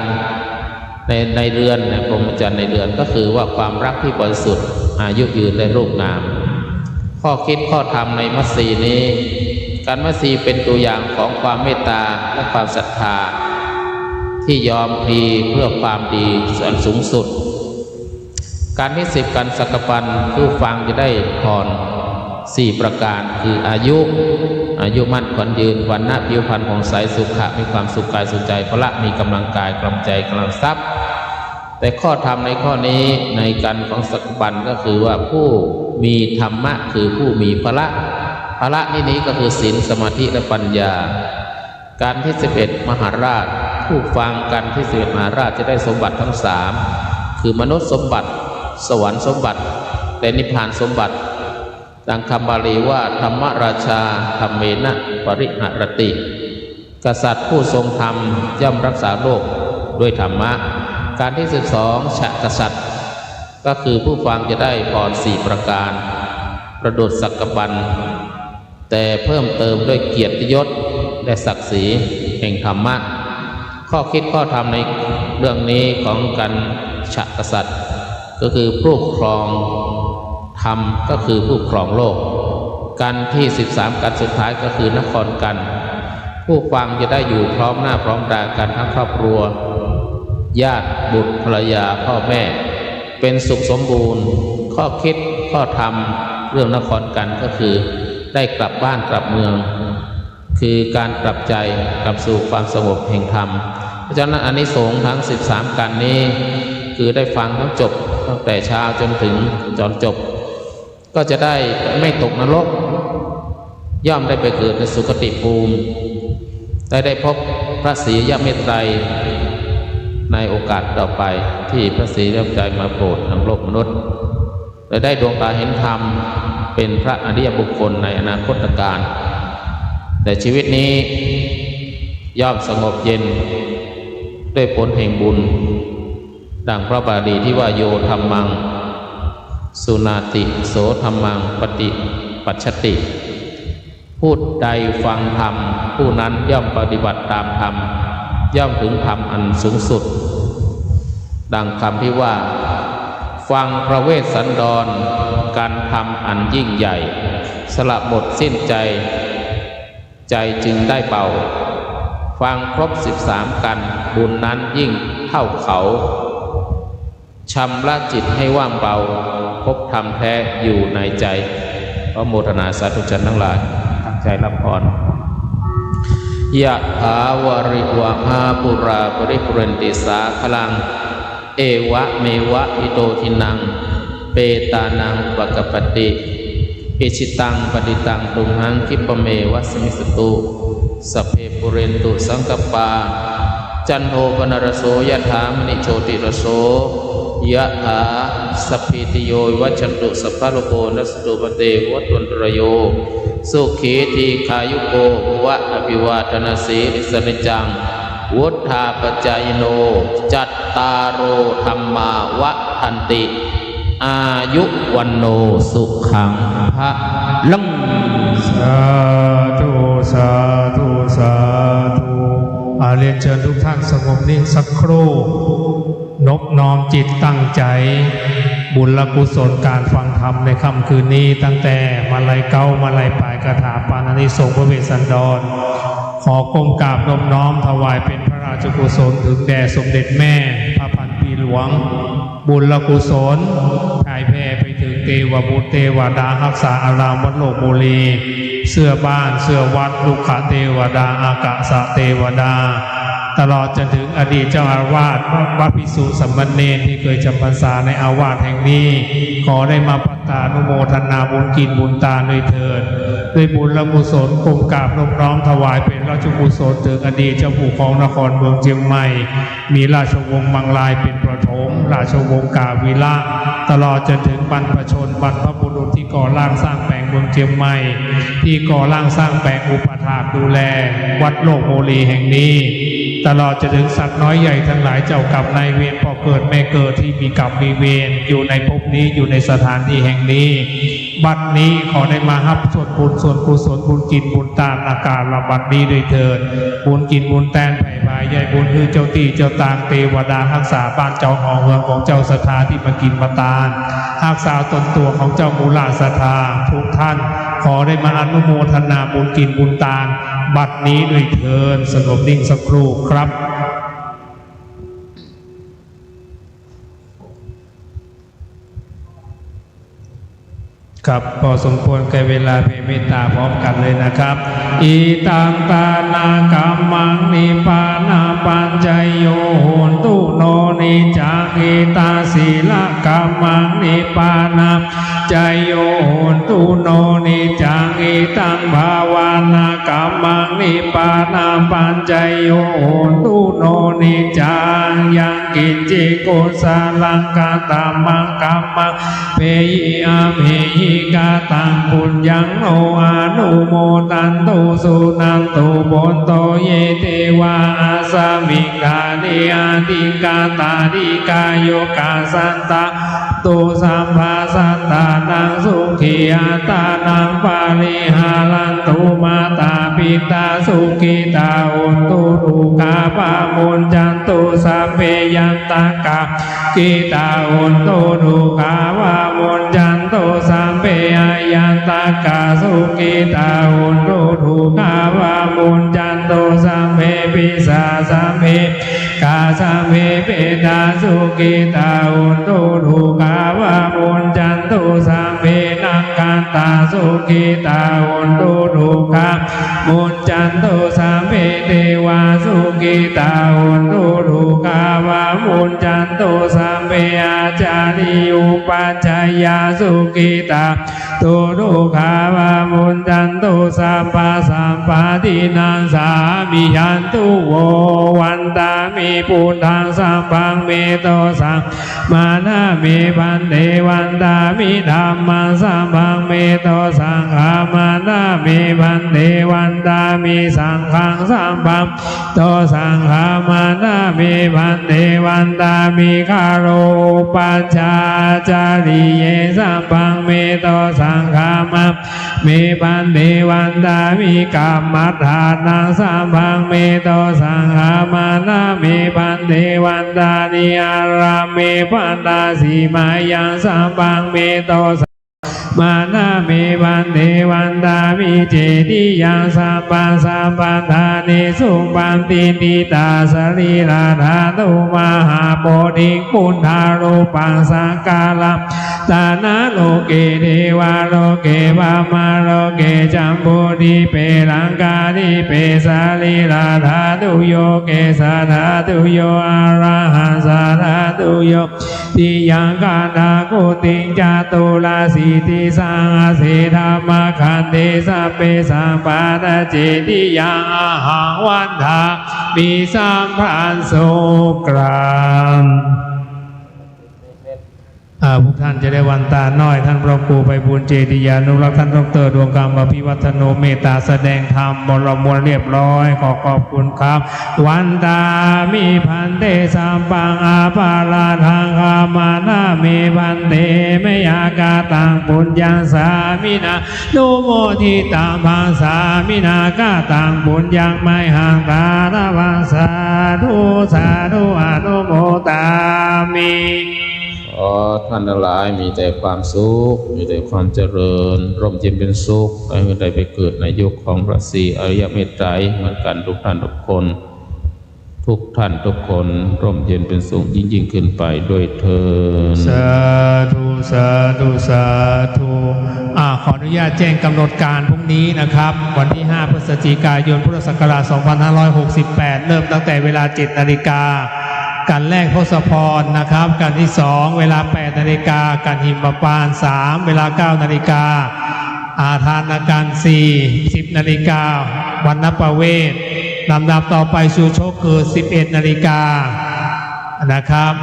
ในเรือนพรหมจรรย์ในเรือนก็คือว่าความรักที่บริสุทธิ์อายุยืนและรูปงามข้อคิดข้อธรรมในมัสสีนี้การมัสสีเป็นตัวอย่างของความเมตตาและความศรัทธาที่ยอมพลีเพื่อความดีส่วนสูงสุดการที่10การสักปันผู้ฟังจะได้พร4ประการคืออายุมั่นขวัญยืนวรรณะผิวพรรณผ่องใสสุขะมีความสุขกายสุขใจพละมีกำลังกายกำลังใจกำลังทรัพย์แต่ข้อธรรมในข้อนี้ในการของสักปันก็คือว่าผู้มีธรรมะคือผู้มีพละนี้ก็คือศีลสมาธิและปัญญาการที่11มหาราชผู้ ผู้ฟังกันที่เสด็จมหาราชจะได้สมบัติทั้งสามคือมนุษย์สมบัติสวรรค์สมบัติและนิพพานสมบัติดังคำบาลีว่าธรรมราชาธรรมเมนะปริหรติกษัตริย์ผู้ทรงธรรมย่อมรักษาโลกด้วยธรรมะการที่12ฉะกษัตริย์ก็คือผู้ฟังจะได้พร4ประการประดุจสักกบันแต่เพิ่มเติมด้วยเกียรติยศและศักดิ์ศรีแห่งธรรมะข้อคิดข้อธรรมในเรื่องนี้ของการฉะกษัตริย์ก็คือผู้ครองธรรมก็คือผู้ครองโลกกันที่13กันสุดท้ายก็คือนครกันผู้ฟังจะได้อยู่พร้อมหน้าพร้อมตากันทั้งครอบครัวญาติบุตรภรรยาพ่อแม่เป็นสุขสมบูรณ์ข้อคิดข้อธรรมเรื่องนครกันก็คือได้กลับบ้านกลับเมืองคือการกลับใจกลับสู่ความสงบแห่งธรรมเพราะฉะนั้นอานิสงส์ทั้ง13กันนี้คือได้ฟังทั้งจบตั้งแต่เช้าจนถึงจนจบก็จะได้ไม่ตกนรกย่อมได้ไปเกิดในสุคติภูมิได้พบพระศรียเมตไตรในโอกาสต่อไปที่พระศรีเมตไตรมาโปรดนำโลกมนุษย์และได้ดวงตาเห็นธรรมเป็นพระอริยบุคคลในอนาคตการแต่ชีวิตนี้ย่อมสงบเย็นด้วยผลแห่งบุญดังพระบาลีที่ว่าโยธัมมังสุนาติโสธัมมังปฏิปัชชติผู้ใดฟังธรรมผู้นั้นย่อมปฏิบัติตามธรรมย่อมถึงธรรมอันสูงสุดดังคำที่ว่าฟังพระเวสสันดรการทำอันยิ่งใหญ่สละหมดสิ้นใจใจจึงได้เบาฟังครบ13กันบุญนั้นยิ่งเท่าเขาชำระจิตให้ว่างเบาพบธรรมแท้อยู่ในใจพระโมทนาสาธุชนทั้งหลายตั้งใจรับพรยะถาวริวหาปุราปริปุเรนติสาคลังเอวะเมวะอิโตทินังเปตานังปะกปติอิชิตังปฏิตังตุมหังคิปะเมวะสมิสตุสัพเพปุเรนตุสังกปาจันโทปนรโสยะถามณิโชติรโสยะถาสัพพิติโยวัชชันตุสัพพะโลโกนัสตุปเตวัตวันตรโยสุขีทีขายุโกวะอภิวาทนาสีลิสนิจังวุฒาปจายโนจัตตารโอธรรมาวะทันติอายุวันโนสุขังพระลังสาธุสาธุสาธุเรียนเชิญทุกท่านสงบนิ่งสักครู่นบน้อมจิตตั้งใจบุญและกุศลการฟังธรรมในค่ำคืนนี้ตั้งแต่มาลัยเก้ามาลัยปลายคาถาปาณานิสงส์พระเวสสันดรขอก้มกราบนบน้อมถวายเป็นพระราชกุศลถึงแด่สมเด็จแม่พระพันปีหลวงบุญและกุศลถ่ายแผ่ไปถึงเทวบุตรเทวดารักษาอารามวัดโลกบุรีเสื้อบ้านเสื้อวัดลูกขเทวดาอากาศเทวดาตลอดจนถึงอดีตเจ้าอาวาสวัดภิกษุสามเณรที่เคยจำพรรษาในอาวาสแห่งนี้ขอได้มาปัตตานุโมทนาบุญกินบุญตาด้วยเถิดด้วยบุญและกุศลก้มกราบน้อมถวายเป็นราชกุศลถึงอดีตเจ้าผู้ครองนครเมืองเชียงใหม่มีราชวงศ์มังลายเป็นประถมราชวงศ์กาวิระตลอดจนถึงบรรพชนบรรพบุรุษที่ก่อร่างสร้างแปลงเมืองเชียงใหม่ที่ก่อร่างสร้างแปลงอุปถากดูแลวัดโลกโมลีแห่งนี้ตลอดจะถึงสัตว์น้อยใหญ่ทั้งหลายเจ้ากรรมนายเวรพ่อเกิดแม่เกิดที่มีกรรมมีเวรอยู่ในภพนี้อยู่ในสถานที่แห่งนี้บัดนี้ขอได้มารับส่วนบุญส่วนกุศลบุญกินบุญตานอาการละบัดนี้ด้วยเถิดบุญกินบุญแตนไผ่บายใหญ่บุญคือเจ้าตีเจ้าตางเทวดารักษาบ้านเจ้าหอเมืองของเจ้าศรัทธาที่มากินมาตานรักษาตนตัวของเจ้ามูลาศรัทธาทุกท่านขอได้มาอนุโมทนาบุญกินบุญตานบัดนี้ด้วยเถิดสงบนิ่งสักครู่ครับครับพอสมควรแก่เวลาเพ่เมตตาพร้อมกันเลยนะครับอีตังตานากัมมังนิปานาปัญจโยโหนตุโนนิจังอีตาศีลกัมมังนิปานา จโยโหนตุโนนิจังอิตังภาวนากัมมังนิปานาปัญจโยโหนตุโนนิจังยังกินจิกุสาลังกาตามังกัมมังเปยิอาเมหิกาตังปุญญังโนอานุโมตันตุสุนันตุบนโตเยเทวาอาสามิกาเดียติกาตาดิกาโยกาสันตาตุสัมภาสัตตานังสุขีอาตานังปาริหารันตุมาตาปิตาสุขิตาอุนตุดุกาปามุนจันตุสัพเพยันตากากิตาอุนตุดุกาปามุนจันตุสัพเพยันตากาสุขิตาอุนตุดุกาปามุนจันตุสัพเพปิสาสัพเพกาสัพเพเปตาสุขิตาอุนตุดุกาปามุนจันตุสัพเพนังกันตาสุขิตาอุนตุดุกามุนจันตุสัพเพเทวาสุขิตาอุนตุดุกาวามุนจันตุสัพเพอาจาริอุปัจจยาสุขิตาตุดุกาวามุนจันตุสัพพะสัมปะทินังสามิยันตุโววันตามิปุถทังสัมปังเมโตสังมานามิปันเทวันตามิธัมมังสัมปังเมโตสังฆามานามิปันเทวันตามิสังฆังสัมปังโตสังฆามานามิปันเทวันตามิคารโรปัจจาจาริเยสัมปังเมโตสังฆามามิปันเทวันตามิกัมมัฏฐานังสัมปังเมโตสังฆามานามิปันเทวันตานิอารามิปันตาสีมายังสัมปังเมโตมานามิปันเทวันตามิเจติยังสัมปังสัมปันธานิสุปันตินิตาสรีราธาตุมหาโพธิปุณธารูปังสังกาลัมตานาโลเกเทวาโลเกวามาโลเกจัมปุริเปรังกาดิเปสาลีราธาตุโยเกสาธาตุโยอาราหังสาธาตุโยติยังกานาโกติงจาตุลาสีติสังอาเสธรรมขันเตสัพเพสัมปาทเจติยังอาหังวันทามีสัมพันธ์สุกรามพวกท่านจะได้วันตาน้อยท่านพระครูไพบูลย์เจติยานุรักษ์ท่านดร.ดวงกรรมอภิวัฒโนเมตตาแสดงธรรมบรมวลเรียบร้อยขอขอบคุณครับวันตามีพันเตสัมปังอาภาลาทังคามานามีพันเตมยากาตังปุญญังสามินานุโมทิตังพังสามินากาตังปุญญังไมหังตาระวังสาธุสาธุอนุโมตามิขอท่านทั้งหลายมีแต่ความสุขมีแต่ความเจริญร่มเย็นเป็นสุขให้ได้ไปเกิดในยุคของพระศรีอริยเมตไตรเหมือนกันทุกท่านทุกคนร่มเย็นเป็นสุขยิ่งขึ้นไปด้วยเถิดสาธุสาธุสาธุขออนุญาตแจ้งกำหนดการพรุ่งนี้นะครับวันที่5พฤศจิกายนพุทธศักราช2568เริ่มตั้งแต่เวลา 7 นาฬิกาการแรกทศพรนะครับการที่2เวลา 8 นาฬิกาการหิมปาน3เวลา 9 นาฬิกาทานการ4 10 นาฬิกาวันนประเวทลำดับต่อไปชูโชคคือ 11 นาฬิกานะครับ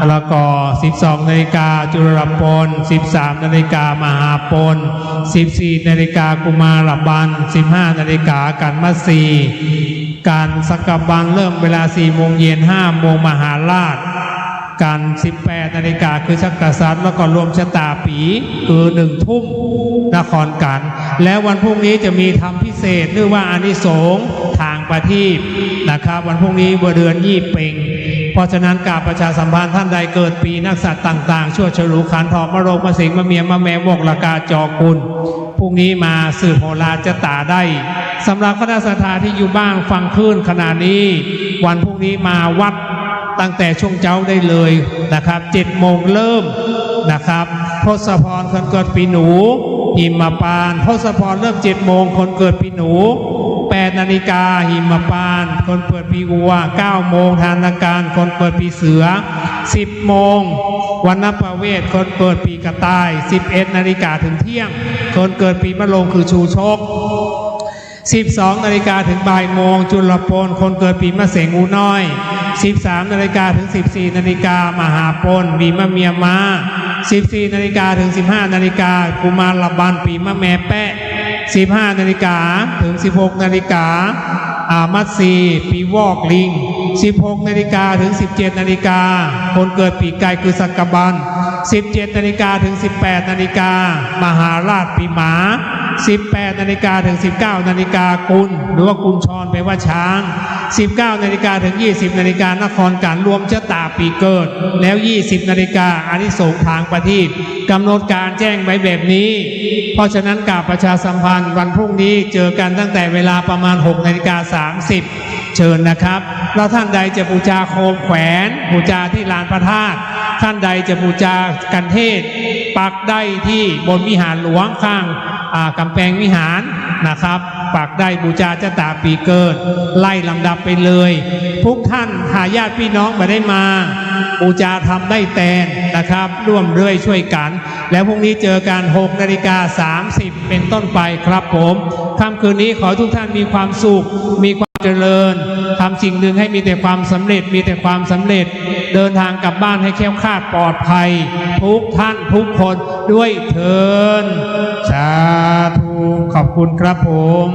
แล้วก็ 12 นาฬิกาจุลปน 13 นาฬิกามหาปน 14 นาฬิกากุมารบัน 15 นาฬิกากันมัสสีการสักกบังเริ่มเวลา 4 โมงเย็น 5 โมงมหาราชการ 18 นาฬิกาคือชักกษัตริย์แล้วก็รวมชะตาปีคือ 1 ทุ่มนครกันแล้ววันพรุ่งนี้จะมีธรรมพิเศษหรือว่าอานิสงส์ทางประทีปนะครับวันพรุ่งนี้เดือนยี่เป่งเพราะฉะนั้นการประชาสัมพันธ์ท่านใดเกิดปีนักษัตริย์ต่างๆชั่วฉลูขันทองมะโรงมะสิงมะเมียมะแมวกละกาจอกุลพรุ่งนี้มาสืบโหราจะตาได้สำหรับคณะสัตยาที่อยู่บ้านฟังคลื่นขณะนี้วันพรุ่งนี้มาวัดตั้งแต่ช่วงเช้าได้เลยนะครับ 7 โมงเริ่มนะครับทศพรคนเกิดปีหนูหิมปานทศพรเริ่ม 7 โมงคนเกิดปีหนู 8 นาฬิกาหิมปานคนเกิดปีวัว 9 โมงทานการคนเกิดปีเสือ 10 โมง วันนประเวศคนเกิดปีกระต่าย 11 นาฬิกาถึงเที่ยงคนเกิดปีมะโรงคือชูชก 12 นาฬิกาถึงบ่ายโมงจุลปนคนเกิดปีมะเสงอูน้อย 13 นาฬิกาถึง 14 นาฬิกามหาปนปีมะเมียมา 14 นาฬิกาถึง 15 นาฬิกากุมารละบันปีมะแม่แปะ 15 นาฬิกาถึง 16 นาฬิกามัตสีปีวอกลิง 16 นาฬิกาถึง 17 นาฬิกาคนเกิดปีไก่คือสักกะบัน 17 นาฬิกาถึง 18 นาฬิกามหาราชปีหมา 18 นาฬิกาถึง 19 นาฬิกากุลหรือว่ากุลชรแปลว่าช้าง 19 นาฬิกาถึง 20 นาฬิกานครการรวมชะตาปีเกิดแล้ว 20 นาฬิกาอานิสงส์ทางประทีปกำหนดการแจ้งไว้แบบนี้เพราะฉะนั้นกราบประชาสัมพันธ์วันพรุ่งนี้เจอกันตั้งแต่เวลาประมาณ 6:30 เชิญนะครับแล้วท่านใดจะบูชาโคมแขวนบูชาที่ลานพระธาตุท่านใดจะบูชากันเทศปักได้ที่บนวิหารหลวงข้างกำแพงวิหารนะครับปักได้บูชาเจ้าตาปีเกิดไล่ลำดับไปเลยทุกท่านหาญาติพี่น้องมาได้มาบูชาทำได้แตนนะครับร่วมเรื่อยช่วยกันแล้วพรุ่งนี้เจอกัน 6:30 เป็นต้นไปครับผมค่ำคืนนี้ขอทุกท่านมีความสุขมีความเจริญทำสิ่งหนึ่งให้มีแต่ความสำเร็จมีแต่ความสำเร็จเดินทางกลับบ้านให้แคล้วคลาดปลอดภัยทุกท่านทุกคนด้วยเถิดสาธุขอบคุณครับผม